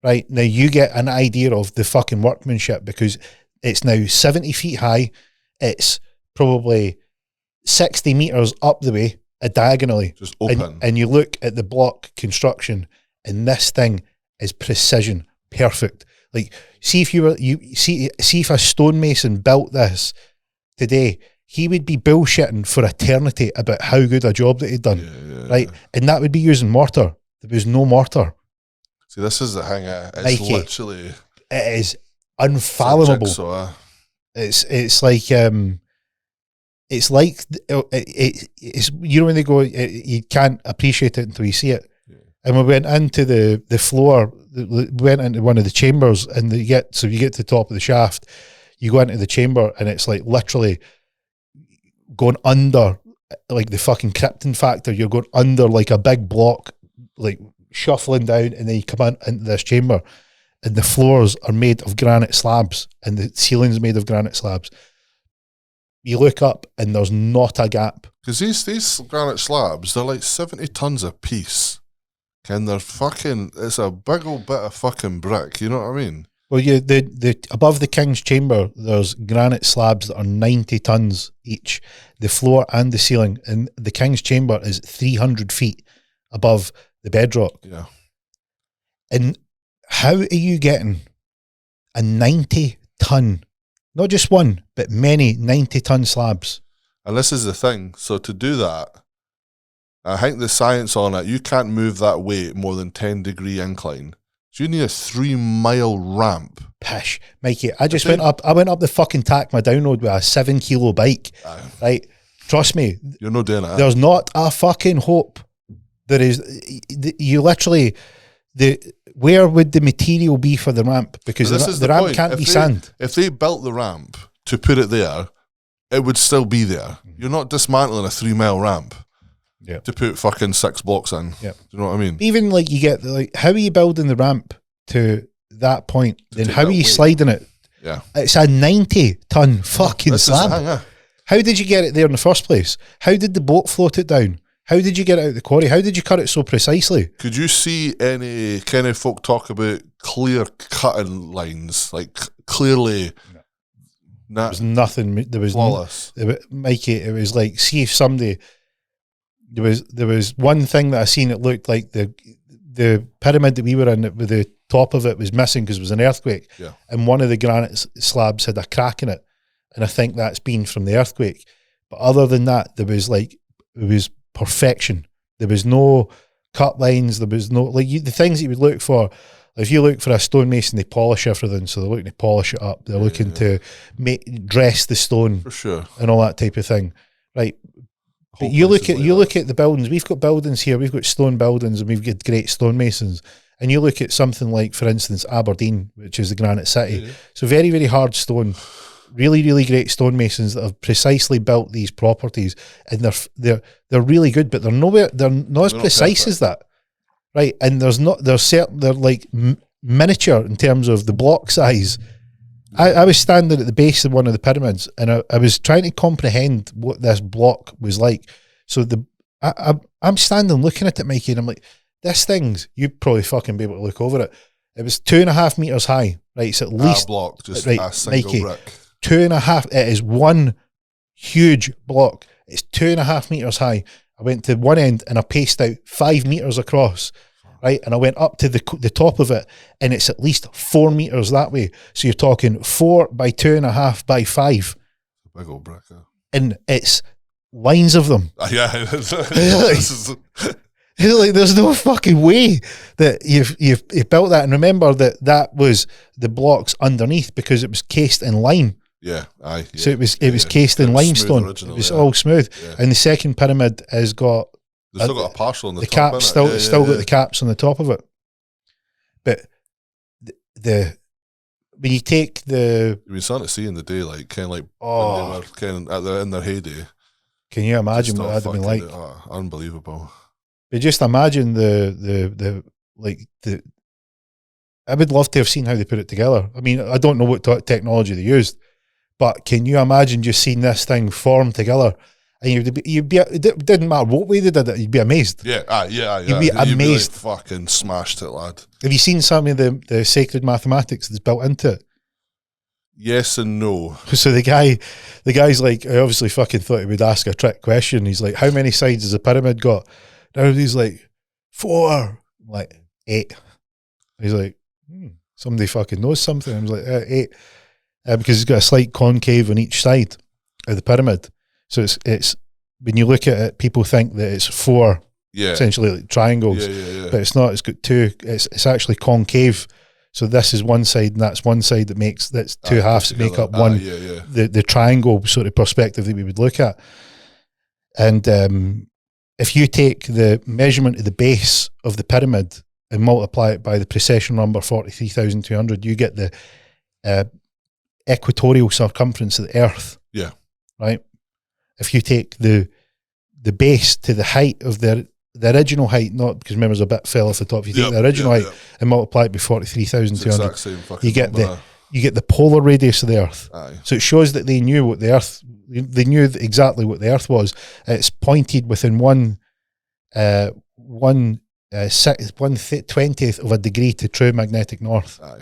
Right now, you get an idea of the fucking workmanship because it's now 70 feet high. It's probably 60 meters up the way, diagonally, just open. And you look at the block construction, and this thing is precision, perfect. Like, see if a stonemason built this today, he would be bullshitting for eternity about how good a job that he'd done, right? And that would be using mortar. There was no mortar. See, this is the thing. It's Mikey, literally, it is unfathomable. It's like it's when they go, you can't appreciate it until you see it. Yeah. And we went into the floor, we went into one of the chambers, and you get to the top of the shaft, you go into the chamber, and it's like literally going under, like the fucking Krypton factor. You're going under like a big block, like shuffling down, and then you come into this chamber, and the floors are made of granite slabs, and the ceiling's made of granite slabs. You look up, and there's not a gap. Because these granite slabs, they're like 70 tons a piece. And they're fucking, it's a big old bit of fucking brick, you know what I mean? Well, the above the king's chamber, there's granite slabs that are 90 tons each, the floor and the ceiling, and the king's chamber is 300 feet above the bedrock. Yeah. And how are you getting a 90-ton, not just one, but many 90-ton slabs? And this is the thing. So to do that, I think the science on it, you can't move that weight more than 10-degree incline. So you need a 3-mile ramp. Pish, Mikey, I went up the fucking Tacma download with a 7-kilo bike. Right? Trust me. You're not doing it. There's not a fucking hope. There is, you literally, where would the material be for the ramp? Because the ramp point. Can't be sand. If they built the ramp to put it there, it would still be there. You're not dismantling a 3-mile ramp to put fucking 6 blocks in. Do you know what I mean? Even like you get, like, how are you building the ramp to that point? Then how are you sliding it? Yeah. It's a 90-ton fucking slab. How did you get it there in the first place? How did the boat float it down? How did you get it out of the quarry? How did you cut it so precisely? Could you see any kind of folk talk about clear cutting lines? Like, clearly... There was nothing. There was flawless. Mikey, it was like, see if somebody... There was one thing that I seen, it looked like the pyramid that we were in, with the top of it was missing because it was an earthquake. Yeah. And one of the granite slabs had a crack in it. And I think that's been from the earthquake. But other than that, it was perfection. There was no cut lines. There was no, like, the things that you would look for. If you look for a stonemason, they polish everything. So they're looking to polish it up. They're looking to dress the stone, for sure, and all that type of thing, right? But you look at the buildings. We've got buildings here. We've got stone buildings, and we've got great stonemasons. And you look at something like, for instance, Aberdeen, which is the Granite City. Yeah. So very, very hard stone. Really, really great stonemasons that have precisely built these properties, and they're really good, but they're not as precise as that, right? And they're like miniature in terms of the block size. I was standing at the base of one of the pyramids, and I was trying to comprehend what this block was like. So I'm standing looking at it, Mikey, and I'm like, this thing's, you'd probably fucking be able to look over it. It was 2.5 meters high, right? It's at least a block, just right, a single Mikey, brick. 2.5. It is one huge block. It's 2.5 meters high. I went to one end and I paced out 5 meters across, right? And I went up to the top of it, and it's at least 4 meters that way. So you're talking 4 by 2.5 by 5. Big old brick. And it's lines of them. Yeah. Like, there's no fucking way that you've built that. And remember that was the blocks underneath, because it was cased in lime. Yeah, aye. Yeah, so it was cased in limestone. It was all smooth. Yeah. And the second pyramid has got, they've still got a partial on the top. The caps still got the caps on the top of it. But the when you take the, you've been starting to see in the day, like kind of like when they were kind of in their heyday. Can you imagine what that'd have been like? Unbelievable. But just imagine the I would love to have seen how they put it together. I mean, I don't know what technology they used, but can you imagine just seeing this thing form together? And you'd be it didn't matter what way they did it, you'd be amazed. Yeah, You'd be amazed. You'd be like, fucking smashed it, lad. Have you seen some of the sacred mathematics that's built into it? Yes and no. So the guy's like, I obviously fucking thought he would ask a trick question. He's like, how many sides has a pyramid got? Now he's like, 4. I'm like, 8. He's like, somebody fucking knows something. I was like, 8. Because he's got a slight concave on each side of the pyramid. So it's when you look at it, people think that it's 4, essentially like triangles. Yeah. But it's not. It's got 2. It's actually concave. So this is one side, and that's one side that's 2 halves that make up one. The triangle sort of perspective that we would look at. And if you take the measurement of the base of the pyramid and multiply it by the precession number 43,200, you get the equatorial circumference of the Earth. Yeah. Right? If you take the base to the height of the original height, not because remember there's a bit fell off the top, if you take the original height and multiply it by 43,200, you get the polar radius of the Earth. Aye. So it shows that they knew what the Earth, they knew exactly what the Earth was. It's pointed within 1/20th of a degree to true magnetic north. Aye.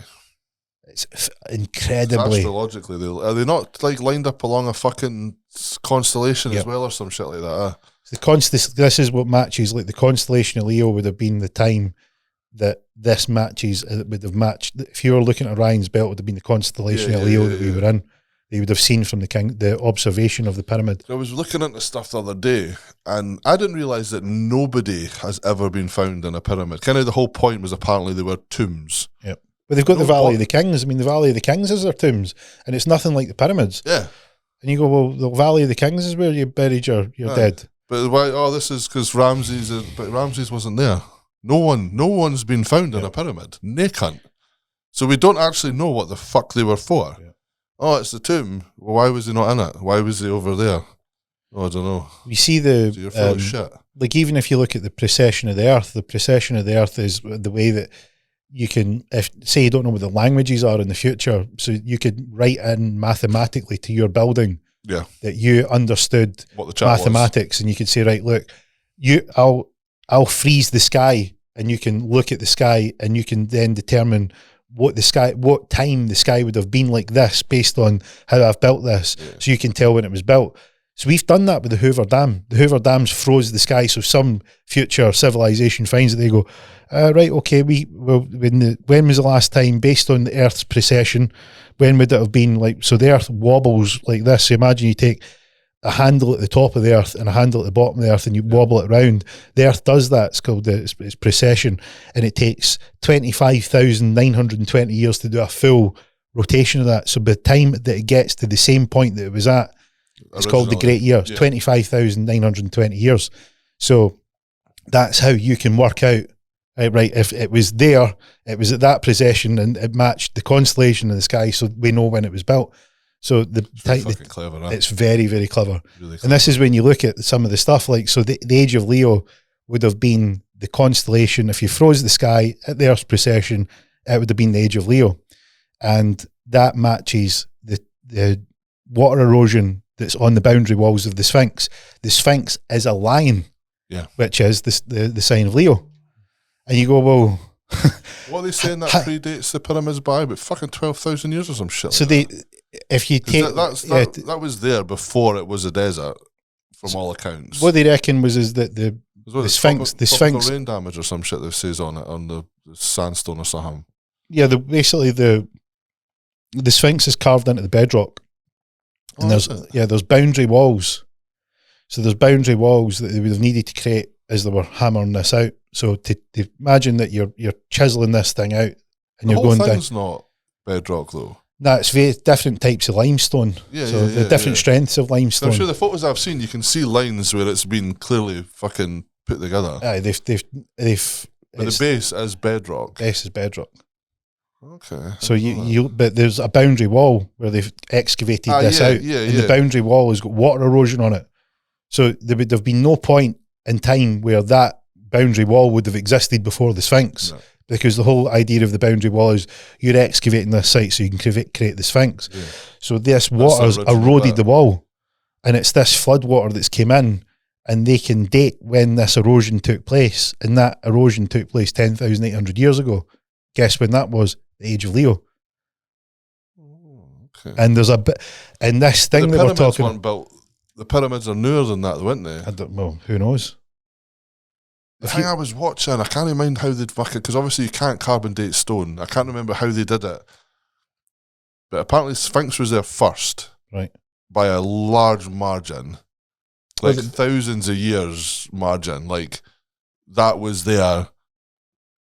It's incredibly. Astrologically, are they not like lined up along a fucking constellation as well, or some shit like that? This is what matches. Like the constellation of Leo would have been the time that this matches. It would have matched. If you were looking at Orion's belt, it would have been the constellation of Leo that we were in. They would have seen from the observation of the pyramid. I was looking into stuff the other day, and I didn't realise that nobody has ever been found in a pyramid. Kind of the whole point was apparently they were tombs. Yep. But they've got the Valley of the Kings. I mean, the Valley of the Kings is their tombs, and it's nothing like the pyramids. Yeah. And you go, well, the Valley of the Kings is where you buried your dead. But why? Oh, this is because Ramses. But Ramses wasn't there. No one's been found in a pyramid. Nay cunt. So we don't actually know what the fuck they were for. Yeah. Oh, it's the tomb. Well, why was he not in it? Why was he over there? Oh, I don't know. You see so you're full of shit. Like even if you look at the precession of the Earth is the way that you can, if say you don't know what the languages are in the future, so you could write in mathematically to your building that you understood what the mathematics, and you could say, right, look, I'll freeze the sky, and you can look at the sky, and you can then determine what time the sky would have been like this based on how I've built this, so you can tell when it was built. So we've done that with the Hoover Dam. The Hoover Dam's froze the sky, so some future civilization finds it, they go, right, okay, when was the last time, based on the Earth's precession, when would it have been like, so the Earth wobbles like this. So imagine you take a handle at the top of the Earth and a handle at the bottom of the Earth and you wobble it around. The Earth does that. It's called it's precession, and it takes 25,920 years to do a full rotation of that. So by the time that it gets to the same point that it was at, it's called the Great Year. It's 25,920 years. So that's how you can work out, right, if it was there, it was at that precession and it matched the constellation in the sky, so we know when it was built. So fucking clever, huh? It's very, very clever. Really clever. And this is when you look at some of the stuff, like, so the age of Leo would have been the constellation. If you froze the sky at the Earth's precession, it would have been the age of Leo. And that matches the water erosion that's on the boundary walls of the Sphinx. The Sphinx is a lion, which is the sign of Leo. And you go, well, what are they saying that predates the pyramids by about fucking 12,000 years or some shit? So if you take that was there before it was a desert, from all accounts. What they reckon is that the Sphinx, tropical rain damage or some shit that says on it on the sandstone or something. Yeah, basically the Sphinx is carved into the bedrock, and there's boundary walls. So there's boundary walls that they would have needed to create as they were hammering this out. So to imagine that you're chiseling this thing out and you're going down. The whole thing's not bedrock though. No, it's very different types of limestone. The different strengths of limestone. So I'm sure the photos I've seen, you can see lines where it's been clearly fucking put together. Aye, they've. But the base is bedrock. Base is bedrock. Okay. So but there's a boundary wall where they've excavated this out, and the boundary wall has got water erosion on it. So there've been no point in time where that boundary wall would have existed before the Sphinx, because the whole idea of the boundary wall is you're excavating this site so you can create the Sphinx. Yeah. So this water's eroded the wall, and it's this flood water that's came in, and they can date when this erosion took place, and that erosion took place 10,800 years ago. Guess when that was? The age of Leo. Okay. And there's a bit in this thing that we're talking about. The pyramids are newer than that, weren't they? Well, who knows? The thing I was watching, I can't remember how they'd fuck it, because obviously you can't carbon date stone. I can't remember how they did it. But apparently Sphinx was there first. Right. By a large margin. Like thousands of years margin. Like, that was there.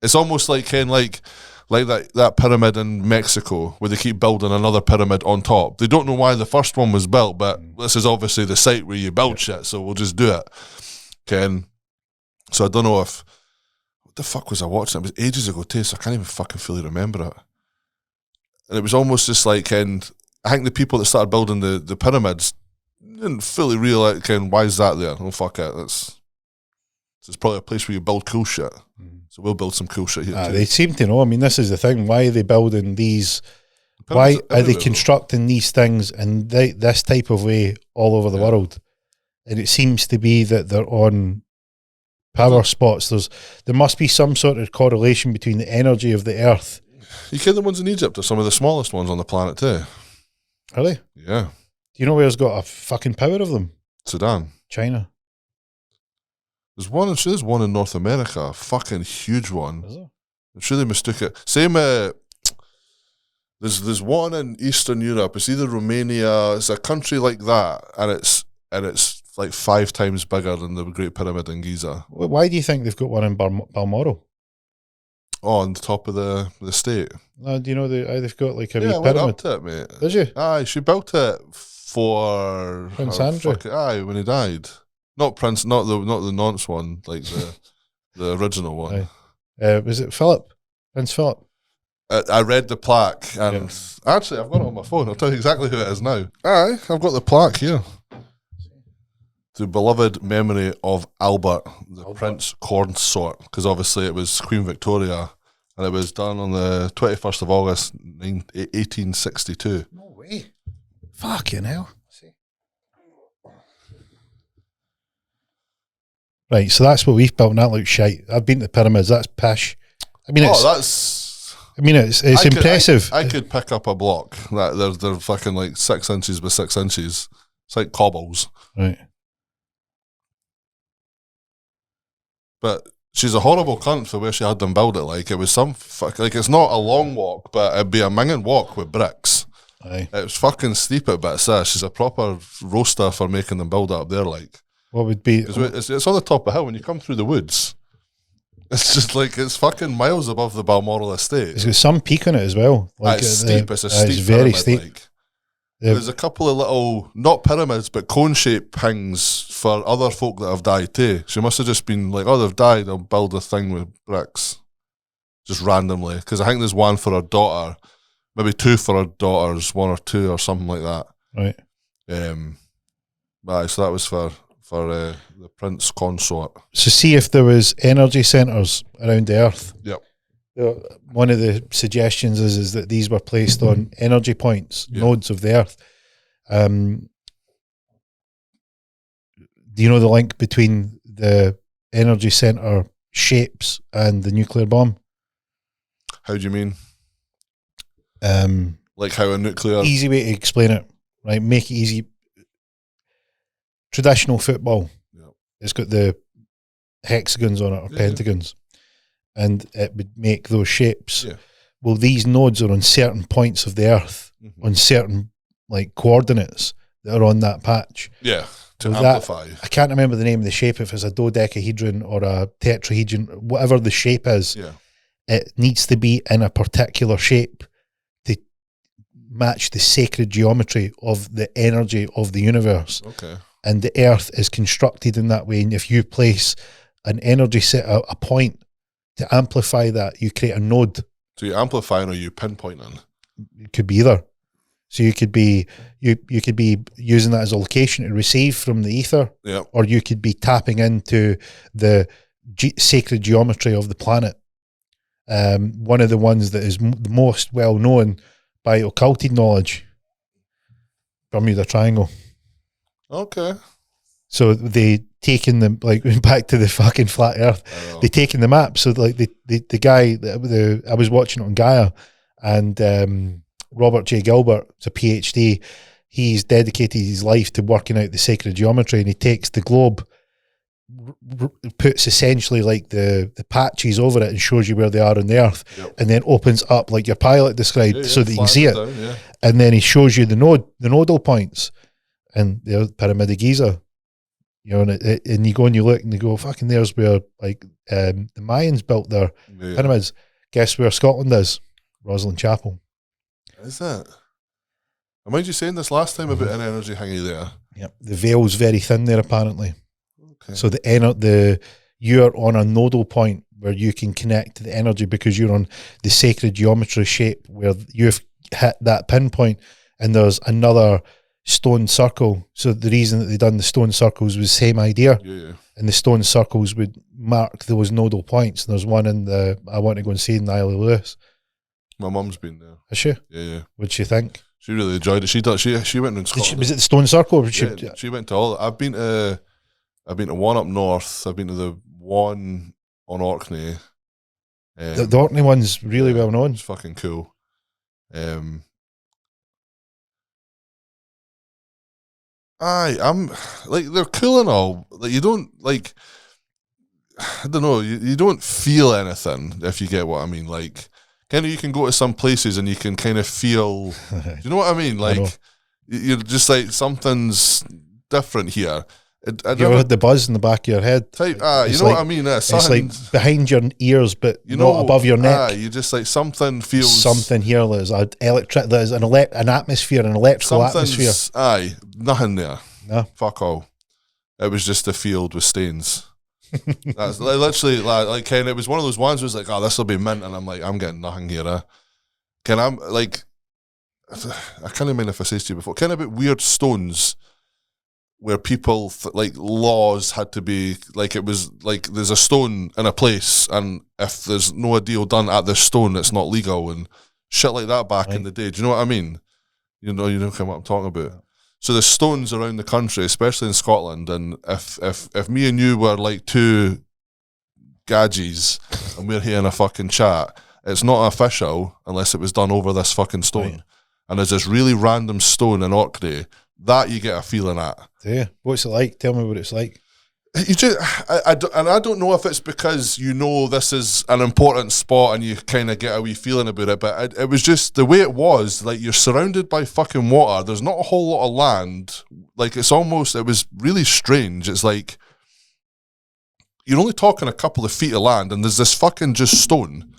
It's almost like that pyramid in Mexico where they keep building another pyramid on top. They don't know why the first one was built, but this is obviously the site where you build shit, so we'll just do it. Okay. So I don't know what the fuck was I watching? It was ages ago too, so I can't even fucking fully remember it. And it was almost just like, and I think the people that started building the pyramids didn't fully realize, why is that there? Oh, fuck it. It's probably a place where you build cool shit. So we'll build some cool shit here too. They seem to know. I mean, this is the thing. Why are they building these? Why are they constructing these things in this type of way all over the world? And it seems to be that they're on power spots. There must be some sort of correlation between the energy of the earth. You think the ones in Egypt are some of the smallest ones on the planet too? Are they? Yeah. Do you know where's got a fucking power of them? Sudan. China. There's one. I'm sure there's one in North America, a fucking huge one. Is there? I'm sure they mistook it. Same. There's one in Eastern Europe. It's either Romania. It's a country like that, and it's like 5 times bigger than the Great Pyramid in Giza. Why do you think they've got one in Balmoral? Oh, on the top of the state. Do you know they've got like a wee pyramid? I went up to it, mate. Did you? Aye, she built it for Prince Andrew. Aye, when he died. Not Prince, not the nonce one, like the original one. Was it Philip? Prince Philip? I read the plaque, and actually I've got it on my phone. I'll tell you exactly who it is now. Aye, I've got the plaque here. The beloved memory of Albert, the Prince Consort, because obviously it was Queen Victoria, and it was done on the 21st of August, 1862. No way. Fucking hell. Right, so that's what we've built, and that looks shite. I've been to the pyramids, that's pish. I mean, it's impressive. I could pick up a block. That they're fucking like 6 inches by 6 inches. It's like cobbles. Right. But she's a horrible cunt for where she had them build it. Like, it was some like, it's not a long walk, but it'd be a minging walk with bricks. Aye. It was fucking steep at bits. She's a proper roaster for making them build it up there, like. What would be? It's on the top of the hill. When you come through the woods, it's just like it's fucking miles above the Balmoral estate. It's got some peak on it as well. Like it's steep. It's a steep. It's very steep. Like. There's a couple of little, not pyramids, but cone-shaped things for other folk that have died too. She must have just been like, oh, they've died, I'll build a thing with bricks. Just randomly. Because I think there's one for her daughter, maybe 2 for her daughters, 1 or 2 or something like that. Right. So that was for the Prince Consort. So see if there was energy centres around the earth. Yep. one of the suggestions is that these were placed on energy points, nodes of the Earth. Do you know the link between the energy center shapes and the nuclear bomb? How do you mean? Like how a nuclear... Easy way to explain it, right? Make it easy. Traditional football, it's got the hexagons on it, or pentagons, and it would make those shapes. Well, these nodes are on certain points of the Earth, on certain like coordinates that are on that patch. To amplify. I can't remember the name of the shape, if it's a dodecahedron or a tetrahedron, whatever the shape is. It needs to be in a particular shape to match the sacred geometry of the energy of the universe. And the Earth is constructed in that way. And if you place an energy set, a point to amplify that, you create a node. So you're amplifying or you pinpointing? It could be either. So you could be using that as a location to receive from the ether, or you could be tapping into the sacred geometry of the planet. One of the ones that is the most well known by occulted knowledge, Bermuda Triangle. So they taken them, like, back to the fucking flat Earth. They taken the map. So like the guy I was watching it on Gaia, and Robert J. Gilbert, it's a PhD. He's dedicated his life to working out the sacred geometry, and he takes the globe, puts essentially like the patches over it and shows you where they are on the Earth, and then opens up like your pilot described, so that you can see it down, and then he shows you the nodal points, and the Pyramid of Giza, you know, and you go and you look and you go, fucking, there's where like the Mayans built their pyramids. Guess where Scotland is? Rosslyn Chapel. Is that? I mind you saying this last time about an energy hangy there. The veil's very thin there apparently. So you're on a nodal point where you can connect to the energy, because you're on the sacred geometry shape where you've hit that pinpoint, and there's another stone circle. So the reason that they done the stone circles was the same idea. And the stone circles would mark those nodal points. And there's one in I want to go and see in Isle of Lewis. My mum's been there. Has she? Yeah. What'd she think? She really enjoyed it. She went in Scotland. Was it the stone circle? Or she went to all. I've been to one up north. I've been to the one on Orkney. The Orkney one's really well known. It's fucking cool. I'm like, they're cool and all. Like, you don't like. I don't know. You don't feel anything, if you get what I mean. Like, kind of, you can go to some places and you can kind of feel. Do you know what I mean? Like, you're just like, something's different here. You ever had the buzz in the back of your head? You know what I mean? It's like behind your ears, but not above your neck. You just like, something feels. Something here. There's there's an atmosphere, an electrical atmosphere. Nothing there. No. Fuck all. It was just a field with stains. That's literally like Ken. It was one of those ones where it was like, oh, this will be mint, and I'm like, I'm getting nothing here. Ken, I'm like, I can't even if I said to you before. Ken, about weird stones where people like laws had to be like, it was like, there's a stone in a place, and if there's no deal done at this stone, it's not legal, and shit like that back in the day. Do you know what I mean? You know what I'm talking about. So there's stones around the country, especially in Scotland, and if me and you were like two gadgies and we're here in a fucking chat, it's not official unless it was done over this fucking stone. Right. And there's this really random stone in Orkney that you get a feeling at. Yeah. What's it like? Tell me what it's like. You just, I don't know if it's because you know this is an important spot and you kind of get a wee feeling about it, but it was just the way it was. Like, you're surrounded by fucking water. There's not a whole lot of land. Like, it was really strange. It's like, you're only talking a couple of feet of land, and there's this fucking just stone.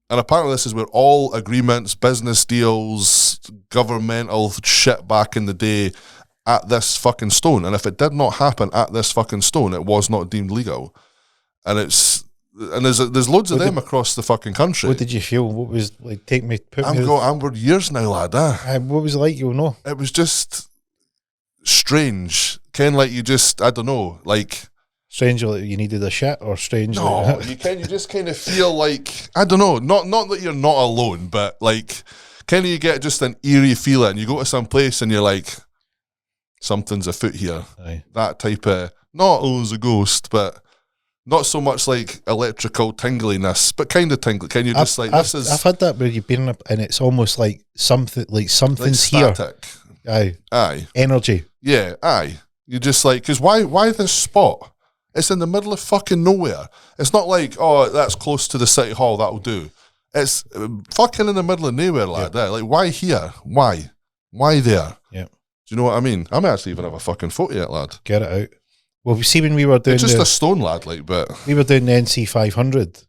And apparently this is where all agreements, business deals, governmental shit back in the day at this fucking stone. And if it did not happen at this fucking stone, it was not deemed legal. And there's loads of them across the fucking country. What did you feel? What was like? I'm for years now, lad. What was it like? You'll know. It was just strange. Ken, like, you just, I don't know, like, Strangely, you needed a shit, or strangely? No, you just kind of feel like, I don't know, not that you're not alone, but like, kind of you get just an eerie feeling. You go to some place and you're like, something's afoot here. Aye. That type of, not there's a ghost, but not so much like electrical tingliness, but kind of tingly. Can you just I've had that where you've been up and it's almost like something's like here. static. Aye. Energy. Yeah, aye. You just like, because why this spot? It's in the middle of fucking nowhere. It's not like, oh, that's close to the city hall, that'll do. It's fucking in the middle of nowhere, lad. Yeah. Like, why here? Why there? Yeah. Do you know what I mean? I might actually even have a fucking photo yet, lad. Get it out. Well, we see when we were doing it's just a stone, lad, like, but we were doing the NC 500,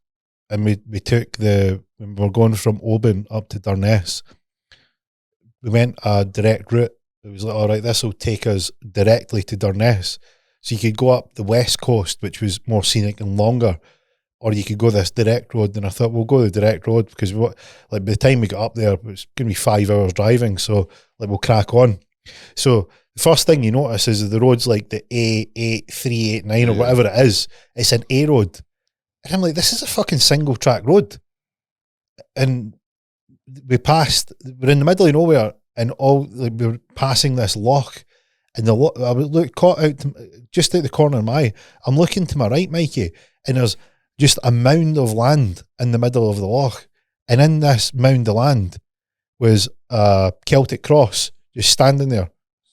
and we took when we were going from Oban up to Durness. We went a direct route. It was like, all right, this will take us directly to Durness. So you could go up the west coast, which was more scenic and longer, or you could go this direct road. And I thought, we'll go the direct road because by the time we got up there, it was going to be 5 hours driving. So we'll crack on. So the first thing you notice is the road's like the A8389 or whatever it is. It's an A road. And I'm like, this is a fucking single track road. And we're in the middle of nowhere, and we were passing this loch. And I was caught out just out the corner of my eye. I'm looking to my right, Mikey, and there's just a mound of land in the middle of the loch. And in this mound of land was a Celtic cross just standing there.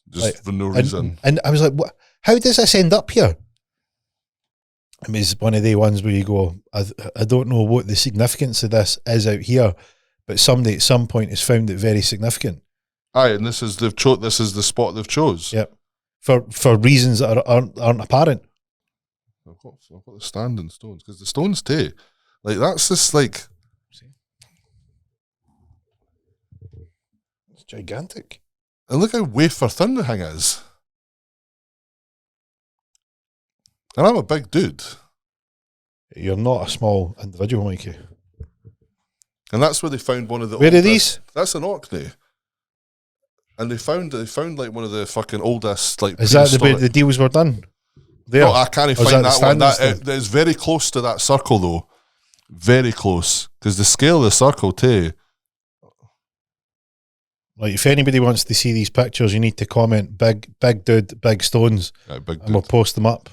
Just for no reason. And I was like, what? How does this end up here? I mean, it's one of the ones where you go, I don't know what the significance of this is out here, but somebody at some point has found it very significant. Aye, and this is the spot they've chose. Yep. For reasons that aren't apparent. I've got the standing stones, because the stones too, like that's just like, it's gigantic. And look how wafer thin the thing is. And I'm a big dude. You're not a small individual, Mikey. And that's where they found one of the Where are these? That's in Orkney. And they found like one of the fucking oldest, like, is that the deals were done? There. No, I can't find that one. That is very close to that circle though. Very close. Because the scale of the circle too. Like, if anybody wants to see these pictures, you need to comment big dude, big stones. Yeah, big dude. And we'll post them up.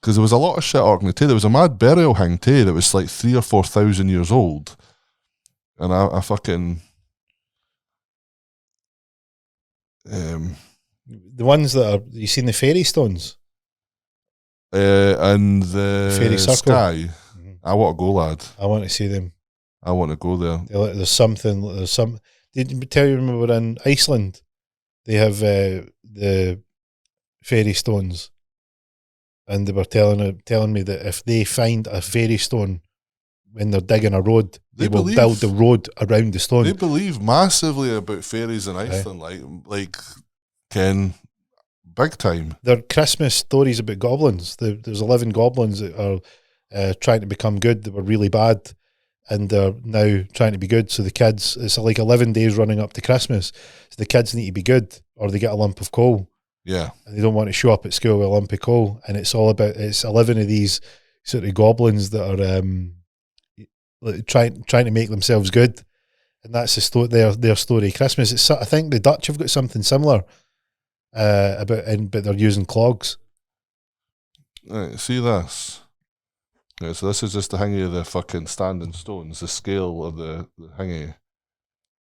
Because there was a lot of shit Orkney too. There was a mad burial thing too that was like 3,000 or 4,000 years old. And I fucking the ones that are, you seen the fairy stones? And the fairy circle. Sky. Mm-hmm. I want to go, lad. I want to see them. I want to go there. There's some. Did you tell you when we were in Iceland? They have the fairy stones, and they were telling me that if they find a fairy stone when they're digging a road, they will build the road around the stone. They believe massively about fairies in Iceland, like Ken, big time. They're Christmas stories about goblins. There's 11 goblins that are trying to become good. They were really bad, and they're now trying to be good. So the kids, it's like 11 days running up to Christmas. So the kids need to be good, or they get a lump of coal. Yeah, and they don't want to show up at school with a lump of coal. And it's 11 of these sort of goblins that are trying to make themselves good, and that's their story. Christmas. I think the Dutch have got something similar but they're using clogs. Right, see this. Yeah, so this is just the thingy of the fucking standing stones, the scale of the thingy.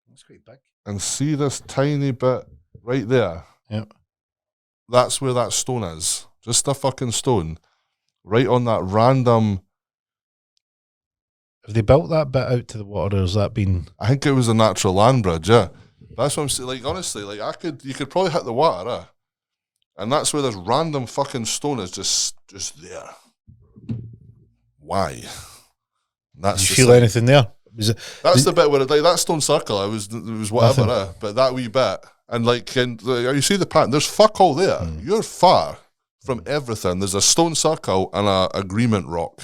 That's quite big. And see this tiny bit right there? Yeah. That's where that stone is. Just a fucking stone. Right on that random... Have they built that bit out to the water, or has that been... I think it was a natural land bridge, yeah. That's what I'm saying. Like, honestly, like, you could probably hit the water, and that's where this random fucking stone is just there. Why? Did you feel anything there? That's the bit where that stone circle, it was whatever, but that wee bit, and like, you see the pattern, there's fuck all there. You're far from everything. There's a stone circle and a agreement rock,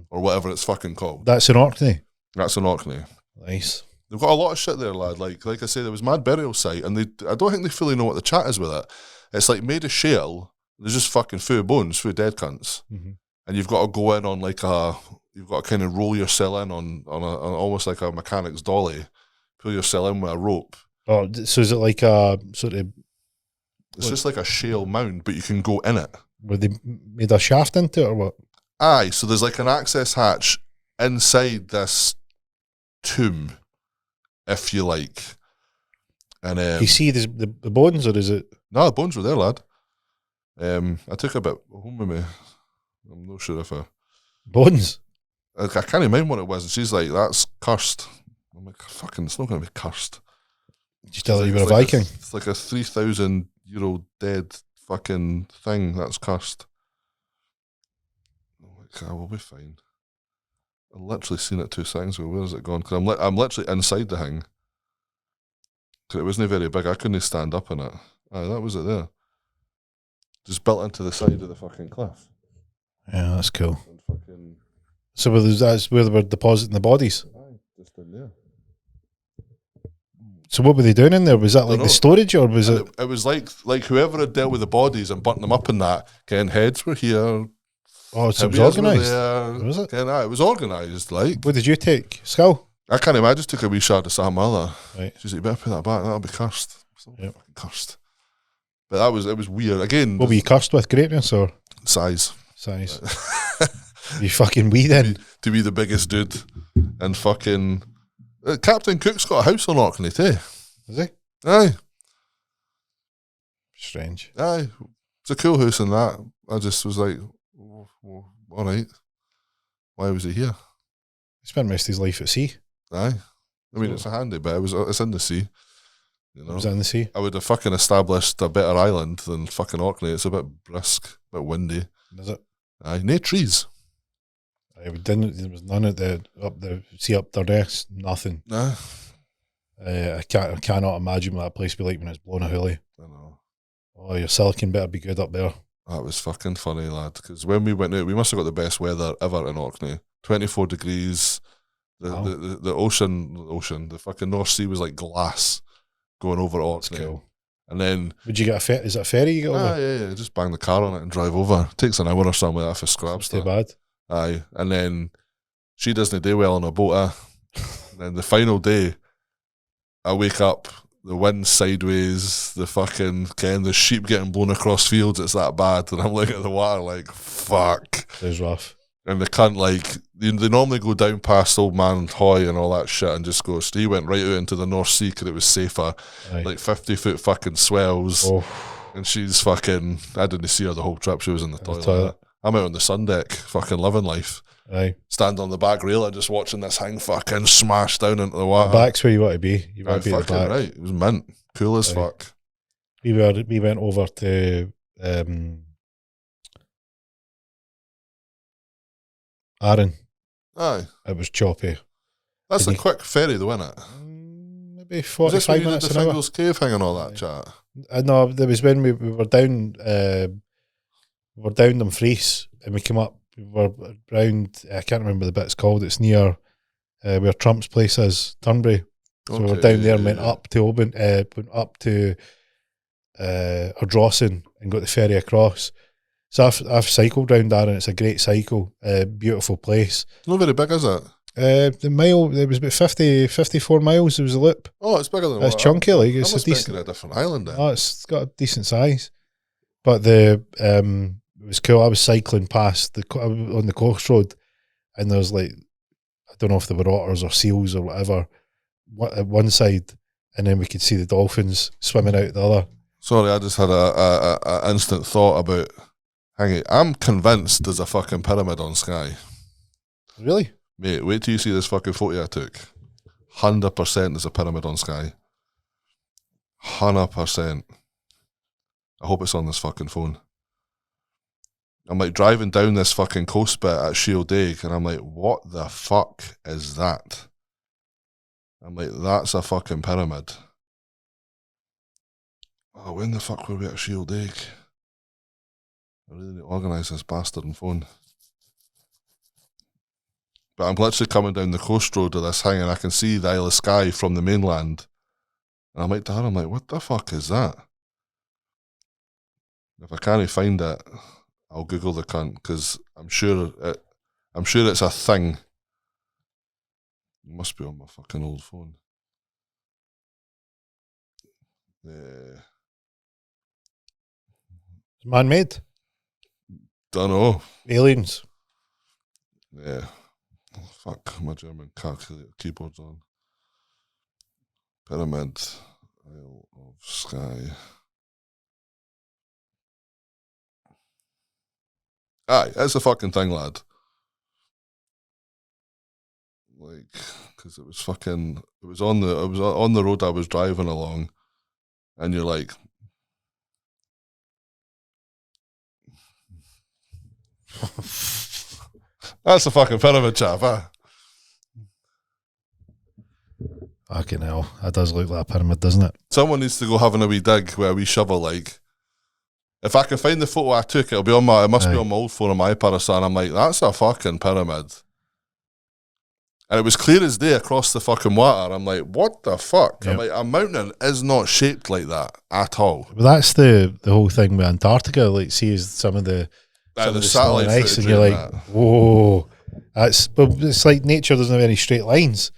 or whatever it's fucking called. That's in Orkney? That's in Orkney. Nice. They've got a lot of shit there, lad. Like I say, there was mad burial site, and I don't think they fully know what the chat is with it. It's like made of shale. There's just fucking full bones, full dead cunts. Mm-hmm. And you've got to go in on like you've got to kind of roll yourself in on almost like a mechanic's dolly, pull yourself in with a rope. Oh, so is it like a sort of... It's just like a shale mound, but you can go in it. Were they made a shaft into it or what? Aye, so there's like an access hatch inside this tomb, if you like. And you see the bones, or is it... No, the bones were there, lad. I took a bit home with me. I'm not sure if Bones? I can't remember what it was, and she's like, that's cursed. I'm like, fucking, it's not going to be cursed. Did you tell her you were a Viking? It's like a 3,000-year-old dead fucking thing that's cursed. I'm like, we'll be fine. I literally seen it 2 seconds ago. Where has it gone? Because I'm literally inside the thing. Because it wasn't very big. I couldn't stand up in it. Aye, that was it there. Just built into the side of the fucking cliff. Yeah, that's cool. And fucking... So that's where they were depositing the bodies? Aye, just in there. So what were they doing in there? Was that like the storage, or was it? It was like whoever had dealt with the bodies and burnt them up and that, Ken, heads were here. Oh, so it was organised. Was it? Ken, it was organised, like. What did you take? Skull? I can't imagine. I just took a wee shard of Sam Mother. Right. She's like, you better put that back, that'll be cursed. Yep. Fucking cursed. But it was weird. Again. What were you cursed with? Greatness or? Size. You fucking wee then? To be the biggest dude. And fucking... Captain Cook's got a house on Orkney too. Is he? Aye. Strange. Aye. It's a cool house and that. I just was like, well, all right. Why was he here? He spent most of his life at sea. Aye. I mean, it's a handy bit. It's in the sea. You know? It was in the sea. I would have fucking established a better island than fucking Orkney. It's a bit brisk, a bit windy. Is it? Aye, no trees. We didn't. There was none at up there next. Nothing. Nah. I cannot imagine what that place would be like when it's blown a hoolie. I know. Oh, your silicon better be good up there. That was fucking funny, lad. Because when we went out, we must have got the best weather ever in Orkney. 24 degrees. The ocean, the fucking North Sea was like glass going over Orkney. That's cool. And then... Would you get is it a ferry you get over? Yeah. Just bang the car on it and drive over. Takes an hour or something like that for scrubs. Too bad. Aye. And then she doesn't do well on a boat. And then the final day, I wake up, the wind's sideways, the sheep getting blown across fields, it's that bad. And I'm looking at the water like, fuck. It was rough. And the cunt, like, they normally go down past Old Man Hoy and all that shit and just go, so he went right out into the North Sea because it was safer. Aye. Like 50-foot fucking swells. Oh. And she's fucking, I didn't see her the whole trip, she was in the toilet. I'm out on the sun deck, fucking living life. Aye. Stand on the back rail and just watching this thing fucking smash down into the water. The back's where you want to be. You want to be at the back. Right. It was mint. Cool as fuck. We went over to Arran. Aye. It was choppy. That's a quick ferry though, isn't it? Maybe 45 minutes an hour. Fingal's Cave thing and all that chat. No, there was when we were down Dumfries and we came up, we were round, I can't remember the bit it's called, it's near where Trump's place is, Turnberry. So we were down there and went up to Oban, went up to Ardrossan and got the ferry across. So I've cycled round there and it's a great cycle, beautiful place. Not very big, is it? The mile, it was about 54 miles, there was a loop. Oh, it's bigger than It's chunky, like it's a decent. A different island then. Oh, it's got a decent size. But it was cool. I was cycling past on the coast road and there was like, I don't know if there were otters or seals or whatever at one side, and then we could see the dolphins swimming out the other. Sorry, I just had a instant thought about, I'm convinced there's a fucking pyramid on Skye. Really? Mate, wait till you see this fucking photo I took. 100% there's a pyramid on Skye. 100%. I hope it's on this fucking phone. I'm like driving down this fucking coast bit at Shieldaig and I'm like, what the fuck is that? I'm like, that's a fucking pyramid. Oh, when the fuck were we at Shieldaig? I really need to organise this bastard and phone. But I'm literally coming down the coast road of this thing and I can see the Isle of Skye from the mainland. And I'm like to her, what the fuck is that? If I can't find it, I'll Google the cunt because I'm sure it's a thing. It must be on my fucking old phone. Man-made. Don't know. Aliens. Yeah. Oh, fuck, my German calculator keyboard's on. Pyramid, Isle of Skye. Aye, it's a fucking thing, lad. Like, because it was on the road I was driving along, and you're like, that's a fucking pyramid, chap, huh? Fucking hell, that does look like a pyramid, doesn't it? Someone needs to go having a wee dig with a wee shovel, like. If I can find the photo I took, it must be on my old phone on my iPad or something. I'm like, that's a fucking pyramid. And it was clear as day across the fucking water. I'm like, what the fuck? Yep. I'm like, a mountain is not shaped like that at all. But that's the whole thing with Antarctica. Like, see, is some of the satellite ice, and footage you're like, that. whoa, but it's like nature doesn't have any straight lines.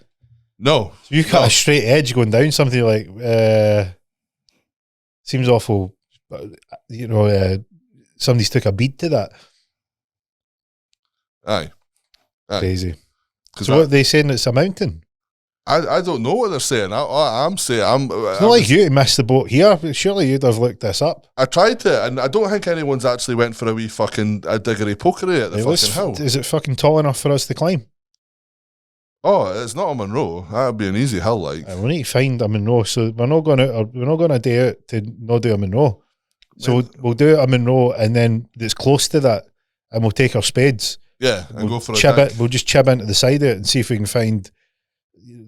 No. So you cut a straight edge going down something, you're like, seems awful. You know, somebody's took a bead to that. Aye. Crazy. So what are they saying? It's a mountain? I don't know what they're saying. I'm saying it's not like you to miss the boat here. Surely you'd have looked this up. I tried to, and I don't think anyone's actually went for a wee fucking diggery pokery at the fucking hill. Is it fucking tall enough for us to climb? Oh, it's not a Monroe. That'd be an easy hill, like. We need to find a Monroe, so we're not going a day out to not do a Monroe. So we'll do a Monroe, and then it's close to that, and we'll take our spades. Yeah, and go for We'll just chib into the side of it and see if we can find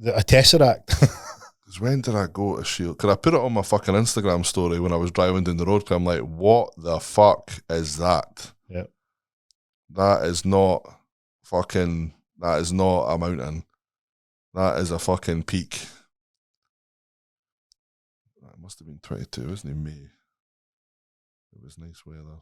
a tesseract. Because when did I go to Shield? Could I put it on my fucking Instagram story when I was driving down the road? Because I'm like, what the fuck is that? Yeah, that is not a mountain. That is a fucking peak. That must have been 22, wasn't it? May. It was nice weather.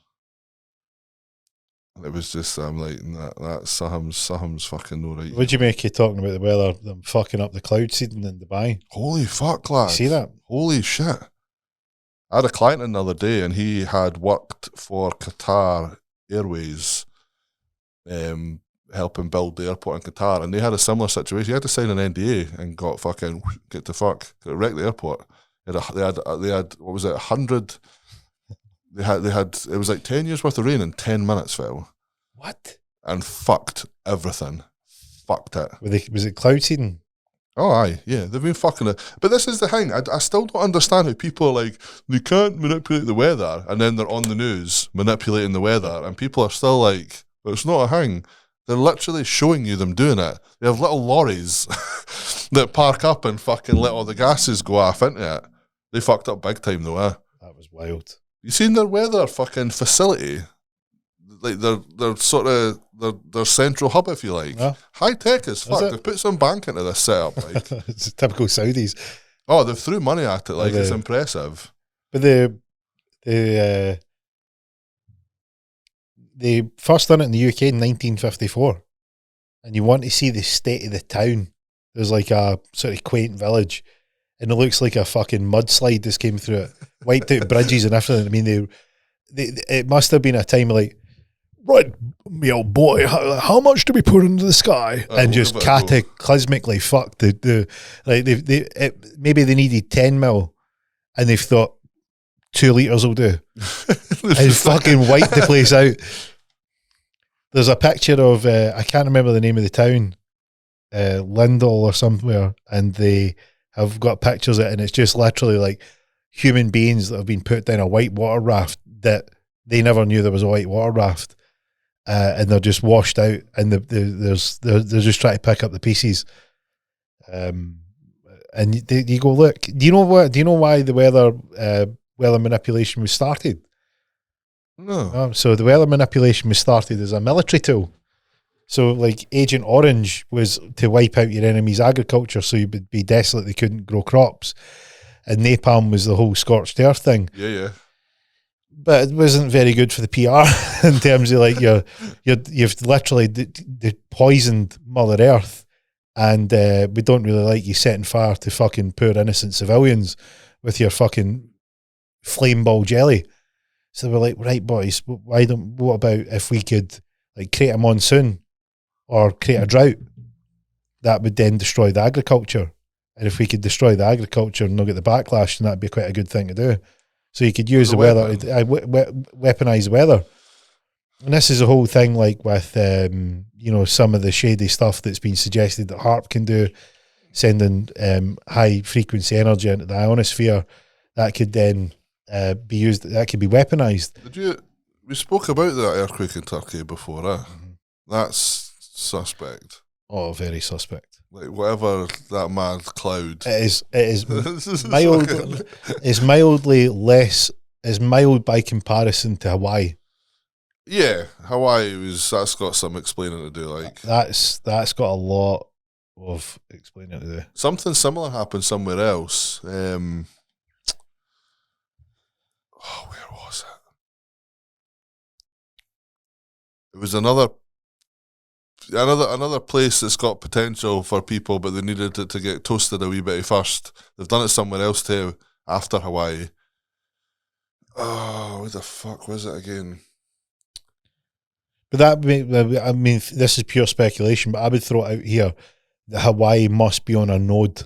And it was just, I'm like, that's something's fucking no right. What'd you make you talking about the weather? Them fucking up the cloud seeding in Dubai. Holy fuck, lad. You see that? Holy shit. I had a client another day, and he had worked for Qatar Airways, helping build the airport in Qatar, and they had a similar situation. He had to sign an NDA and got fucking get the fuck. It wrecked the airport. They had what was it, 100? They had it was like 10 years worth of rain in 10 minutes, fell. What? And fucked everything. Fucked it. Was it cloud seeding? Oh, aye, yeah, they've been fucking it. But this is the thing, I still don't understand how people are like, they can't manipulate the weather, and then they're on the news manipulating the weather, and people are still like, well, it's not a thing. They're literally showing you them doing it. They have little lorries that park up and fucking let all the gases go off into it. They fucked up big time though, eh? That was wild. You seen their weather fucking facility? Like their sort of their central hub, if you like. Yeah. High tech as fuck. They've put some bank into this setup. Like, it's typical Saudis. Oh, they've threw money at it. Like, it's impressive. But they first done it in the UK in 1954, and you want to see the state of the town. There's like a sort of quaint village, and it looks like a fucking mudslide just came through it, wiped out bridges and everything. I mean, it must have been a time like, right, me old boy, how much do we put into the sky? And just cataclysmically fucked maybe they needed 10 mil, and they've thought 2 litres will do. And fucking wiped the place out. There's a picture of, I can't remember the name of the town, Lindell or somewhere, and they have got pictures of it, and it's just literally like human beings that have been put down a white water raft that they never knew there was a white water raft, and they're just washed out, and they're just trying to pick up the pieces. And you go, look, do you know why the weather manipulation was started? No. So the weather manipulation was started as a military tool. So like Agent Orange was to wipe out your enemy's agriculture so you would be desolate, they couldn't grow crops. And napalm was the whole scorched earth thing. Yeah. but it wasn't very good for the PR in terms of like you've literally poisoned Mother Earth, and we don't really like you setting fire to fucking poor innocent civilians with your fucking flame ball jelly. So they were like, right, boys, what about if we could like create a monsoon or create a drought that would then destroy the agriculture? And if we could destroy the agriculture and not get the backlash, then that'd be quite a good thing to do. So you could use the weather, weaponize the weather. And this is a whole thing like with, some of the shady stuff that's been suggested that HARP can do, sending high frequency energy into the ionosphere. That could then be used, that could be weaponized. We spoke about that earthquake in Turkey before, Mm-hmm. That's suspect. Oh, very suspect. Like whatever that mad cloud. It is mild. It's mildly less. It's mild by comparison to Hawaii. Yeah, that's got some explaining to do. Like that's got a lot of explaining to do. Something similar happened somewhere else. Where was it? It was another place that's got potential for people, but they needed it to get toasted a wee bit first. They've done it somewhere else too after Hawaii. Oh, what the fuck was it again? But I mean, this is pure speculation, but I would throw it out here that Hawaii must be on a node.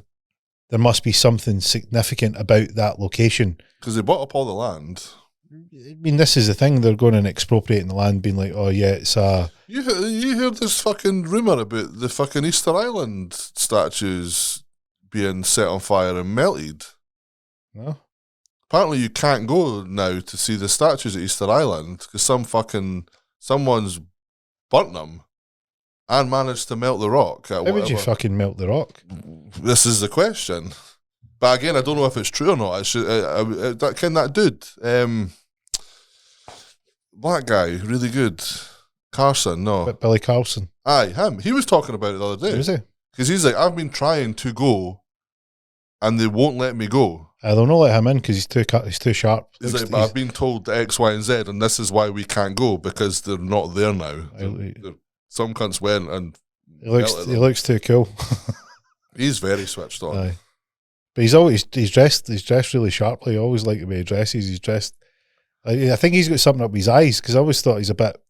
There must be something significant about that location. Because they bought up all the land. I mean, this is the thing. They're going and expropriating the land, being like, oh, yeah, it's a... You heard this fucking rumour about the fucking Easter Island statues being set on fire and melted? No? Apparently you can't go now to see the statues at Easter Island because someone's burnt them and managed to melt the rock. How would you fucking melt the rock? This is the question. But again, I don't know if it's true or not. That dude, black guy, really good. Carson, no. But Billy Carlson. Aye, him. He was talking about it the other day. Was he? Because he's like, I've been trying to go and they won't let me go. I don't know, let him in because he's too sharp. He's like, but I've been told X, Y, and Z, and this is why we can't go because they're not there now. Some cunts went and he looks too cool. He's very switched on. Aye. But he's dressed really sharply. I always like the way he dresses. He's dressed. I think he's got something up his eyes because I always thought he's a bit.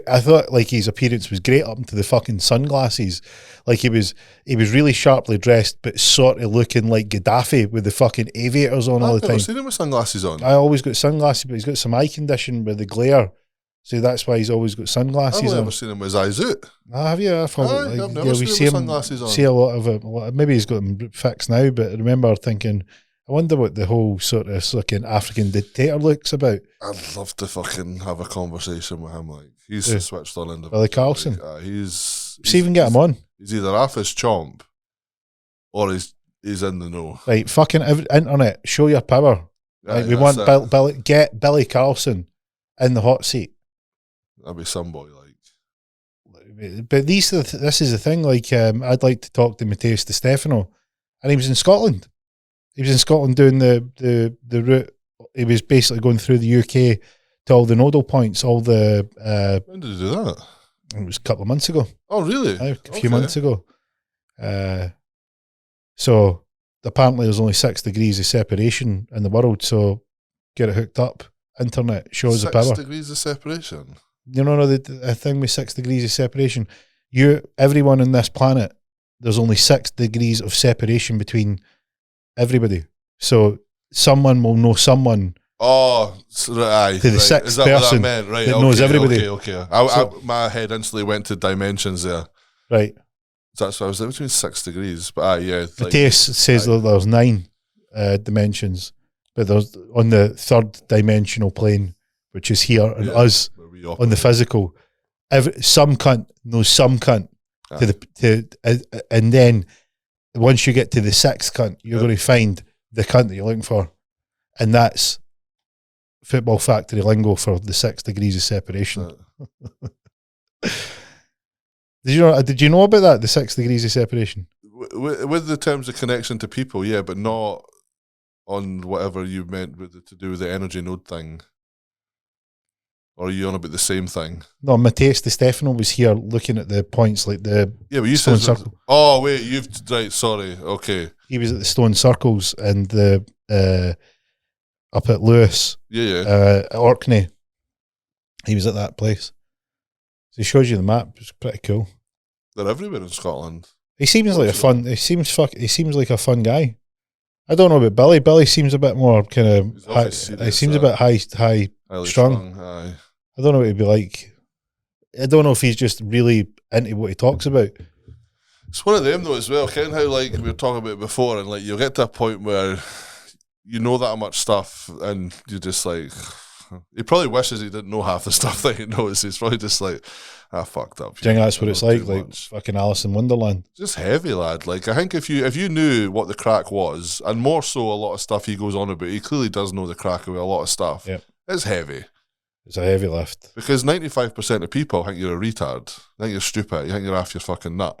I thought like his appearance was great up into the fucking sunglasses. Like he was really sharply dressed, but sort of looking like Gaddafi with the fucking aviators on all the time. I've seen him with sunglasses on. I always got sunglasses, but he's got some eye condition with the glare. So that's why he's always got sunglasses on. I've never seen him with his eyes out. Have you? I've never seen him with sunglasses on. See a lot of it. Maybe he's got them fixed now, but I remember thinking, I wonder what the whole sort of fucking African dictator looks about. I'd love to fucking have a conversation with him. Like he's switched on into Billy Carlson. He's even get him on. He's either off his chomp or he's in the know. Right, fucking internet, show your power. Right, we want get Billy Carlson in the hot seat. That'd be some boy like. But this is the thing. Like, I'd like to talk to Matthias Di Stefano, and he was in Scotland. He was in Scotland doing the route. He was basically going through the UK to all the nodal points. All the when did he do that? It was a couple of months ago. Oh, really? A few months ago. So apparently there's only 6 degrees of separation in the world. So get it hooked up. Internet shows the power. 6 degrees of separation. You know the thing with 6 degrees of separation. Everyone on this planet, there's only 6 degrees of separation between everybody. So someone will know someone. Oh, so, aye. To the right. sixth Is that person what that meant? Right, that okay, knows everybody. Okay. So, my head instantly went to dimensions there. Right. So that's why I was like, between 6 degrees. But yeah. Matthias says that there's 9 dimensions, but there's on the 3rd dimensional plane, which is here, and us on the physical. Some cunt knows some cunt and then once you get to the 6th cunt, you're going to find the cunt that you're looking for, and that's football factory lingo for the 6 degrees of separation. Did you know about that? The 6 degrees of separation with the terms of connection to people, yeah, but not on whatever you meant with to do with the energy node thing. Or are you on about the same thing? No, Matthias Di Stefano was here looking at the points like the but you stone said circle. Oh wait, right. Sorry. Okay. He was at the stone circles and the up at Lewis. At Orkney. He was at that place. So he shows you the map. It's pretty cool. They're everywhere in Scotland. He seems like a fun. He seems like a fun guy. I don't know about Billy. Billy seems a bit more kind of. He seems a bit high strung. Aye. I don't know what he'd be like. I don't know if he's just really into what he talks about. It's one of them though as well. Ken, how like we were talking about it before, and like you'll get to a point where you know that much stuff, and you're just like, he probably wishes he didn't know half the stuff that he knows. He's probably just like, fucked up. Do you think that's what it's like fucking Alice in Wonderland? Just heavy, lad. Like I think if you knew what the crack was, and more so a lot of stuff he goes on about, he clearly does know the crack about a lot of stuff. Yep. It's heavy. It's a heavy lift. Because 95% of people think you're a retard. Think you're stupid. You think you're off your fucking nut.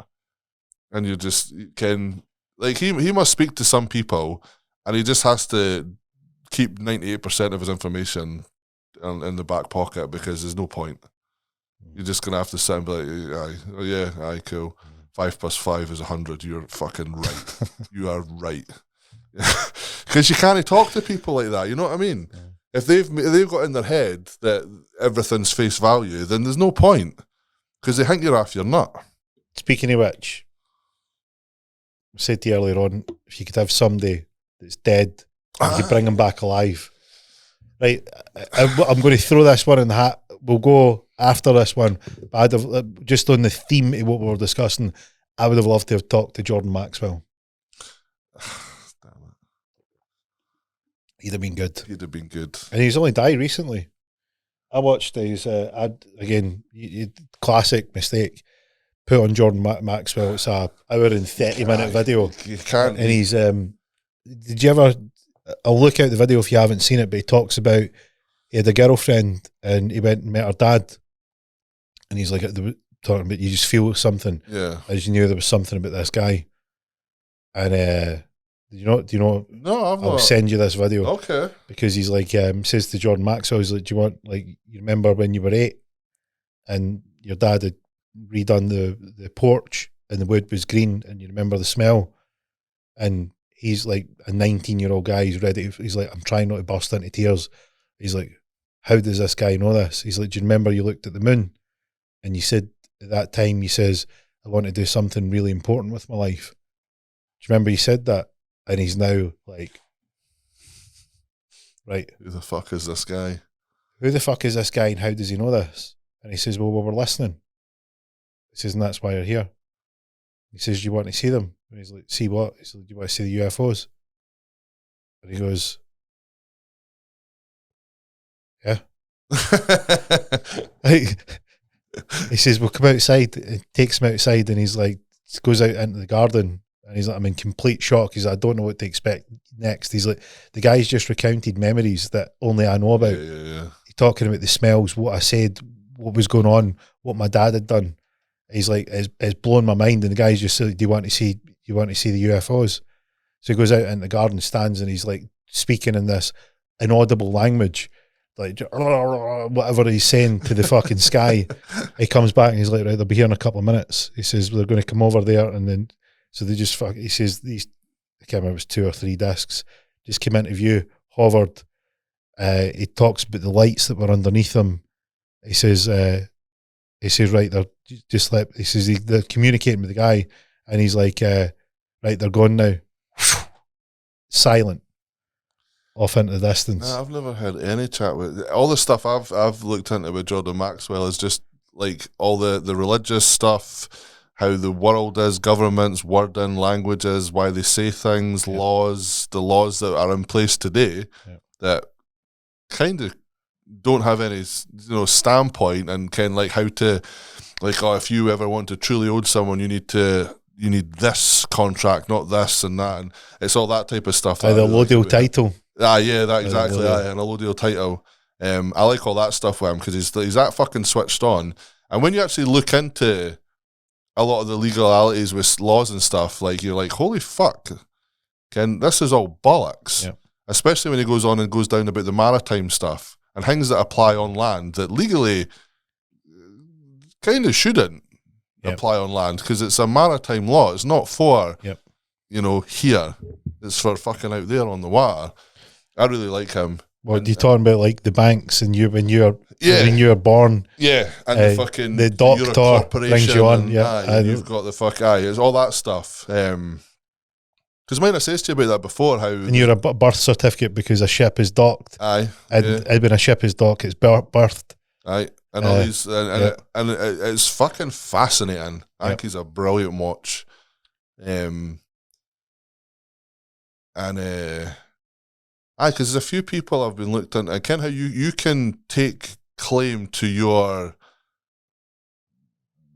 And you just can, like, he must speak to some people, and he just has to keep 98% of his information in the back pocket because there's no point. You're just going to have to sit and be like, aye, cool. 5 + 5 is 100. You're fucking right. You are right. Because you can't talk to people like that. You know what I mean? Yeah. If they've got in their head that everything's face value, then there's no point because they think you're off your nut. Speaking of which, I said to you earlier on, if you could have somebody that's dead and you bring him back alive, right? I'm going to throw this one in the hat. We'll go after this one, but I'd have, just on the theme of what we were discussing, I would have loved to have talked to Jordan Maxwell. He'd have been good. He'd have been good. And he's only died recently. I watched his, again, classic mistake, put on Jordan Maxwell. It's a hour and 30-minute video. You can't. And he's, did you ever, I'll look out the video if you haven't seen it, but he talks about, he had a girlfriend and he went and met her dad. And he's like, talking about, you just feel something. Yeah. As you knew there was something about this guy. And, do you know? No, I'll send you this video. Okay. Because he's like, says to Jordan Maxwell, he's like, do you want, like, you remember when you were 8 and your dad had redone the porch and the wood was green and you remember the smell? And he's like a 19-year-old guy, he's like, I'm trying not to burst into tears. He's like, how does this guy know this? He's like, do you remember you looked at the moon and you said at that time, you says, I want to do something really important with my life. Do you remember you said that? And he's now like, right. Who the fuck is this guy? Who the fuck is this guy and how does he know this? And he says, well, we were listening. He says, and that's why you're here. He says, do you want to see them? And he's like, see what? He said, do you want to see the UFOs? And he goes, yeah. He says, we'll come outside. It takes him outside and he's like, goes out into the garden. And he's like, I'm in complete shock. He's like, I don't know what to expect next. He's like, the guy's just recounted memories that only I know about. Yeah. He's talking about the smells, what I said, what was going on, what my dad had done. He's like, it's blown my mind. And the guy's just like, do you want to see the UFOs? So he goes out in the garden, stands, and he's like speaking in this inaudible language, like whatever he's saying to the fucking sky. He comes back and he's like, right, they'll be here in a couple of minutes. He says, they're going to come over there and then. So they just he says these, I can't remember, it was 2 or 3 discs, just came into view, hovered. He talks about the lights that were underneath them. He says, right, they're just like, he says they're communicating with the guy, and he's like, right, they're gone now. Silent. Off into the distance. Nah, I've never had any chat with all the stuff I've looked into with Jordan Maxwell is just like all the religious stuff. How the world is, governments, wording, languages, why they say things, laws, the laws that are in place today that kind of don't have any, standpoint and can like how to, like, oh, if you ever want to truly owe someone, you need this contract, not this and that, and it's all that type of stuff. The allodial title. Yeah, that exactly. An allodial title. I like all that stuff with him because he's that fucking switched on, and when you actually look into a lot of the legalities with laws and stuff, like you're like, holy fuck, Ken, this is all bollocks. Yep. Especially when he goes on and goes down about the maritime stuff and things that apply on land that legally kind of shouldn't apply on land because it's a maritime law. It's not for, here. It's for fucking out there on the water. I really like him. What you talking about, like the banks and when you're born? Yeah, and the fucking the doctor brings you on. You've got the it's all that stuff. Because might I said to you about that before? How and you're a birth certificate because a ship is docked. Aye, and when a ship is docked, it's birthed. Aye, and all these, and it's fucking fascinating. I think he's a brilliant watch. Because there's a few people I've been looked into. Ken, how you can take claim to your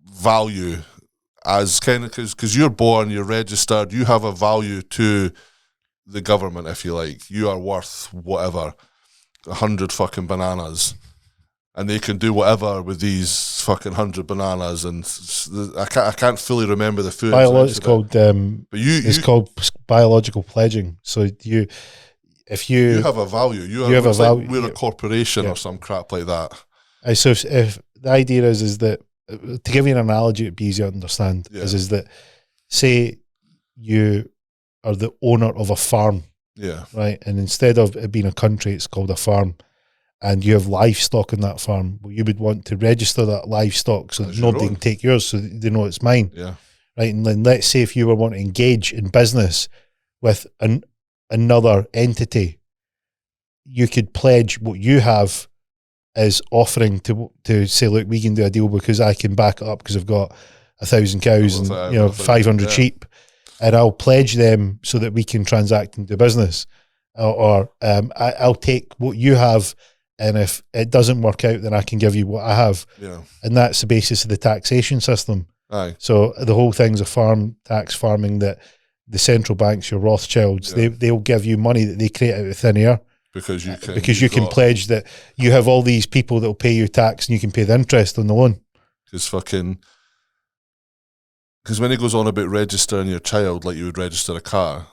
value as kind of because you're born, you're registered, you have a value to the government, if you like. You are worth whatever, 100 fucking bananas, and they can do whatever with these fucking 100 bananas. And I can't fully remember the food. It's called it's called biological pledging. So if you have a value, you have a value. Like we're a corporation or some crap like that. So if the idea is that, to give you an analogy, it'd be easier to understand. Is that, say you are the owner of a farm, right, and instead of it being a country, it's called a farm, and you have livestock in that farm. Well, you would want to register that livestock so that nobody can take yours, so that they know it's mine. Right, and then let's say if you were wanting to engage in business with another entity, you could pledge what you have is offering to say, look, we can do a deal because I can back it up because I've got 1,000 cows and 500 sheep, and I'll pledge them so that we can transact and do business. Or I'll take what you have, and if it doesn't work out, then I can give you what I have. And that's the basis of the taxation system. So the whole thing's a farming that the central banks, your Rothschilds, they'll give you money that they create out of thin air. Because you can pledge that you have all these people that will pay you tax and you can pay the interest on the loan. Because when he goes on about registering your child like you would register a car,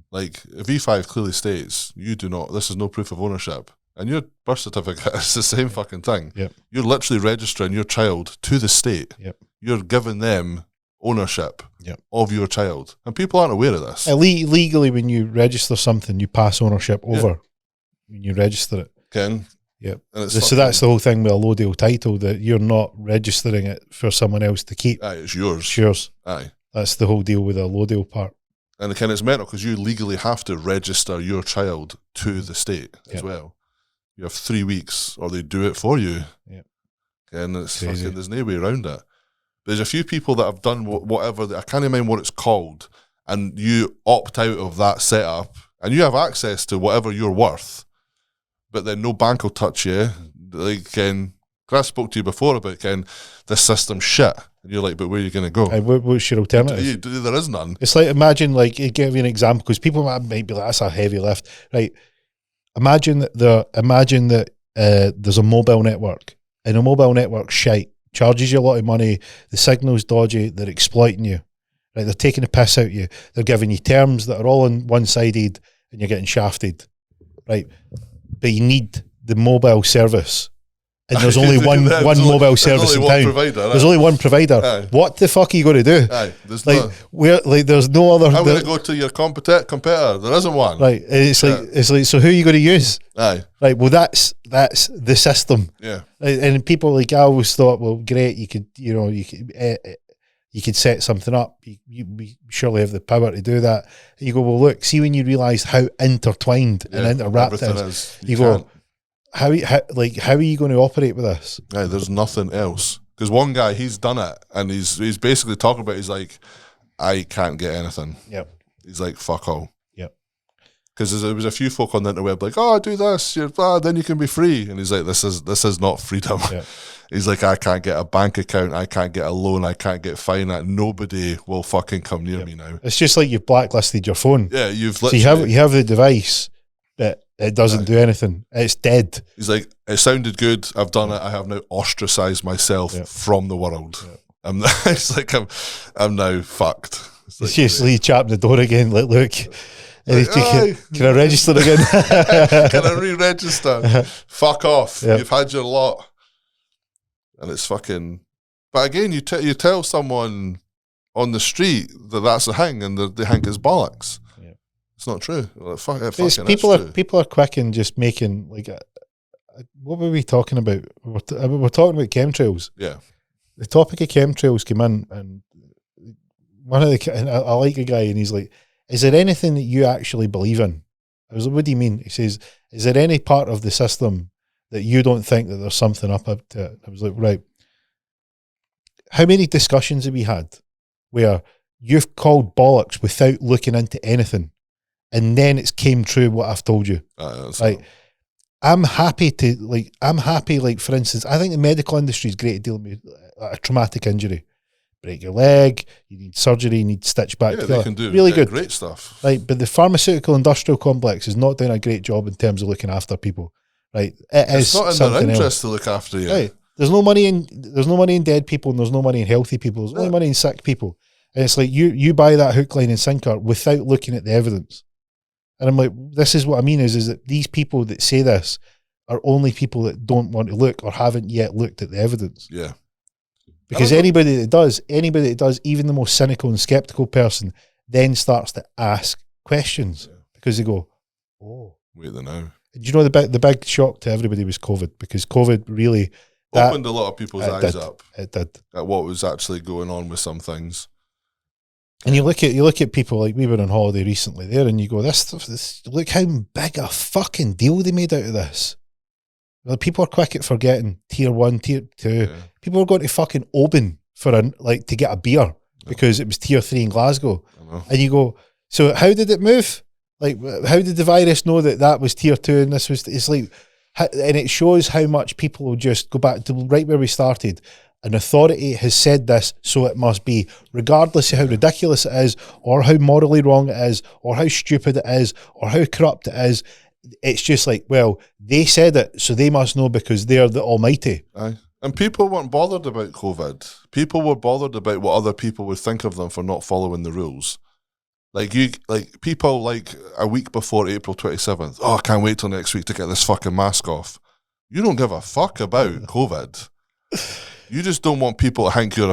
like V5 clearly states you do not. This is no proof of ownership, and your birth certificate is the same fucking thing. You're literally registering your child to the state. You're giving them ownership of your child, and people aren't aware of this. Legally, when you register something, you pass ownership over. When you register it. Ken? So that's the whole thing with a low deal title, that you're not registering it for someone else to keep. It's yours. It's yours. Aye. That's the whole deal with a low deal part. And Ken, it's mental because you legally have to register your child to the state as well. You have 3 weeks or they do it for you. And it's fucking, there's no way around it. But there's a few people that have done whatever, I can't remember what it's called, and you opt out of that setup and you have access to whatever you're worth. But then no bank will touch you. Like, Ken, I spoke to you before about, Ken, this system's shit. And you're like, but where are you going to go? What's your alternative? There is none. It's like, imagine, like, I'll give you an example, because people might be like, that's a heavy lift. Right. Imagine that there's a mobile network, and a mobile network shite, charges you a lot of money, the signal's dodgy, they're exploiting you. Right. They're taking the piss out of you. They're giving you terms that are all one-sided, and you're getting shafted. Right. But you need the mobile service, and there's only one mobile service in town. There's only one provider. What the fuck are you going to do? There's there's no other. I'm going to go to your competitor. There isn't one. Right. It's like, so who are you going to use? Right. Well, that's the system. And people, like, I always thought, well, great, you could set something up. We surely have the power to do that. And you go, well, look, see, when you realise how intertwined and interwrapped it is, you go, how are you going to operate with this? There's nothing else. Because one guy, he's done it, and he's basically talking about, he's like, I can't get anything. He's like, fuck all. Because there was a few folk on the interweb like, oh, do this, then you can be free. And he's like, this is not freedom. He's like, I can't get a bank account, I can't get a loan, I can't get finance. Nobody will fucking come near me now. It's just like you've blacklisted your phone. You've literally... So you have the device, but it doesn't do anything. It's dead. He's like, it sounded good, I've done it, I have now ostracized myself from the world. It's like, I'm now fucked. It's just Lee chapping the door again, like, look... Can I register again? Can I re-register? Fuck off. Yep. You've had your lot. And it's fucking... But again, you tell someone on the street that that's a thing, and they think it's bollocks. Yeah. It's not true. Well, people are quick in just making, like, what were we talking about? We're talking about chemtrails. Yeah. The topic of chemtrails came in, and I like a guy, and he's like, is there anything that you actually believe in? I was like, what do you mean? He says, is there any part of the system that you don't think that there's something up to it? I was like, right. How many discussions have we had where you've called bollocks without looking into anything, and then it's came true what I've told you? Like, I'm happy, like, for instance, I think the medical industry is great at dealing with a traumatic injury. Break your leg, you need surgery, you need stitch back together. They can do really good, great stuff. Right, but the pharmaceutical industrial complex is not doing a great job in terms of looking after people. Right, it's not in their interest to look after you. Right. There's no money in dead people, and there's no money in healthy people. There's only money in sick people. And it's like you buy that hook, line, and sinker without looking at the evidence. And I'm like, this is what I mean is that these people that say this are only people that don't want to look or haven't yet looked at the evidence. Yeah. Because anybody that does, even the most cynical and skeptical person, then starts to ask questions because they go, oh, wait there now. Do you know the big shock to everybody was COVID, because COVID really opened a lot of people's eyes up. It did. At what was actually going on with some things. And you look at people, like we were on holiday recently there, and you go, this look how big a fucking deal they made out of this. Well, people are quick at forgetting tier 1, tier 2. Yeah. People were going to fucking Oban to get a beer because it was tier 3 in Glasgow. And you go, so how did it move? Like, how did the virus know that was tier 2 and this was? It's like, and it shows how much people will just go back to right where we started. An authority has said this, so it must be, regardless of how ridiculous it is, or how morally wrong it is, or how stupid it is, or how corrupt it is. It's just like, well, they said it, so they must know because they're the almighty. Aye. And people weren't bothered about COVID. People were bothered about what other people would think of them for not following the rules. People a week before April 27th, oh, I can't wait till next week to get this fucking mask off. You don't give a fuck about COVID. You just don't want people to think you're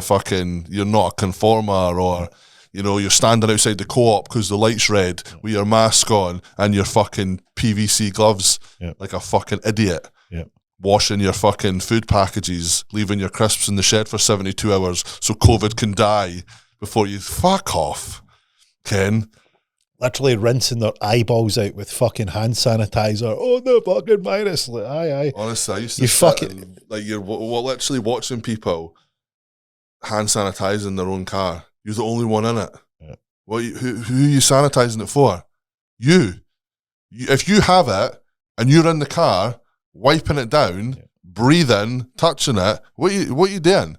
not a conformer, or, you know, you're standing outside the co-op because the light's red with your mask on and your fucking PVC gloves like a fucking idiot. Yep. Washing your fucking food packages, leaving your crisps in the shed for 72 hours so COVID can die before you fuck off, Ken. Literally rinsing their eyeballs out with fucking hand sanitizer. Oh, the fucking virus. Like, aye. Honestly, I used to you're literally watching people hand sanitizing their own car. You're the only one in it. Yeah. Well, who are you sanitizing it for? You. If you have it and you're in the car, wiping it down, breathing, touching it, what are you doing?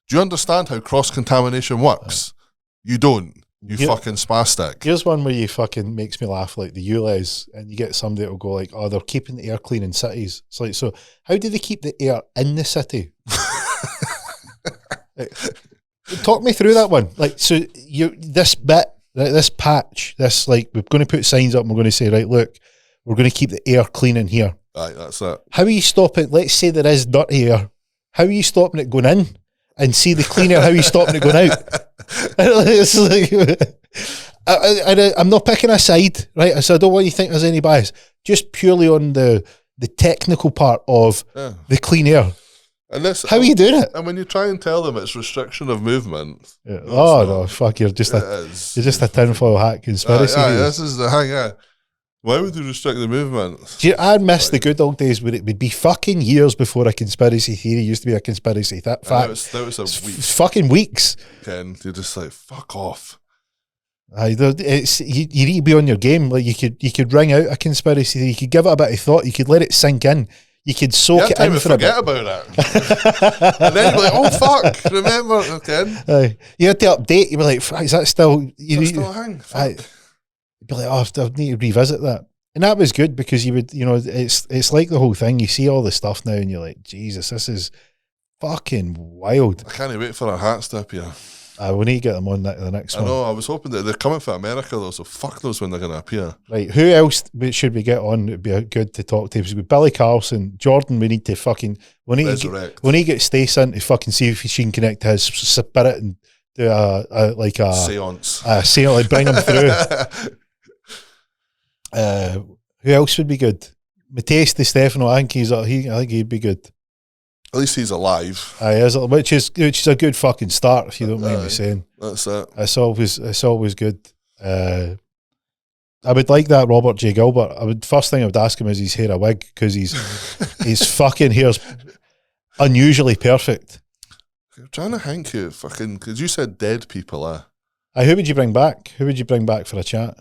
Do you understand how cross-contamination works? You don't. You fucking spastic. Here's one where you fucking makes me laugh, like the ULEZ, and you get somebody that will go like, oh, they're keeping the air clean in cities. It's like, so how do they keep the air in the city? Talk me through that one. Like, so this bit, this patch, this, like, we're going to put signs up and we're going to say, right, look, we're going to keep the air clean in here. Right, that's it. How are you stopping, let's say there is dirty air, how are you stopping it going in? And see the clean air, how are you stopping it going out? It's like, I'm not picking a side, right? So I don't want you to think there's any bias. Just purely on the technical part of the clean air. And this, how are you doing it? And when you try and tell them it's restriction of movement, no, fuck, you're just a tinfoil hat conspiracy. This is the thing. Yeah. Why would you restrict the movement? I miss the good old days where it would be fucking years before a conspiracy theory used to be a conspiracy fact. That was a week. Fucking weeks. Ken, you're just like, fuck off. You need to be on your game. Like, you could ring out a conspiracy theory. You could give it a bit of thought. You could let it sink in. You could soak it in for a bit. Forget about it. And then you're like, oh fuck, remember, Ken? You had to update. You were like, is that still? Still a hang? Fuck. You'd be like, oh, I need to revisit that. And that was good because you would, it's like the whole thing. You see all the stuff now and you're like, Jesus, this is fucking wild. I can't wait for our hats to appear. We need to get them on the next I one. know, I was hoping that they're coming for America though, so fuck knows when they're going to appear. Right, who else should we get on? It'd be good to talk to. With Billy Carlson, Jordan. We need to fucking we need to get Stacey in to fucking see if she can connect to his spirit and do a seance. Like bring him through. Who else would be good? Matthias Di Stefano. I think he'd be good. At least he's alive. Which is a good fucking start, if you don't mind me saying. That's it. It's always good. I would like that Robert J. Gilbert. First thing I would ask him is his hair a wig, because his fucking hair's unusually perfect. I'm trying to think you fucking, because you said dead people, Who would you bring back? Who would you bring back for a chat?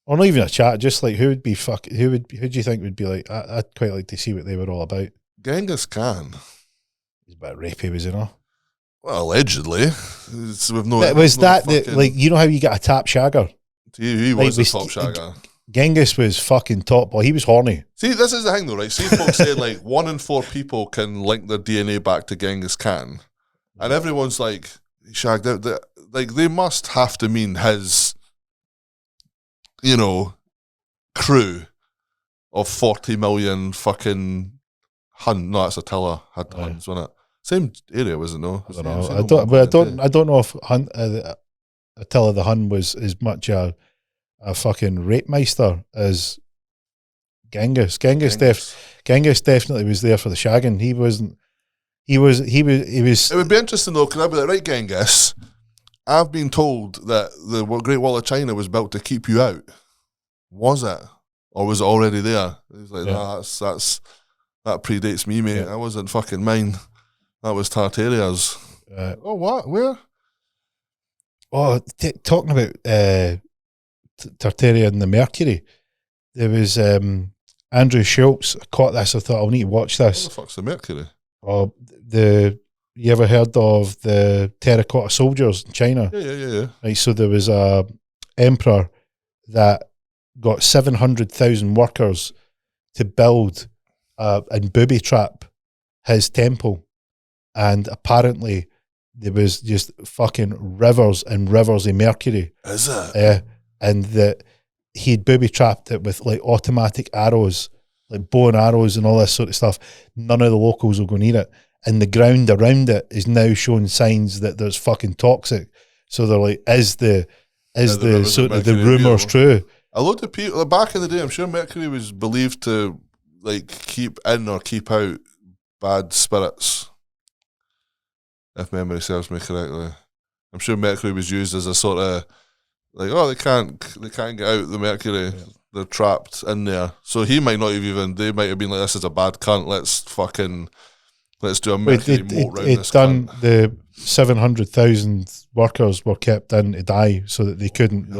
Or not even a chat, just like who do you think would be like? I'd quite like to see what they were all about. Genghis Khan. He's a bit rapey, was he not? Well, allegedly. With no, like, you know how you get a tap shagger? He was a top shagger. Genghis was fucking top boy. He was horny. See, this is the thing though, right? See, folks say like 1 in 4 people can link their DNA back to Genghis Khan, and everyone's like, he shagged out. Like, they must have to mean his, crew of 40 million fucking Hun. No, that's Attila had Huns, wasn't it? Same area, was it? No, I don't know. I don't know if Attila the Hun was as much a fucking rape meister as Genghis. Genghis definitely was there for the shagging. He wasn't. He was. It would be interesting though, because I'd be like, right, Genghis, I've been told that the Great Wall of China was built to keep you out. Was it, or was it already there? He's like, that predates me, mate. I wasn't fucking mine. That was Tartaria's. Oh, what? Where? Oh, talking about Tartaria and the Mercury, there was Andrew Schultz. I caught this. I thought, I'll need to watch this. What the fuck's the Mercury? Oh, you ever heard of the terracotta soldiers in China? Yeah. Right, so there was a emperor that got 700,000 workers to build and booby trap his temple, and apparently there was just fucking rivers and rivers of mercury. Is it? Yeah, and that he'd booby trapped it with like automatic arrows, like bow and arrows and all this sort of stuff. None of the locals will go near it, and the ground around it is now showing signs that there's fucking toxic. So they're like, is the sort of the rumours true? A lot of people back in the day, I'm sure mercury was believed to like keep in or keep out bad spirits, if memory serves me correctly. I'm sure mercury was used as a sort of like, oh, they can't get out the mercury. Yeah. They're trapped in there. So he might not have even. They might have been like, this is a bad cunt. Let's do a mercury moat round this cunt. The 700,000 workers were kept in to die so that they couldn't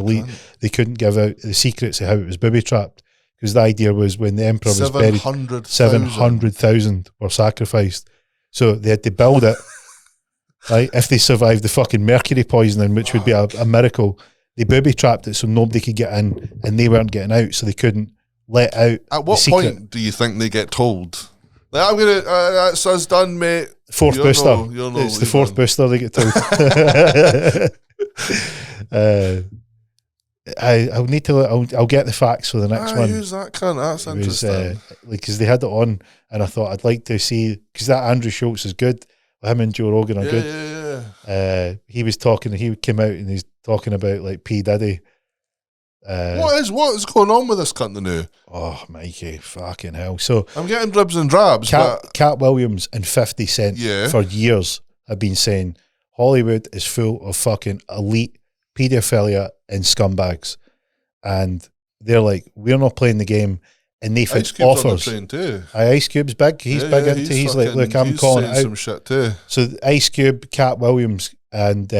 they couldn't give out the secrets of how it was booby trapped, because the idea was when the emperor was buried, 700,000 were sacrificed, so they had to build it. Right, if they survived the fucking mercury poisoning, which would be a miracle, they booby trapped it so nobody could get in, and they weren't getting out, so they couldn't let out. At what point do you think they get told? Like, I'm gonna. That's us done, mate. Fourth booster. It's the fourth booster they get told. I'll need to. I'll get the facts for the next one. Who's that cunt? That's interesting. Because they had it on, and I thought I'd like to see, because that Andrew Schultz is good. Him and Joe Rogan are good. Yeah. He was talking. He came out and he's talking about like P Diddy. What is going on with this cunt now? Oh, Mikey, fucking hell! So I'm getting dribs and drabs. Cat Williams and 50 Cent for years have been saying Hollywood is full of fucking elite paedophilia and scumbags, and they're like, we're not playing the game, and they've had offers. Too. Ice Cube's big. He's big into. He's like, look, I'm calling it out. Some shit too. So Ice Cube, Cat Williams, and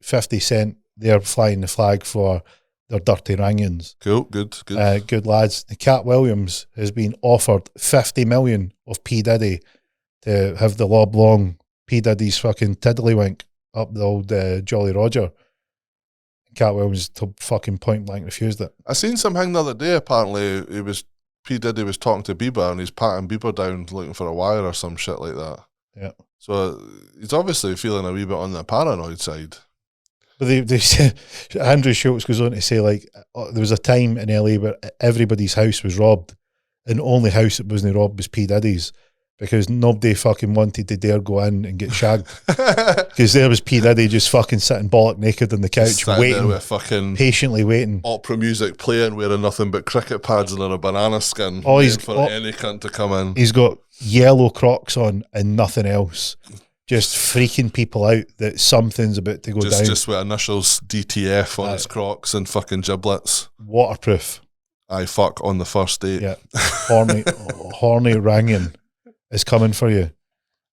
50 Cent, they're flying the flag for their dirty rangings. Cool, good. Good lads. The Cat Williams has been offered 50 million of P Diddy to have the lob long P Diddy's fucking tiddlywink up the old Jolly Roger. Cat Williams fucking point blank refused it. I seen something the other day. Apparently, P Diddy was talking to Bieber and he's patting Bieber down looking for a wire or some shit like that. Yeah. So he's obviously feeling a wee bit on the paranoid side. But they say, Andrew Schultz goes on to say, like, there was a time in LA where everybody's house was robbed, and the only house that wasn't robbed was P. Diddy's, because nobody fucking wanted to dare go in and get shagged. Because there was P. Diddy just fucking sitting bollock naked on the couch, waiting, with fucking patiently waiting. Opera music playing, wearing nothing but cricket pads and a banana skin. Oh, he's for any cunt to come in. He's got yellow Crocs on and nothing else. Just freaking people out that something's about to go down. Just with initials DTF on his Crocs and fucking giblets. Waterproof. I fuck on the first date. Yeah. Horny Rangan is coming for you.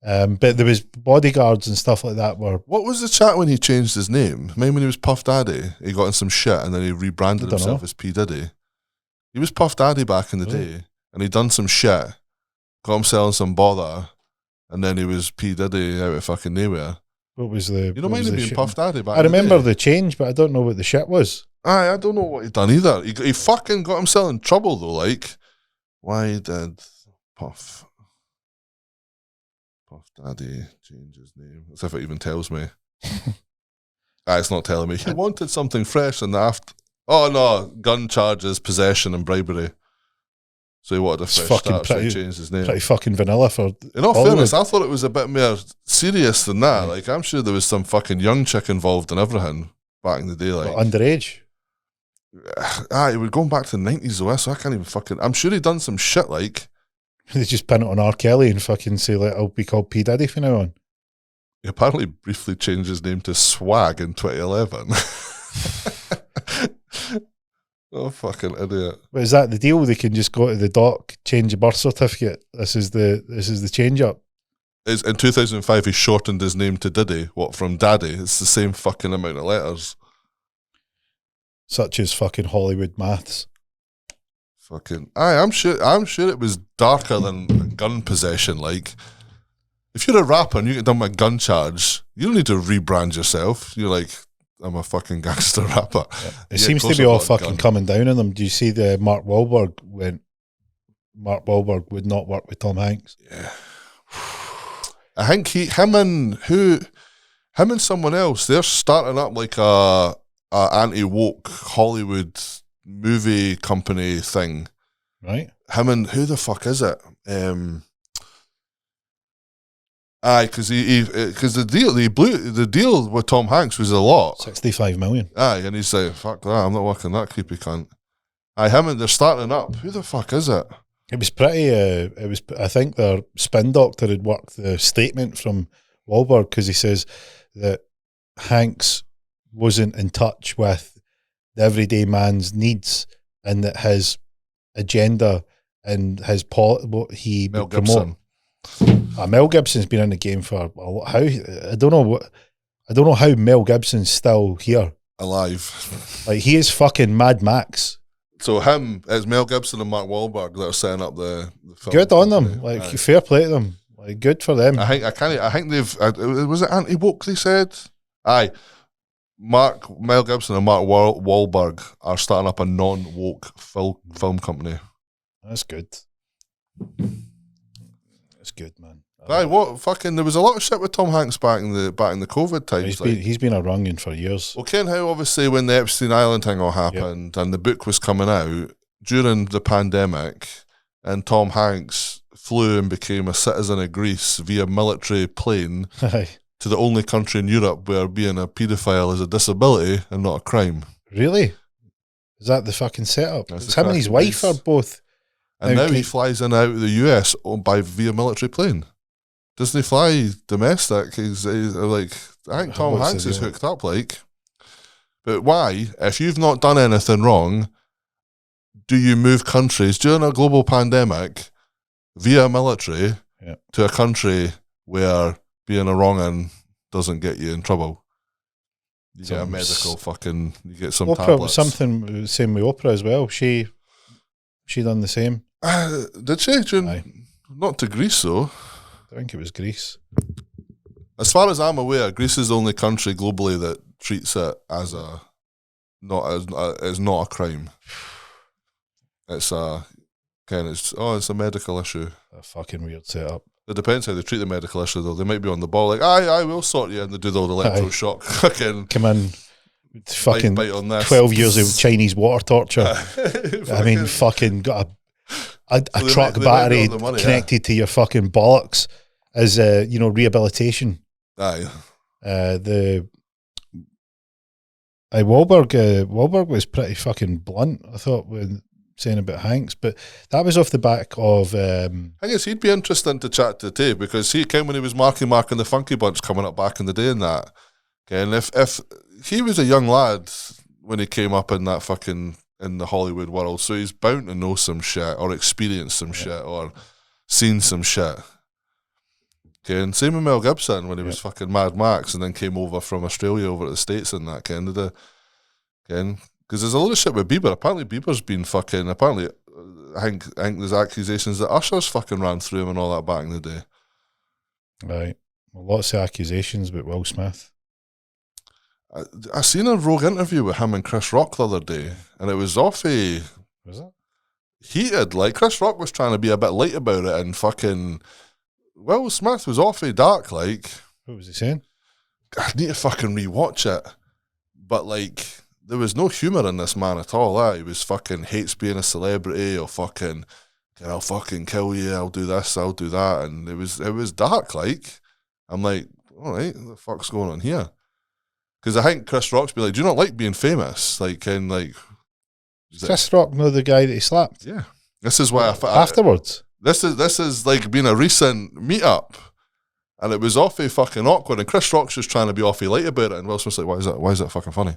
But there was bodyguards and stuff like that where... What was the chat when he changed his name? Maybe when he was Puff Daddy, he got in some shit and then he rebranded himself as P. Diddy. He was Puff Daddy back in the day, and he done some shit, got him selling some bother, and then he was P. Diddy out of fucking nowhere. What was the... You don't mind him being Puff Daddy back I remember in the day? the change, but I don't know what the shit was. I don't know what he done either. He fucking got himself in trouble though, like, why did Puff Daddy change his name? As if it even tells me. It's not telling me. He wanted something fresh and after. Oh no, gun charges, possession and bribery. So he wanted a fresh start, so he changed his name. Pretty fucking vanilla for... In all fairness, I thought it was a bit more serious than that. Like, I'm sure there was some fucking young chick involved in everything back in the day. Like, underage? It was going back to the 90s though, so I can't even fucking... I'm sure he'd done some shit like... They just pin it on R. Kelly and fucking say, like, I'll be called P. Diddy from now on. He apparently briefly changed his name to Swag in 2011. Oh, fucking idiot. But is that the deal? They can just go to the dock, change a birth certificate. This is the change up. In 2005, he shortened his name to Diddy. What, from Daddy? It's the same fucking amount of letters. Such as fucking Hollywood maths. Fucking, I'm sure it was darker than gun possession. Like, if you're a rapper and you get done with a gun charge, you don't need to rebrand yourself. You're like, I'm a fucking gangster rapper. Yeah. It seems to be all fucking coming down on them. Do you see the Mark Wahlberg would not work with Tom Hanks? Yeah. I think him and someone else, they're starting up like a anti-woke Hollywood movie company thing. Right. Him and who the fuck is it? Because the deal with Tom Hanks was a lot. 65 million. And he's like, fuck that, I'm not working that creepy cunt. They're starting up. Who the fuck is it? It was pretty. I think their spin doctor had worked the statement from Wahlberg because he says that Hanks wasn't in touch with the everyday man's needs and that his agenda and his what he Mel would promote. Mel Gibson's been in the game for a lot. I don't know how Mel Gibson's still here, alive. Like, he is fucking Mad Max. So it's Mel Gibson and Mark Wahlberg that are setting up the film. Good on them. Like, fair play to them. Like, good for them. I think they've. Was it anti-woke? They said. Mel Gibson and Mark Wahlberg are starting up a non-woke film company. That's good. That's good, man. What fucking? There was a lot of shit with Tom Hanks back in the COVID times. He's been a wrongin for years. Well, Ken, how obviously when the Epstein Island thing all happened and the book was coming out during the pandemic, and Tom Hanks flew and became a citizen of Greece via military plane to the only country in Europe where being a paedophile is a disability and not a crime. Really? Is that the fucking setup? It's him and his wife are both. And now he flies in and out of the US via military plane. Doesn't he fly domestic? He's like, I think Tom Hanks is hooked up, like. But why, if you've not done anything wrong, do you move countries during a global pandemic via military to a country where being a wrong-un doesn't get you in trouble? You get a medical fucking, you get some tablets. Something, same with Oprah as well. She done the same. Did she? Not to Greece, though. I think it was Greece. As far as I'm aware, Greece is the only country globally that treats it as not a crime. It's a medical issue. A fucking weird setup. It depends how they treat the medical issue, though. They might be on the ball, like, I will sort you, and they do the electroshock. Fucking come in, fucking bite on this. 12 years of Chinese water torture. I mean, fucking got a So truck they might be battery on the money, connected to your fucking bollocks as rehabilitation. Aye. Wahlberg was pretty fucking blunt, I thought, when saying about Hanks, but that was off the back of. I guess he'd be interesting to chat to too, because he came when he was Mark and the Funky Bunch coming up back in the day and that. Okay, and if he was a young lad when he came up in that fucking in the Hollywood world, so he's bound to know some shit or experience some shit or seen some shit. Okay, and same with Mel Gibson when he was fucking Mad Max and then came over from Australia over to the States and that kind of the. Because there's a lot of shit with Bieber. Apparently Bieber's been fucking. Apparently, I think there's accusations that Usher's fucking ran through him and all that back in the day. Right. Well, lots of accusations about Will Smith. I seen a rogue interview with him and Chris Rock the other day, and it was awfully. Was it? Heated. Like, Chris Rock was trying to be a bit light about it, and fucking Will Smith was awfully dark. Like, what was he saying? I need to fucking rewatch it, but like. There was no humour in this man at all. He was fucking hates being a celebrity or fucking, I'll fucking kill you, I'll do this, I'll do that. And it was dark, like. I'm like, all right, what the fuck's going on here? Because I think Chris Rock's be like, do you not like being famous? Like, and like. Chris Rock know the guy that he slapped? Yeah. This is why afterwards. This is like been a recent meet-up. And it was awfully fucking awkward. And Chris Rock's just trying to be awfully light about it. And Will Smith's like, why is that fucking funny?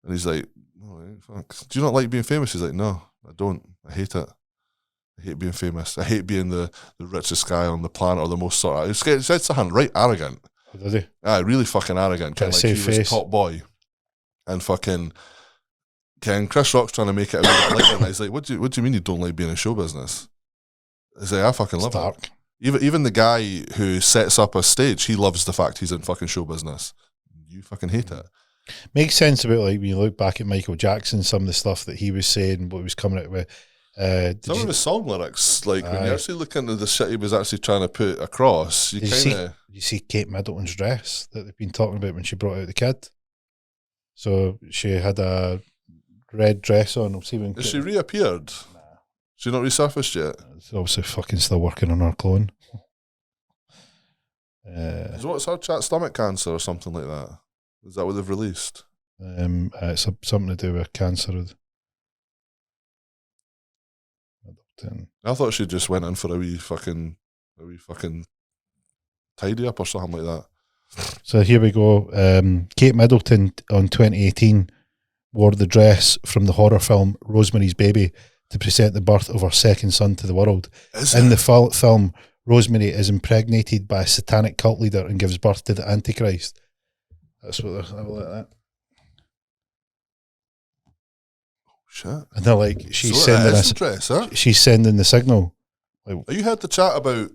And he's like, oh, fuck. Do you not like being famous? He's like, no, I don't. I hate it. I hate being famous. I hate being the richest guy on the planet or the most sort of. He said something right arrogant. Oh, did he? Really fucking arrogant. Kind of like he was top boy. And fucking Chris Rock's trying to make it a little bit lighter. And he's like, what do you mean you don't like being in show business? He's like, I fucking love it. Even the guy who sets up a stage, he loves the fact he's in fucking show business. You fucking hate it. Makes sense about, like, when you look back at Michael Jackson, some of the stuff that he was saying, what he was coming out with. Some of his song lyrics, like when you actually look into the shit he was actually trying to put across, you see Kate Middleton's dress that they've been talking about when she brought out the kid. So she had a red dress on. We'll see when. Has she reappeared? Nah. She not resurfaced yet? It's obviously fucking still working on her clone. What's her chat? Stomach cancer or something like that? Is that what they've released? It's something to do with cancer. I thought she just went in for a wee fucking tidy up or something like that. So here we go. Kate Middleton on 2018 wore the dress from the horror film Rosemary's Baby to present the birth of her second son to the world. In the film, Rosemary is impregnated by a satanic cult leader and gives birth to the Antichrist. That's what they're. Have a look at that. Shit. And they're like, she's sending the signal. Like, have you heard the chat about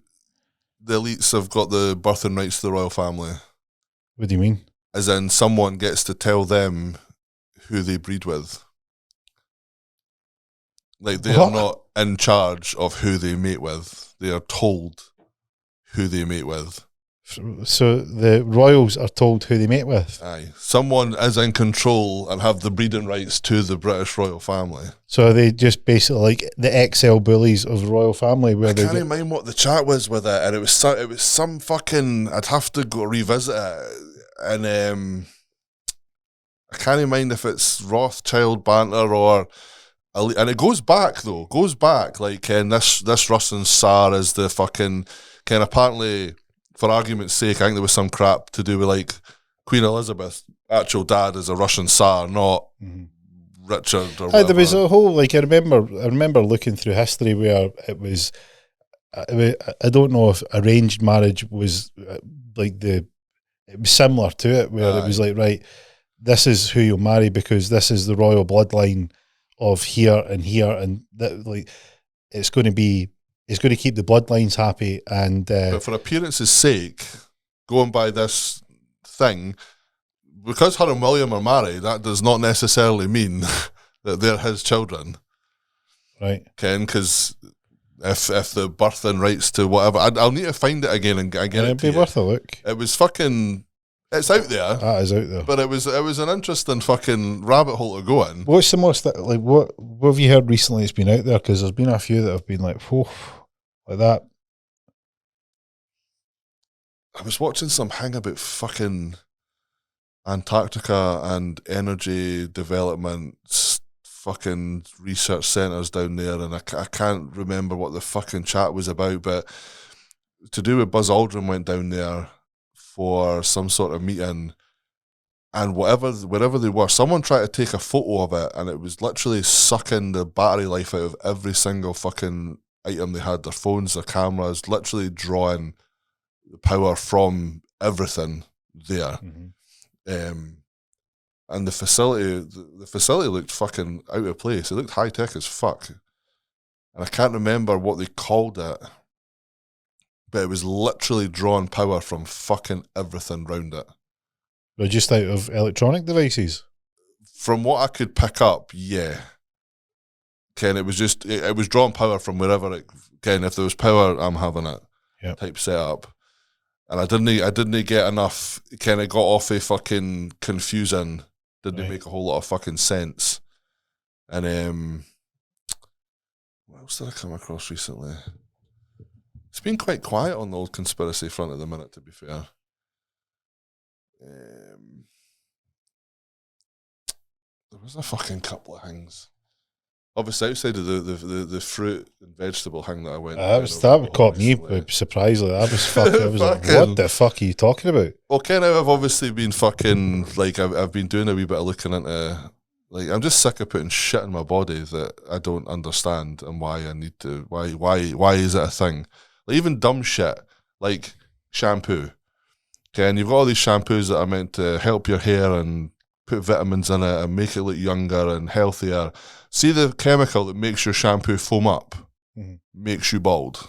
the elites have got the birthing rights to the royal family? What do you mean? As in, someone gets to tell them who they breed with. Like, they are not in charge of who they mate with. They are told who they mate with. So the royals are told who they mate with? Aye. Someone is in control and have the breeding rights to the British royal family. So are they just basically like the XL bullies of the royal family? Where I can't mind what the chat was with it, and it was some fucking. I'd have to go revisit it, and I can't mind if it's Rothschild banter or. And it goes back though. Like, and this Russian Tsar is the fucking kind of apparently. For argument's sake, I think there was some crap to do with like Queen Elizabeth's actual dad is a Russian Tsar, not Richard or whatever. There was a whole, like, I remember looking through history where it was, I don't know if arranged marriage was it was similar to it, where it was like, right, this is who you'll marry because this is the royal bloodline of here, and that, like, it's going to keep the bloodlines happy, and but for appearance's sake, going by this thing, because her and William are married, that does not necessarily mean that they're his children, right? Ken, because if the birthing rights to whatever. I'll need to find it again and get it It'd to be you. worth a look. It was fucking. It's out there. That is out there. But it was an interesting fucking rabbit hole to go in. What's the most like? What have you heard recently? It's been out there because there's been a few that have been like, whoa, like that. I was watching some hang about fucking Antarctica and energy development, fucking research centres down there, and I can't remember what the fucking chat was about, but to do with Buzz Aldrin went down there for some sort of meeting, and wherever they were, someone tried to take a photo of it, and it was literally sucking the battery life out of every single fucking item they had, their phones, their cameras, literally drawing the power from everything there. And the facility looked fucking out of place. It looked high tech as fuck, and I can't remember what they called it, but it was literally drawing power from fucking everything round it. But just out of electronic devices. From what I could pick up, yeah. Ken, it was just it was drawing power from wherever it. Ken, if there was power, I'm having it. Yep. Type setup. And I didn't get enough. Kind of got off a fucking confusing. Didn't make a whole lot of fucking sense. And what else did I come across recently? It's been quite quiet on the old conspiracy front at the minute, to be fair. There was a fucking couple of things. Obviously, outside of the fruit and vegetable hang that I went. That caught me surprisingly. I was fucking. I was like, "What the fuck are you talking about?" Well, Ken, I've obviously been fucking like I've been doing a wee bit of looking into. Like, I'm just sick of putting shit in my body that I don't understand and why I need to. Why is it a thing? Like, even dumb shit like shampoo. Okay, and you've got all these shampoos that are meant to help your hair and put vitamins in it and make it look younger and healthier. See the chemical that makes your shampoo foam up, makes you bald.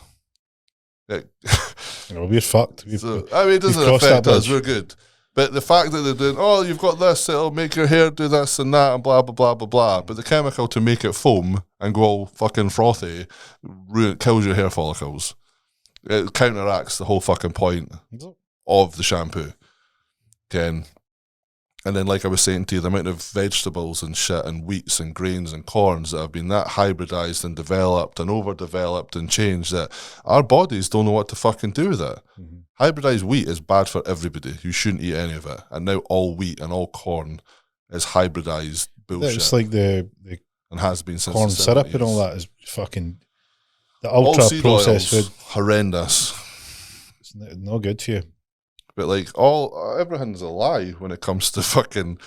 We're fucked. It doesn't affect us. We're good. But the fact that they're doing, you've got this, it'll make your hair do this and that and blah, blah, blah, blah, blah. But the chemical to make it foam and go all fucking frothy kills your hair follicles. It counteracts the whole fucking point of the shampoo. Again. And then, like I was saying to you, the amount of vegetables and shit and wheats and grains and corns that have been that hybridized and developed and overdeveloped and changed that our bodies don't know what to fucking do with it. Hybridized wheat is bad for everybody. You shouldn't eat any of it. And now all wheat and all corn is hybridized bullshit. It's like the and has been since corn the 70s. Syrup and all that is fucking the ultra processed food. Horrendous. It's not good for you. But like everything's a lie when it comes to fucking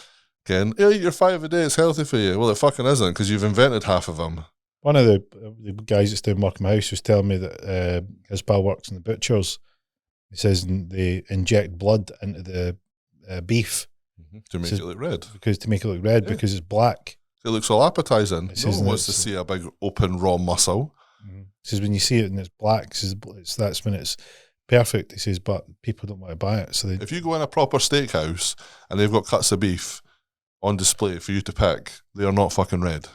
Ken. Eat your 5 a day, it's healthy for you. Well, it fucking isn't because you've invented half of them. One of the guys that's doing work in my house was telling me that his pal works in the butchers. He says they inject blood into the beef to make it look red. Because it's black. It looks all appetizing. No one wants to see a big open raw muscle. He says when you see it and it's black, that's when it's perfect. He says, but people don't want to buy it. So if you go in a proper steakhouse and they've got cuts of beef on display for you to pick, they are not fucking red.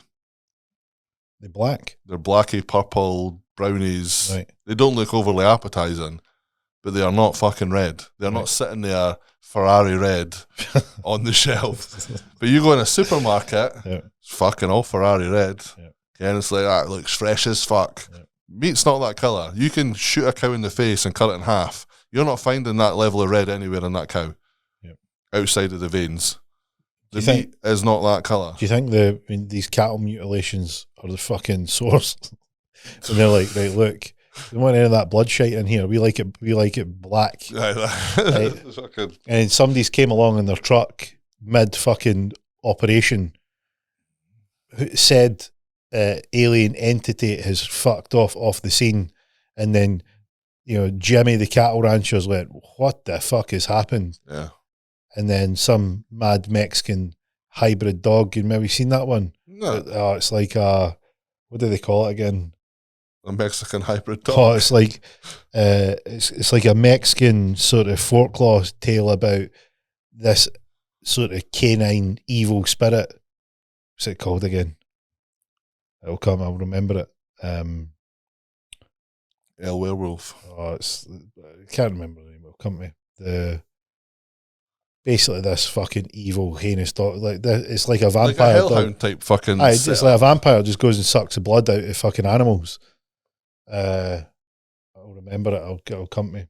They're black. They're blacky, purple, brownies. Right. They don't look overly appetizing, but they are not fucking red. They're not sitting there Ferrari red on the shelf. But you go in a supermarket, it's fucking all Ferrari red. And it's like, that looks fresh as fuck. Meat's not that colour. You can shoot a cow in the face and cut it in half. You're not finding that level of red anywhere in that cow. Outside of the veins. The meat is not that colour. Do you think these cattle mutilations are the fucking source? And they're like, right, look, we don't want any of that blood shite in here. We like it black. Right? And somebody's came along in their truck mid fucking operation, said alien entity has fucked off the scene, and then Jimmy the cattle rancher's went, what the fuck has happened? And then some mad Mexican hybrid dog, you maybe seen that one? No. It's like what do they call it again? A Mexican hybrid dog. Oh, it's like it's like a Mexican sort of folklore tale about this sort of canine evil spirit. What's it called again? I'll remember it. El Werewolf. Oh, I can't remember the name. It'll come to me. Basically this fucking evil, heinous dog. It's like a vampire Like a hellhound dog. type fucking. Aye, it's like a vampire just goes and sucks the blood out of fucking animals. I'll remember it. It'll come to me.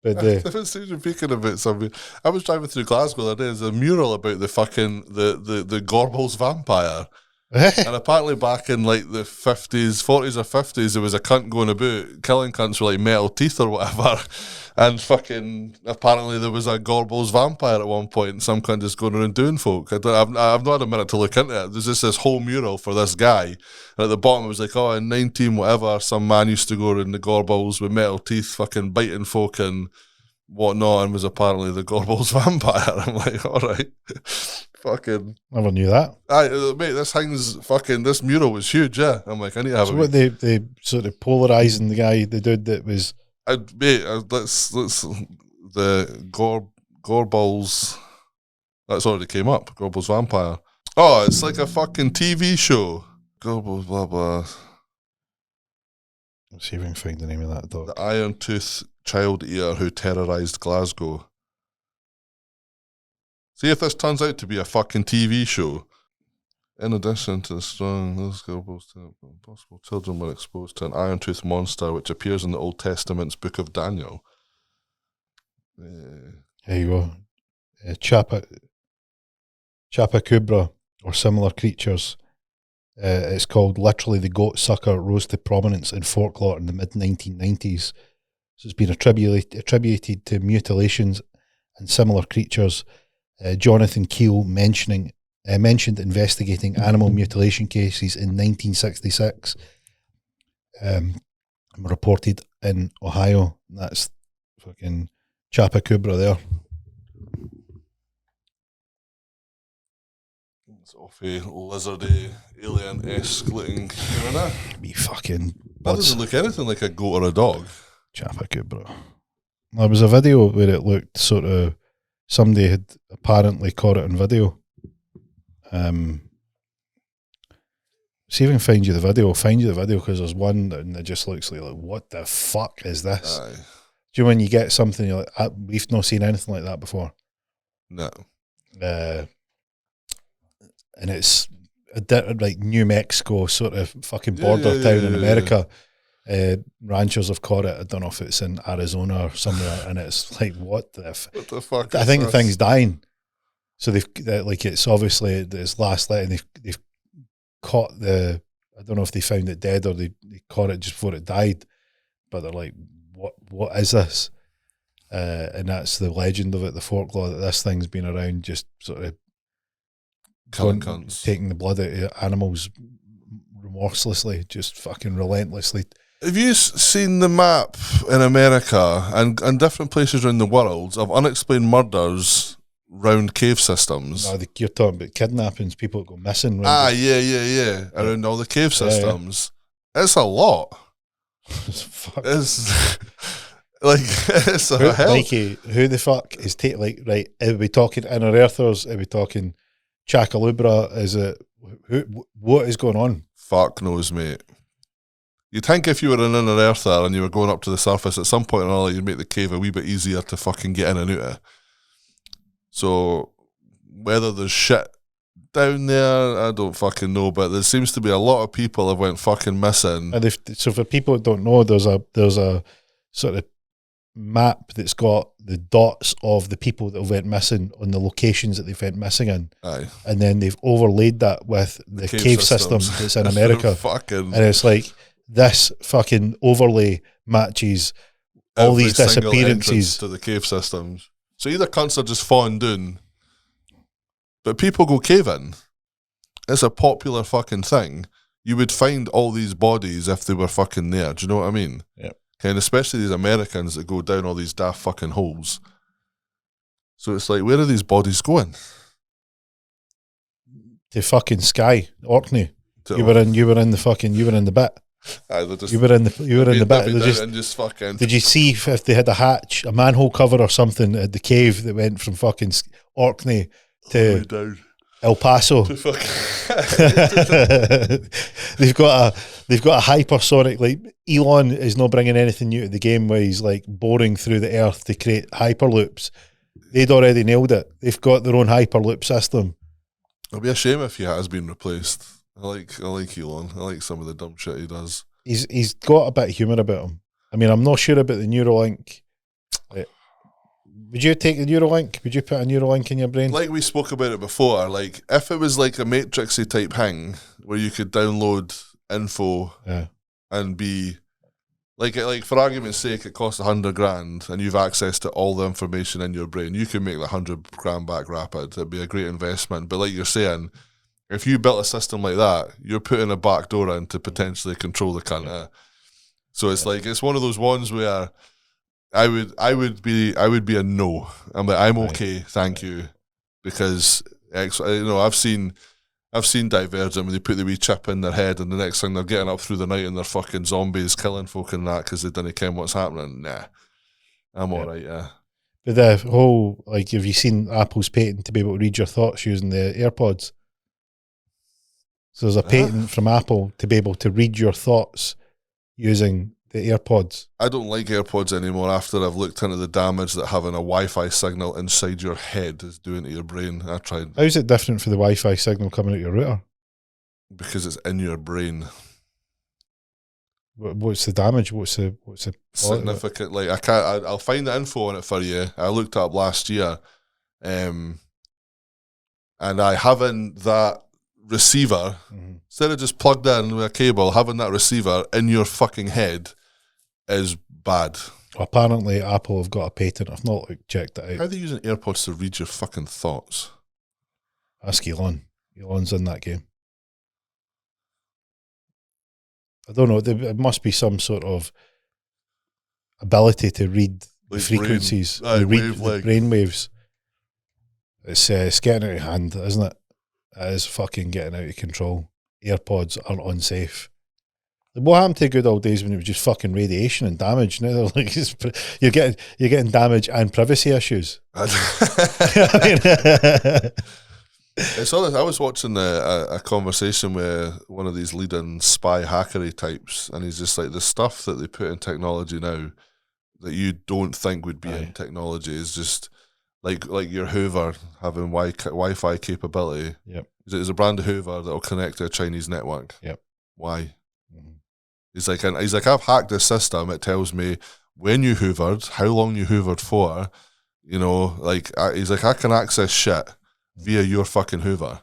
But Speaking of it, something I was driving through Glasgow the other day. There's a mural about the fucking the Gorbals vampire. And apparently back in like the 50s, 40s or 50s, there was a cunt going about killing cunts with like metal teeth or whatever. And fucking apparently there was a Gorbals vampire at one point, and some cunt just going around doing folk. I've not had a minute to look into it. There's just this whole mural for this guy. And at the bottom it was like, oh, in 19 whatever, some man used to go around the Gorbals with metal teeth, fucking biting folk and whatnot, and was apparently the Gorbals vampire. I'm like, all right. Fucking never knew that. Mate, this mural was huge, yeah. I'm like, I need to have so what they sort of polarising the guy, the dude that was let's the Gorbals. That's already came up. Gorbals vampire. Oh, it's like a fucking TV show. Gorbals blah blah. Let's see if we can find the name of that dog. The Iron Tooth child eater who terrorised Glasgow. See if this turns out to be a fucking TV show. In addition to the strong, those possible children were exposed to an iron tooth monster which appears in the Old Testament's Book of Daniel. There you go. Chapacabra or similar creatures. It's called literally the goat sucker rose to prominence in folklore in the mid-1990s. So it's been attributed to mutilations and similar creatures. Jonathan Keel mentioned investigating animal mutilation cases in 1966. Reported in Ohio. That's fucking Chapacabra there. It's off a lizardy, alien-esque looking. Be fucking. That doesn't look anything like a goat or a dog. Chapacabra. There was a video where it looked sort of. Somebody had apparently caught it on video. See if I can find you the video. I'll find you the video because there's one and it just looks like what the fuck is this? Aye. Do you know when you get something you're like, we've not seen anything like that before? No. And it's like New Mexico sort of fucking border town in America. Ranchers have caught it. I don't know if it's in Arizona or somewhere, and it's like, what the fuck? I think the thing's dying. So it's obviously its last let, and they've caught I don't know if they found it dead or they caught it just before it died, but they're like, what is this? And that's the legend of it, the folklore, that this thing's been around just sort of taking the blood out of animals remorselessly, just fucking relentlessly. Have you seen the map in America and different places around the world of unexplained murders round cave systems? No, you're talking about kidnappings, people that go missing. Yeah. Around all the cave systems. Yeah. It's a lot. It's like, it's a hell. Mikey, who the fuck is right, are we talking inner earthers? Are we talking Chacalubra? Is it, what is going on? Fuck knows, mate. You'd think if you were an inner earther and you were going up to the surface, at some point or other, you'd make the cave a wee bit easier to fucking get in and out of. So, whether there's shit down there, I don't fucking know, but there seems to be a lot of people have went fucking missing. And so for people that don't know, there's a sort of map that's got the dots of the people that went missing on the locations that they went missing in. Aye. And then they've overlaid that with the cave system that's in America. And it's like, this fucking overlay matches all these disappearances to the cave systems. So either cunts are just falling down, but people go caving. It's a popular fucking thing. You would find all these bodies if they were fucking there. Do you know what I mean? Yeah. And especially these Americans that go down all these daft fucking holes. So it's like, where are these bodies going? To fucking Skye, Orkney. You were in the bit. Aye, you were in the bit. Just fucking. Did you see if they had a hatch, a manhole cover or something at the cave that went from fucking Orkney to down? El Paso. To fuck. they've got a hypersonic, like Elon is not bringing anything new to the game where he's like boring through the earth to create hyperloops. They'd already nailed it. They've got their own hyperloop system. It'll be a shame if he has been replaced. I like Elon. I like some of the dumb shit he does. He's got a bit of humour about him. I mean, I'm not sure about the Neuralink. Would you take the Neuralink? Would you put a Neuralink in your brain? Like we spoke about it before, like if it was like a Matrixy type thing where you could download info and be like for argument's sake, it costs $100,000 and you've access to all the information in your brain. You can make the $100,000 back rapid. It'd be a great investment. But like you're saying, if you built a system like that, you're putting a back door in to potentially control the cunt. So it's like it's one of those ones where I would be a no. I'm like, I'm okay, thank you, because I've seen Divergent when they put the wee chip in their head and the next thing they're getting up through the night and they're fucking zombies killing folk and that because they didn't care what's happening. Nah, I'm alright. But the whole, like, have you seen Apple's patent to be able to read your thoughts using the AirPods? So there's a patent from Apple to be able to read your thoughts using the AirPods. I don't like AirPods anymore after I've looked into the damage that having a Wi-Fi signal inside your head is doing to your brain. I tried. How's it different for the Wi-Fi signal coming out your router? Because it's in your brain. What's the damage? What's the significant? Like I'll find the info on it for you. I looked it up last year, and I having that receiver instead of just plugged in with a cable, having that receiver in your fucking head is bad. Apparently, Apple have got a patent. I've not checked it out. How are they using AirPods to read your fucking thoughts? Ask Elon. Elon's in that game. I don't know. It must be some sort of ability to read the frequencies, read the brain waves. It's getting out of hand, isn't it? It is fucking getting out of control. AirPods are unsafe. What happened to the good old days when it was just fucking radiation and damage? Now they're like you're getting damage and privacy issues. I was watching a conversation with one of these leading spy hackery types, and he's just like, the stuff that they put in technology now that you don't think would be in technology is just like your Hoover having Wi-Fi capability. Yep. There's a brand of Hoover that will connect to a Chinese network. Yep. Why? He's like, I've hacked this system. It tells me when you hoovered, how long you hoovered for. You know, he's like, I can access shit via your fucking Hoover.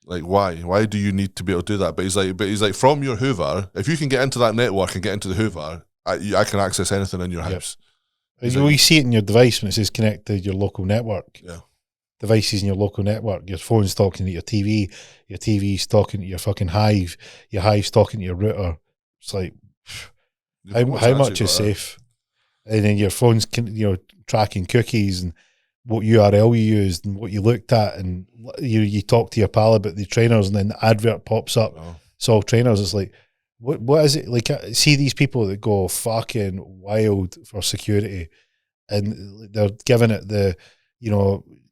Like, why? Why do you need to be able to do that? But he's like, from your Hoover, if you can get into that network and get into the Hoover, I can access anything in your house. You see it in your device when it says connect to your local network. Yeah. Devices in your local network. Your phone's talking to your TV's talking to your fucking Hive, your Hive's talking to your router. It's like, how much is safe? And then your phone's tracking cookies and what URL you used and what you looked at, and you talk to your pal about the trainers, and then the advert pops up. Oh. It's all trainers. It's like, what is it? Like, see these people that go fucking wild for security, and they're giving it the,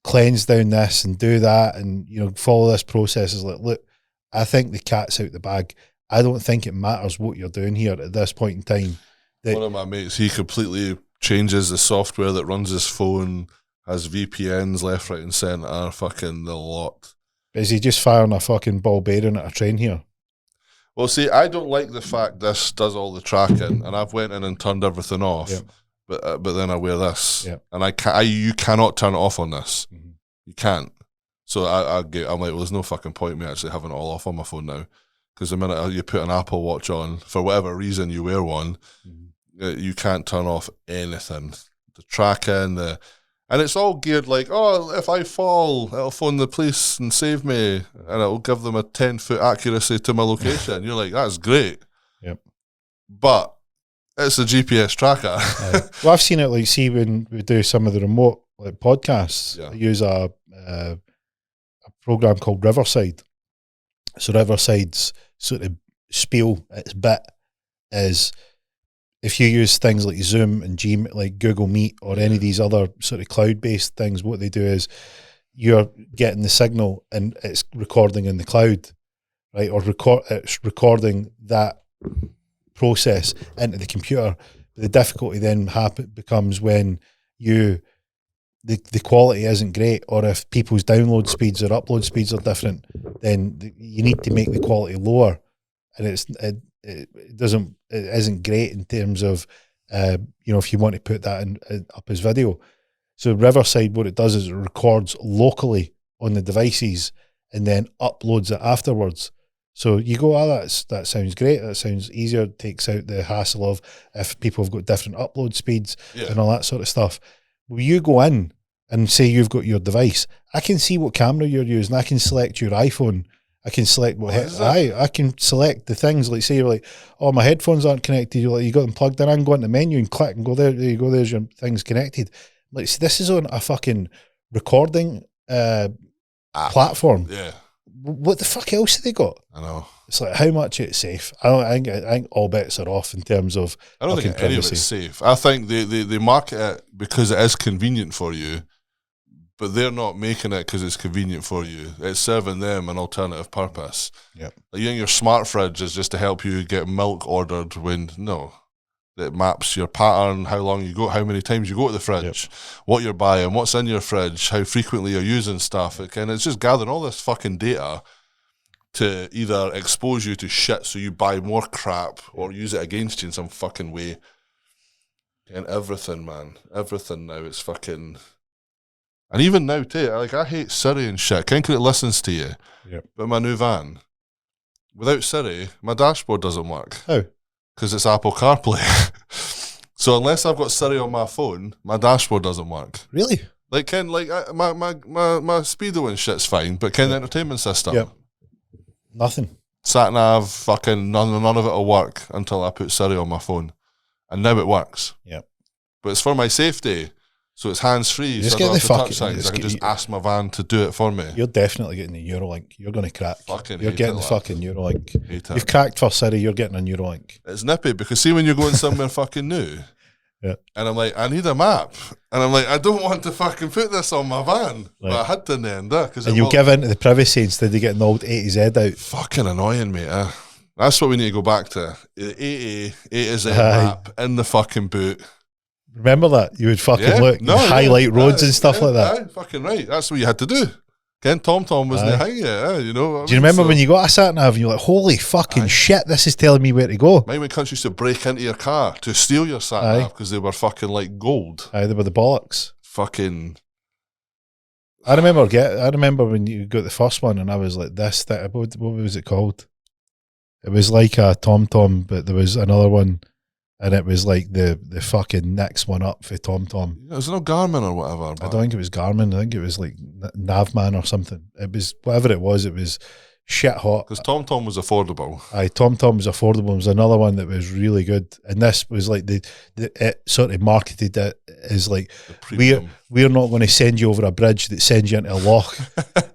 cleanse down this and do that, and follow this process. Is like, look, I think the cat's out the bag. I don't think it matters what you're doing here at this point in time. One of my mates, he completely changes the software that runs his phone, has VPNs left, right, and centre, fucking the lot. Is he just firing a fucking ball bearing at a train here? Well, see, I don't like the fact this does all the tracking, and I've went in and turned everything off. Yep. But then I wear this, and you cannot turn it off on this. Mm-hmm. You can't. So I'm like, well, there's no fucking point in me actually having it all off on my phone now, because the minute you put an Apple Watch on, for whatever reason you wear one, you can't turn off anything. The tracking, and it's all geared like, oh, if I fall, it'll phone the police and save me, and it'll give them a 10-foot accuracy to my location. You're like, that's great. Yep. But it's a GPS tracker. Well, I've seen it, like, see when we do some of the remote podcasts, I use a program called Riverside. So Riverside's sort of spiel, its bit is, if you use things like Zoom and Google Meet or any of these other sort of cloud-based things, what they do is you're getting the signal and it's recording in the cloud, right? Or it's recording that process into the computer. The difficulty then becomes when the quality isn't great, or if people's download speeds or upload speeds are different, then you need to make the quality lower, and it isn't great in terms of if you want to put that up as video. So Riverside, what it does is it records locally on the devices and then uploads it afterwards. So you go, that sounds great. That sounds easier. It takes out the hassle of if people have got different upload speeds and all that sort of stuff. Well, you go in and say you've got your device. I can see what camera you're using. I can select your iPhone. I can select I can select the things. Like say you're like, oh, my headphones aren't connected. You're like, you got them plugged in. I can go into the menu and click and go there. There you go. There's your things connected. Like, see, this is on a fucking recording platform. Yeah. What the fuck else have they got? I know. It's like, how much it's safe? I think all bets are off in terms of I don't think any of it's safe. I think they market it because it is convenient for you, but they're not making it because it's convenient for you. It's serving them an alternative purpose. Yep. Like, you think your smart fridge is just to help you get milk ordered when, no. It maps your pattern, how long you go, how many times you go to the fridge, what you're buying, what's in your fridge, how frequently you're using stuff. It's just gathering all this fucking data to either expose you to shit so you buy more crap or use it against you in some fucking way. And everything, man. Everything now is fucking... And even now, too, like, I hate Siri and shit. Ken, it listens to you. Yep. But my new van, without Siri, my dashboard doesn't work. How? Because it's Apple CarPlay. So unless I've got Siri on my phone, my dashboard doesn't work. Really? Like, Ken, like, my Speedo and shit's fine, but Ken, the entertainment system. Yep. Nothing. Sat nav, fucking none of it will work until I put Siri on my phone. And now it works. Yep. But it's for my safety. So it's hands-free. Just so get I the don't have to fucking... touch things. I can just ask my van to do it for me. You're definitely getting the Eurolink. You're going to crack. You're getting the fucking Eurolink. You've cracked for Siri, you're getting a Eurolink. It's nippy, because see when you're going somewhere fucking new, and I'm like, I need a map. And I'm like, I don't want to fucking put this on my van. Right. But I had to in the end. And you'll give in to the privacy instead of getting the old A to Z out. Fucking annoying, mate. That's what we need to go back to. The A to Z map in the fucking boot. Remember that? You would fucking look, highlight roads and stuff like that. Fucking right. That's what you had to do. Ken TomTom wasn't behind you, you know. Do you remember when you got a sat nav and you're like, holy fucking shit, this is telling me where to go? Mind when countries used to break into your car to steal your sat nav because they were fucking like gold. They were the bollocks. Fucking. I remember when you got the first one and I was like, what was it called? It was like a TomTom, but there was another one. And it was like the fucking next one up for TomTom. Yeah, was it no Garmin or whatever? I don't think it was Garmin. I think it was like Navman or something. It was whatever it was shit hot. Because TomTom was affordable. TomTom was affordable. It was another one that was really good. And this was like it sort of marketed it as like, we're not going to send you over a bridge that sends you into a loch.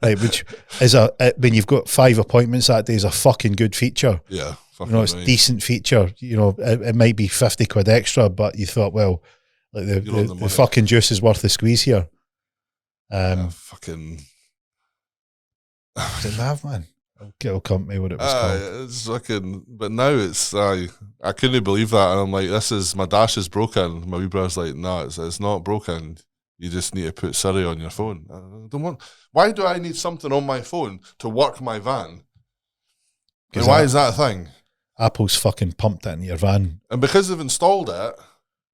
Like, which is when you've got 5 appointments that day is a fucking good feature. Yeah. It's a decent feature. It might be 50 quid extra, but you thought, well, like the fucking juice is worth the squeeze here. Fucking. Was it Nav, man? It'll come to me what it was called. It's fucking. But now it's I couldn't believe that, and I'm like, my dash is broken. My wee brother's like, no, it's not broken. You just need to put Siri on your phone. I don't want. Why do I need something on my phone to work my van? And why is that a thing? Apple's fucking pumped it into your van. And because they've installed it,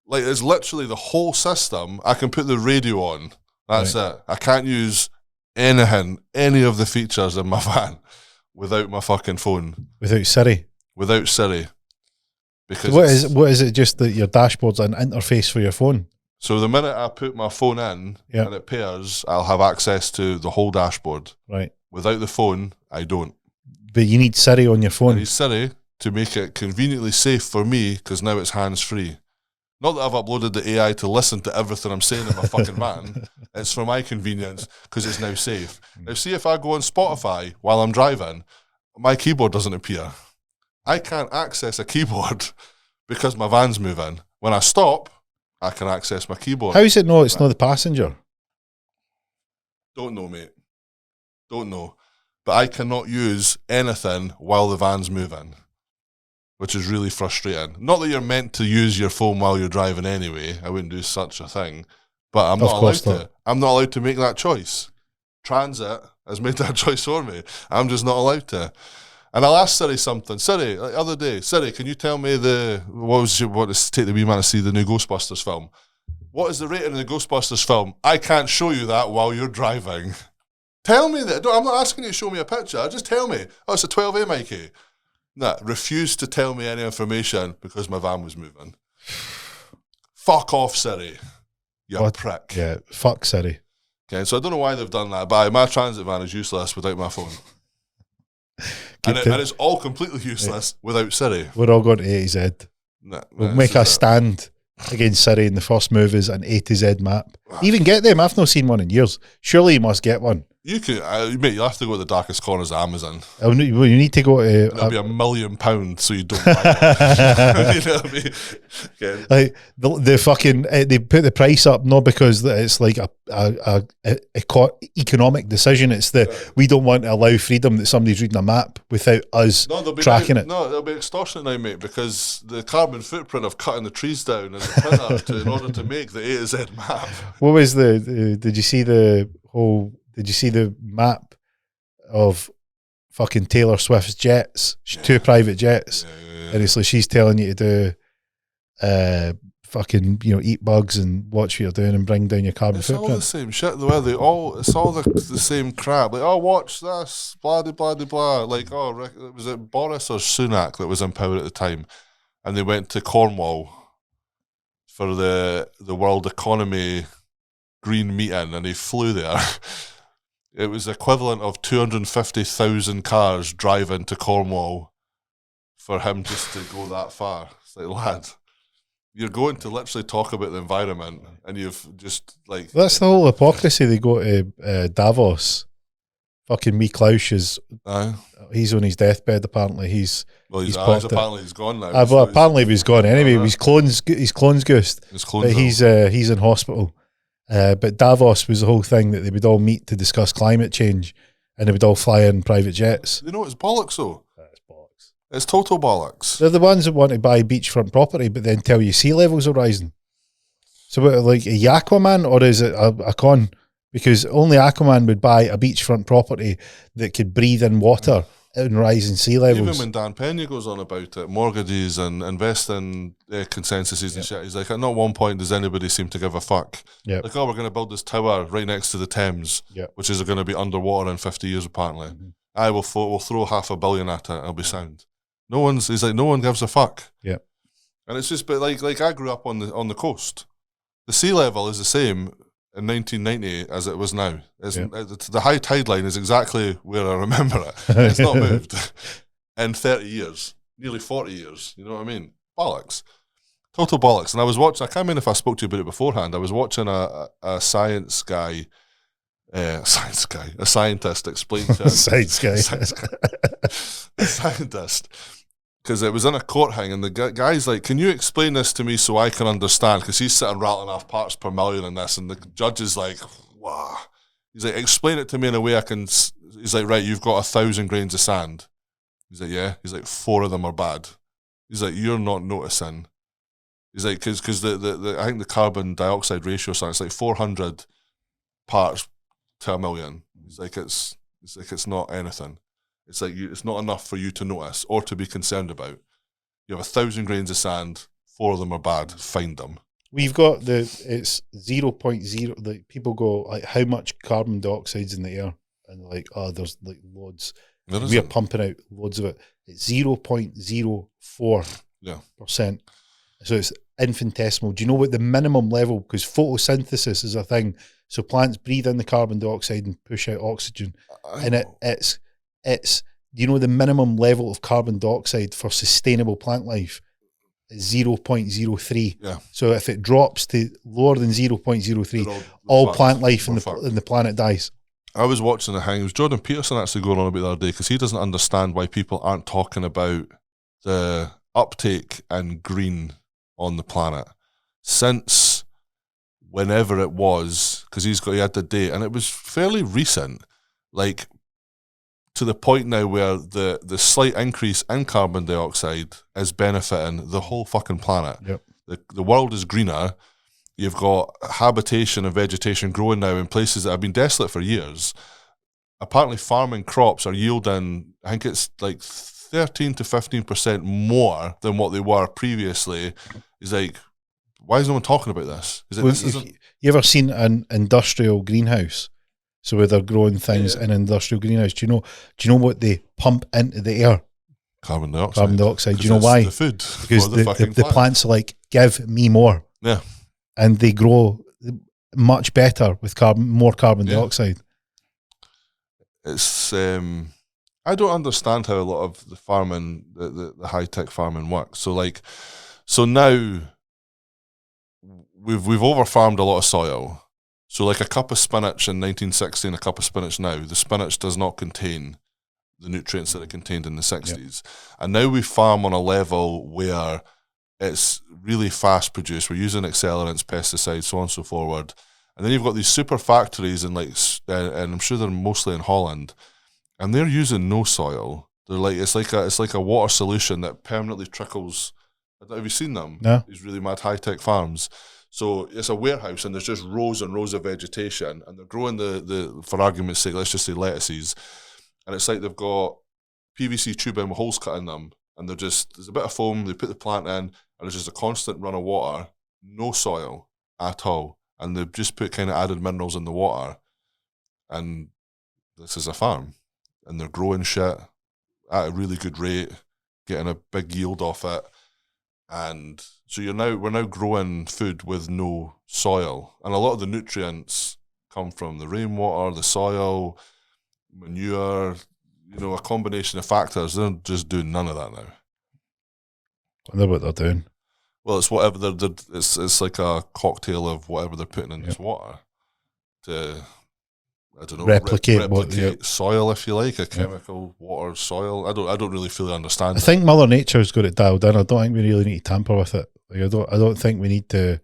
like, it's literally the whole system. I can put the radio on. That's it. I can't use anything, any of the features in my van without my fucking phone. Without Siri? Without Siri. Because so what is it just that your dashboard's an interface for your phone? So the minute I put my phone in and it pairs, I'll have access to the whole dashboard. Right. Without the phone, I don't. But you need Siri on your phone. I need Siri to make it conveniently safe for me, because now it's hands-free. Not that I've uploaded the AI to listen to everything I'm saying in my fucking van. It's for my convenience, because it's now safe. Now, see, if I go on Spotify while I'm driving, my keyboard doesn't appear. I can't access a keyboard because my van's moving. When I stop, I can access my keyboard. How is it it's not the passenger? Don't know, mate. Don't know. But I cannot use anything while the van's moving, which is really frustrating. Not that you're meant to use your phone while you're driving anyway. I wouldn't do such a thing. But I'm not allowed to. I'm not allowed to make that choice. Transit has made that choice for me. I'm just not allowed to. And I'll ask Siri something. Siri, like the other day, Siri, can you tell me what is take the wee man to see the new Ghostbusters film? What is the rating of the Ghostbusters film? I can't show you that while you're driving. Tell me that. I'm not asking you to show me a picture. Just tell me. Oh, it's a 12A, Mikey. Nah, refused to tell me any information because my van was moving. Fuck off, Siri. You prick. Yeah, fuck Siri. Okay, so I don't know why they've done that, but my transit van is useless without my phone. And it's all completely useless without Siri. We're all going to A to Z. We'll make a stand against Siri, and the first move is an A to Z map. Even get them? I've not seen one in years. Surely you must get one. You can, mate. You have to go to the darkest corners of Amazon. You need to go to. It'll be £1 million, so you don't buy one. You know what I mean? Okay. Like the fucking they put the price up not because it's like a economic decision. It's we don't want to allow freedom that somebody's reading a map without us tracking it. No, it'll be extortionate now, mate, because the carbon footprint of cutting the trees down as a printer in order to make the A to Z map. What was did you see the whole? Did you see the map of fucking Taylor Swift's jets? Two private jets. Yeah. And it's like she's telling you to do fucking, eat bugs and watch what you're doing and bring down your carbon footprint. It's all the same shit, though. It's all the same crap. Like, oh, watch this, blah, blah, blah, blah. Like, was it Boris or Sunak that was in power at the time? And they went to Cornwall for the World Economy Green meeting, and he flew there. It was the equivalent of 250,000 cars driving to Cornwall for him just to go that far. It's like, lad, you're going to literally talk about the environment, and you've just like... That's the whole hypocrisy. They go to Davos. Fucking Klaus is... He's on his deathbed, apparently. He's apparently he's gone now. Apparently he's gone anyway. He's clones ghost. He's in hospital. But Davos was the whole thing that they would all meet to discuss climate change, and they would all fly in private jets. You know, it's bollocks, though. It's bollocks. It's total bollocks. They're the ones that want to buy beachfront property, but then tell you sea levels are rising. So, what, like a Aquaman, or is it a con? Because only Aquaman would buy a beachfront property that could breathe in water and rising sea levels. Even when Dan Pena goes on about it, mortgages and investing consensuses and shit, he's like, at not one point does anybody seem to give a fuck. Yep. Like, we're going to build this tower right next to the Thames, which is going to be underwater in 50 years apparently. Mm-hmm. We'll throw $500 million at it, it'll be sound. No one gives a fuck. Yeah. And it's just, but like I grew up on the coast. The sea level is the same in 1990 as it was now. The high tide line is exactly where I remember it. It's not moved in 30 years, nearly 40 years. You know what I mean? Bollocks. Total bollocks. And I was watching, I can't remember if I spoke to you about it beforehand. I was watching a scientist explain to him. A scientist. Because it was in a court hang, and the guy's like, can you explain this to me so I can understand? Because he's sitting rattling off parts per million in this, and the judge is like, wow. He's like, explain it to me in a way I can... He's like, right, you've got 1,000 grains of sand. He's like, yeah. He's like, 4 of them are bad. He's like, you're not noticing. He's like, because I think the carbon dioxide ratio, so it's like 400 parts to a million. He's like, it's not anything. It's like it's not enough for you to notice or to be concerned about. You have 1,000 grains of sand, 4 of them are bad. Find them. We've got it's 0.0. Like people go like, how much carbon dioxide's in the air, and like, oh, there's like loads. We are pumping out loads of it. It's 0.04%. Yeah. So it's infinitesimal. Do you know what the minimum level? Because photosynthesis is a thing. So plants breathe in the carbon dioxide and push out oxygen, and it's you know the minimum level of carbon dioxide for sustainable plant life is 0.03. Yeah. So if it drops to lower than 0.03, all plant life in the planet dies. I was watching a hang. It was Jordan Peterson actually going on about the other day, because he doesn't understand why people aren't talking about the uptake in green on the planet. Since whenever it was, because he had the date, and it was fairly recent, like to the point now where the slight increase in carbon dioxide is benefiting the whole fucking planet. Yep. The world is greener. You've got habitation and vegetation growing now in places that have been desolate for years. Apparently, farming crops are yielding, I think it's like 13 to 15% more than what they were previously. He's like, why is no one talking about this? Is it, Well, this isn't... you ever seen an industrial greenhouse? So where they're growing things in an industrial greenhouse. Do you know what they pump into the air? Carbon dioxide. Carbon dioxide. Do you know why? The food. Because the plants are like, give me more. Yeah. And they grow much better with more carbon dioxide. It's I don't understand how a lot of the farming, the high tech farming works. So now we've over farmed a lot of soil. So like a cup of spinach in 1960 and a cup of spinach now, the spinach does not contain the nutrients that it contained in the 60s. Yep. And now we farm on a level where it's really fast produced. We're using accelerants, pesticides, so on and so forward. And then you've got these super factories and I'm sure they're mostly in Holland, and they're using no soil. They're like it's like a water solution that permanently trickles. Have you seen them? No. These really mad high tech farms. So it's a warehouse and there's just rows and rows of vegetation, and they're growing the for argument's sake, let's just say lettuces. And it's like they've got PVC tubing with holes cut in them, and there's a bit of foam, they put the plant in, and there's just a constant run of water, no soil at all. And they've just put kind of added minerals in the water. And this is a farm. And they're growing shit at a really good rate, getting a big yield off it. And so we're now growing food with no soil. And a lot of the nutrients come from the rainwater, the soil, manure, a combination of factors. They're just doing none of that now. I wonder what they're doing. Well, it's whatever it's like a cocktail of whatever they're putting in this water to, I don't know, replicate soil, if you like, a chemical water soil. I don't really fully understand. I think Mother Nature's got it dialed in. I don't think we really need to tamper with it. Like, I don't think we need to.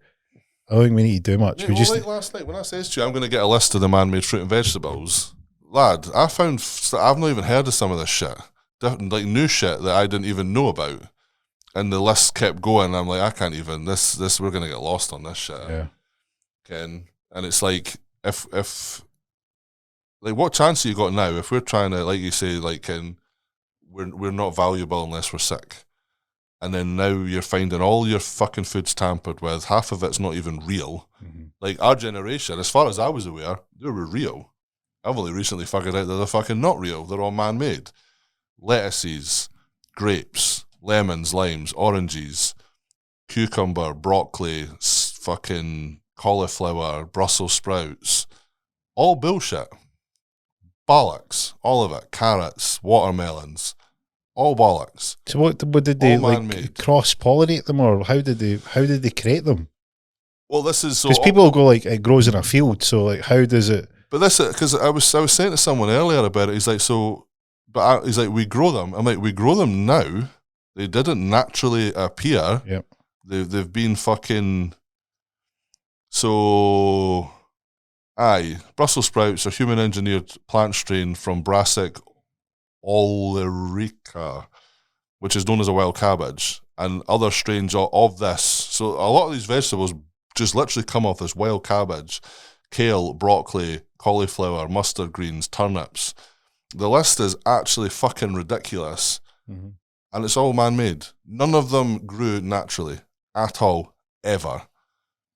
I don't think we need to do much. Yeah, like last night when I said to you, I'm going to get a list of the man-made fruit and vegetables. Lad, I've not even heard of some of this shit. Like new shit that I didn't even know about. And the list kept going. And I'm like, I can't even. This we're gonna get lost on this shit. Yeah. And it's like if like what chance have you got now if we're trying to, like you say, like we're not valuable unless we're sick. And then now you're finding all your fucking food's tampered with. Half of it's not even real. Mm-hmm. Like our generation, as far as I was aware, they were real. I've only recently figured out that they're fucking not real. They're all man-made. Lettuces, grapes, lemons, limes, oranges, cucumber, broccoli, fucking cauliflower, Brussels sprouts. All bullshit. Bollocks. All of it. Carrots, watermelons. All bollocks. So what did they like cross-pollinate them, or how did they create them? Well, this is because people will go like it grows in a field. So like, how does it? But this, because I was saying to someone earlier about it. He's like, he's like, we grow them. I'm like, we grow them now. They didn't naturally appear. Yep. They've been fucking. So, Brussels sprouts are human engineered plant strain from Brassica oleracea, which is known as a wild cabbage, and other strains of this. So a lot of these vegetables just literally come off this wild cabbage, kale, broccoli, cauliflower, mustard greens, turnips. The list is actually fucking ridiculous. Mm-hmm. And it's all man-made. None of them grew naturally at all, ever.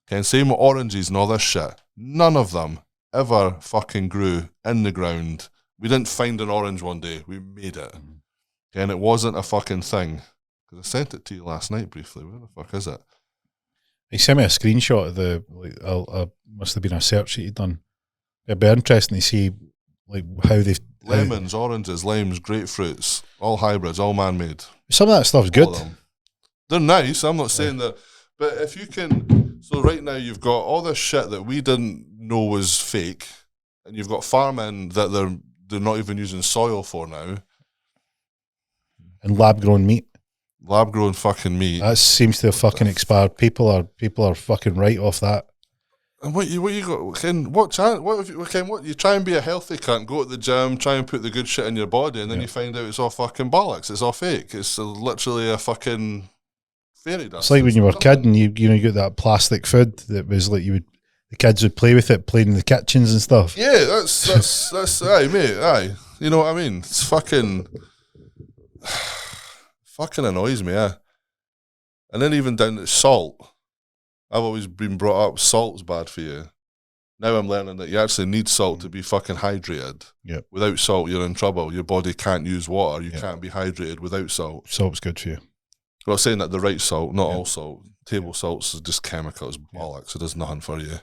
Okay, and same with oranges and all this shit. None of them ever fucking grew in the ground. We didn't find an orange one day. We made it. Mm-hmm. Okay, and it wasn't a fucking thing. Because I sent it to you last night briefly. Where the fuck is it? He sent me a screenshot of the, must have been a search that he'd done. It'd be interesting to see like how they've... Lemons, oranges, limes, grapefruits, all hybrids, all man-made. Some of that stuff's good. They're nice, I'm not saying that. But if you can... So right now you've got all this shit that we didn't know was fake, and you've got farming that they're not even using soil for now. And lab-grown meat. Lab-grown fucking meat. That seems to have fucking expired. People are fucking right off that. And what you got? Ken, what you try and be a healthy cunt, go to the gym, try and put the good shit in your body, and then you find out it's all fucking bollocks. It's all fake. It's literally a fucking fairy dust. It's like when you were a kid and you got that plastic food that was like the kids would play with it, playing in the kitchens and stuff. Yeah, that's aye, mate, aye. You know what I mean? It's fucking annoys me, And then even down to salt. I've always been brought up salt's bad for you. Now I'm learning that you actually need salt to be fucking hydrated. Yeah. Without salt, you're in trouble. Your body can't use water. You can't be hydrated without salt. Salt's good for you. Well, I'm saying that the right salt, not all salt. Table salts is just chemicals, bollocks. It does nothing for you.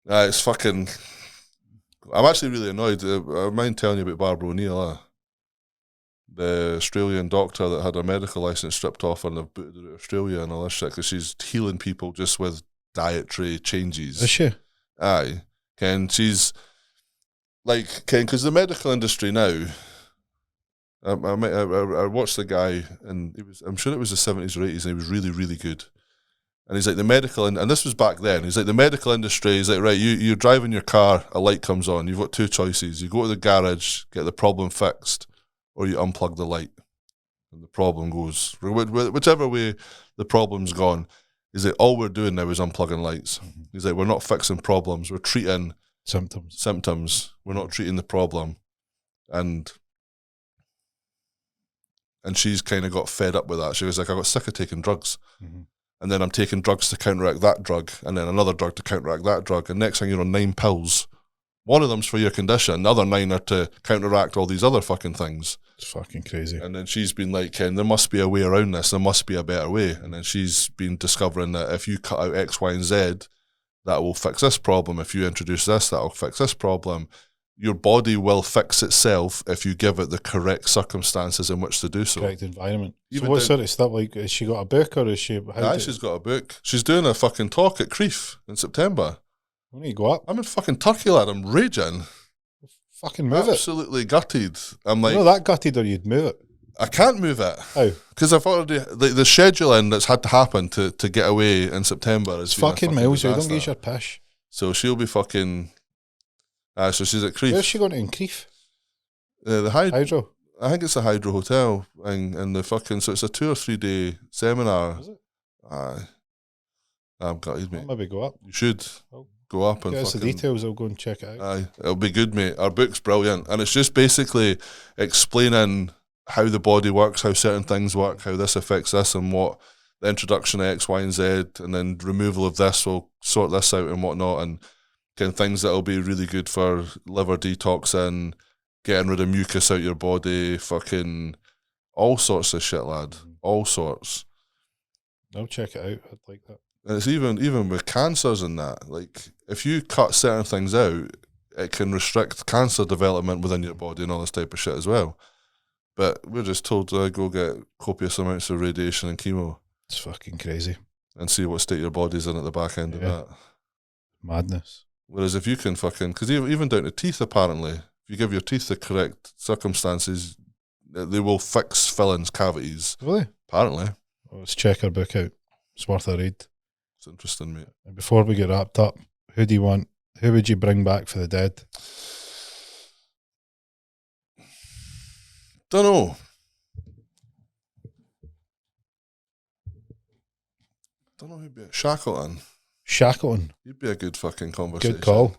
It's fucking... I'm actually really annoyed. I mind telling you about Barbara O'Neill, the Australian doctor that had her medical license stripped off and they've booted her to Australia and all this shit because she's healing people just with dietary changes. Is she? Aye. Ken, she's like, Ken, because the medical industry now, I watched the guy and I'm sure it was the 70s or 80s and he was really, really good. And he's like, the medical, and this was back then, he's like, the medical industry, he's like, right, you're driving your car, a light comes on, you've got two choices. You go to the garage, get the problem fixed, or you unplug the light. And the problem goes, whichever way the problem's gone, he's like, all we're doing now is unplugging lights. He's like, we're not fixing problems, we're treating symptoms. We're not treating the problem. And she's kind of got fed up with that. She was like, I got sick of taking drugs. And then I'm taking drugs to counteract that drug, and then another drug to counteract that drug. And next thing you're on 9 pills. One of them's for your condition, the other 9 are to counteract all these other fucking things. It's fucking crazy. And then she's been like, Ken, there must be a way around this. There must be a better way. And then she's been discovering that if you cut out X, Y, and Z, that will fix this problem. If you introduce this, that will fix this problem. Your body will fix itself if you give it the correct circumstances in which to do so. Correct environment. Even so what sort of stuff, like, has she got a book or is she... She's got a book. She's doing a fucking talk at Crief in September. When do you go up? I'm in fucking Turkey, lad. I'm raging. Fucking move Absolutely gutted. I'm like... You're not that gutted or you'd move it. I can't move it. How? Because I've already... the scheduling that's had to happen to get away in September is fucking miles away. Don't use your pish. So she'll be fucking... so she's at Crief. Where's she going to in Crief? The Hydro? I think it's a Hydro Hotel. And the fucking... So it's a 2 or 3 day seminar. Is it? Aye. I'm gutted, mate. I'll maybe go up. You should go up and get us fucking... the details, I'll go and check it out. Aye. It'll be good, mate. Our book's brilliant. And it's just basically explaining how the body works, how certain things work, how this affects this, and what the introduction of X, Y, and Z, and then removal of this will sort this out and whatnot, and kind of things that will be really good for liver detoxing, getting rid of mucus out your body, fucking all sorts of shit, lad. All sorts. I'll check it out. I'd like that. And it's even with cancers and that. Like, if you cut certain things out, it can restrict cancer development within your body and all this type of shit as well. But we're just told to go get copious amounts of radiation and chemo. It's fucking crazy. And see what state your body's in at the back end of that. Madness. Whereas if you can fucking... Because even down to teeth, apparently, if you give your teeth the correct circumstances, they will fix fillings, cavities. Really? Apparently. Well, let's check our book out. It's worth a read. It's interesting, mate. And before we get wrapped up, who would you bring back for the dead? Don't know. Don't know who'd be Shackleton. Shackleton. He'd be a good fucking conversation. Good call.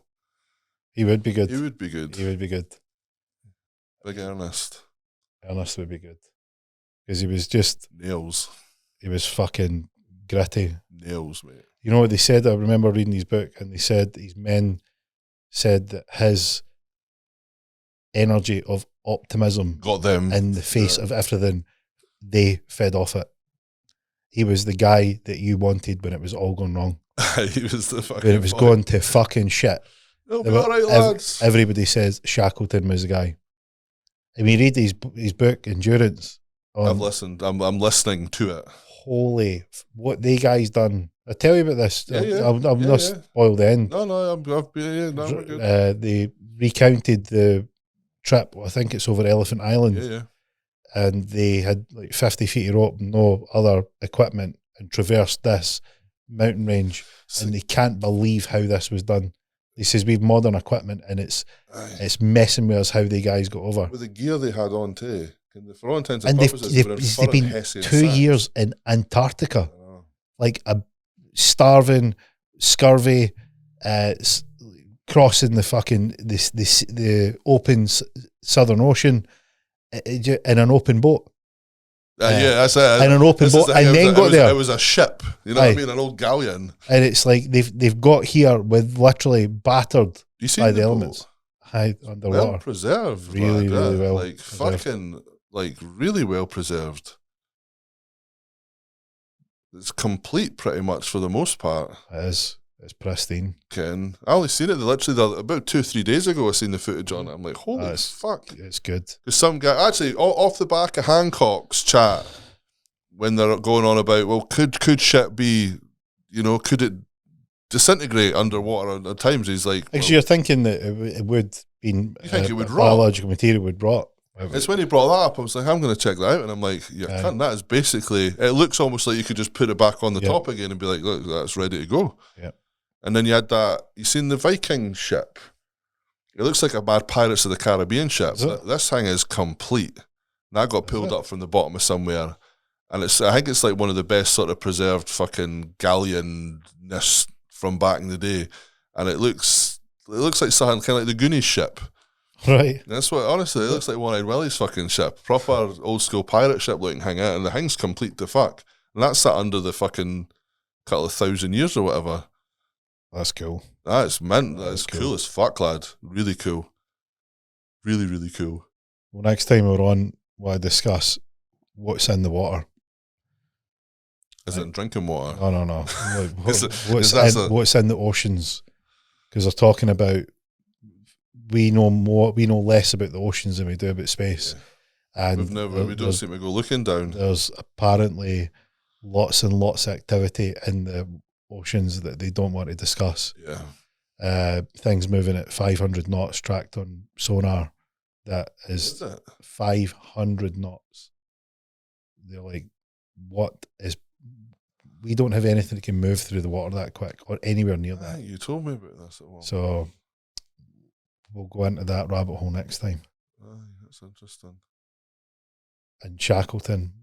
He would be good. He would be good. He would be good. Big Ernest. Ernest would be good. Because he was just... Nails. He was fucking gritty. Nails, mate. You know what they said? I remember reading his book, and they said these men said that his energy of optimism got them in the face of everything, they fed off it. He was the guy that you wanted when it was all going wrong. He was the fucking... When it was going to fucking shit. It'll be all right, lads. Everybody says Shackleton was the guy. I mean, read his book, Endurance. I've listened. I'm listening to it. Holy, what the guy's done. I'll tell you about this. I'm not spoiled the end. No, we're good. They recounted the trip. I think it's over Elephant Island. Yeah. And they had like 50 feet of rope, no other equipment, and traversed this mountain range, and they can't believe how this was done. He says we've modern equipment, and it's messing with us how the guys got over. With the gear they had on too. For all intents And and purposes, they've been 2 years in Antarctica, like a starving, scurvy, crossing the fucking the open Southern Ocean in an open boat. Yeah, that's it. In an open boat, and then got there. It was a ship, you know what I mean, an old galleon. And it's like they've got here with literally battered by the elements. Underwater, well preserved, really well, like preserved. Fucking. Like, really well preserved. It's complete pretty much for the most part. It is. It's pristine. Ken, I only seen it literally about 2-3 days ago. I seen the footage on it. I'm like, holy fuck. It's good. Because some guy, actually, off the back of Hancock's chat, when they're going on about, well, could shit be, you know, could it disintegrate underwater at times? He's like, because you're thinking that it would be, you think it would rot? Biological material would rot. It's when he brought that up, I was like, I'm going to check that out. And I'm like, that is basically, it looks almost like you could just put it back on the top again and be like, look, that's ready to go. Yeah. And then you had that, you seen the Viking ship? It looks like a bad Pirates of the Caribbean ship. This thing is complete. And that got pulled up from the bottom of somewhere. And I think it's like one of the best sort of preserved fucking galleon-ness from back in the day. And it looks like something kind of like the Goonies ship. Right. That's what, honestly, it looks like One-Eyed Willie's fucking ship. Proper old school pirate ship looking hang out, and the thing's complete to fuck. And that's sat under the fucking couple of 1,000 years or whatever. That's cool. That's mint. That's cool as fuck, lad. Really cool. Really, really cool. Well, next time we're on, we'll discuss what's in the water. Is it drinking water? No. What's in the oceans? Because they're talking about we know less about the oceans than we do about space. Yeah. And we don't seem to go looking down. There's apparently lots and lots of activity in the oceans that they don't want to discuss. Yeah. Things moving at 500 knots tracked on sonar. That is 500 knots. They're like, we don't have anything that can move through the water that quick or anywhere near that. You told me about this at one. So we'll go into that rabbit hole next time. That's interesting. And Shackleton,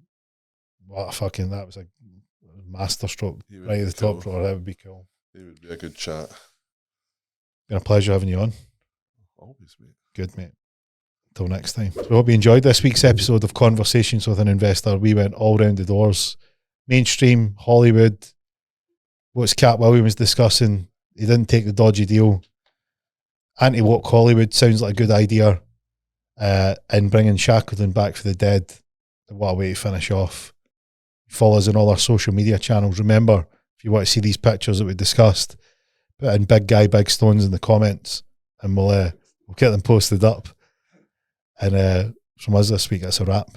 that was a masterstroke right at the top drawer. That would be cool. It would be a good chat. Been a pleasure having you on. Always, mate. Good, mate. Until next time. So I hope you enjoyed this week's episode of Conversations with an Investor. We went all round the doors. Mainstream, Hollywood, what's Cat Williams discussing. He didn't take the dodgy deal. Anti-woke Hollywood sounds like a good idea. And bringing Shackleton back for the dead. What a way to finish off. Follow us on all our social media channels. Remember, if you want to see these pictures that we discussed, put in Big Guy, Big Stones in the comments, and we'll get them posted up. And from us this week, that's a wrap.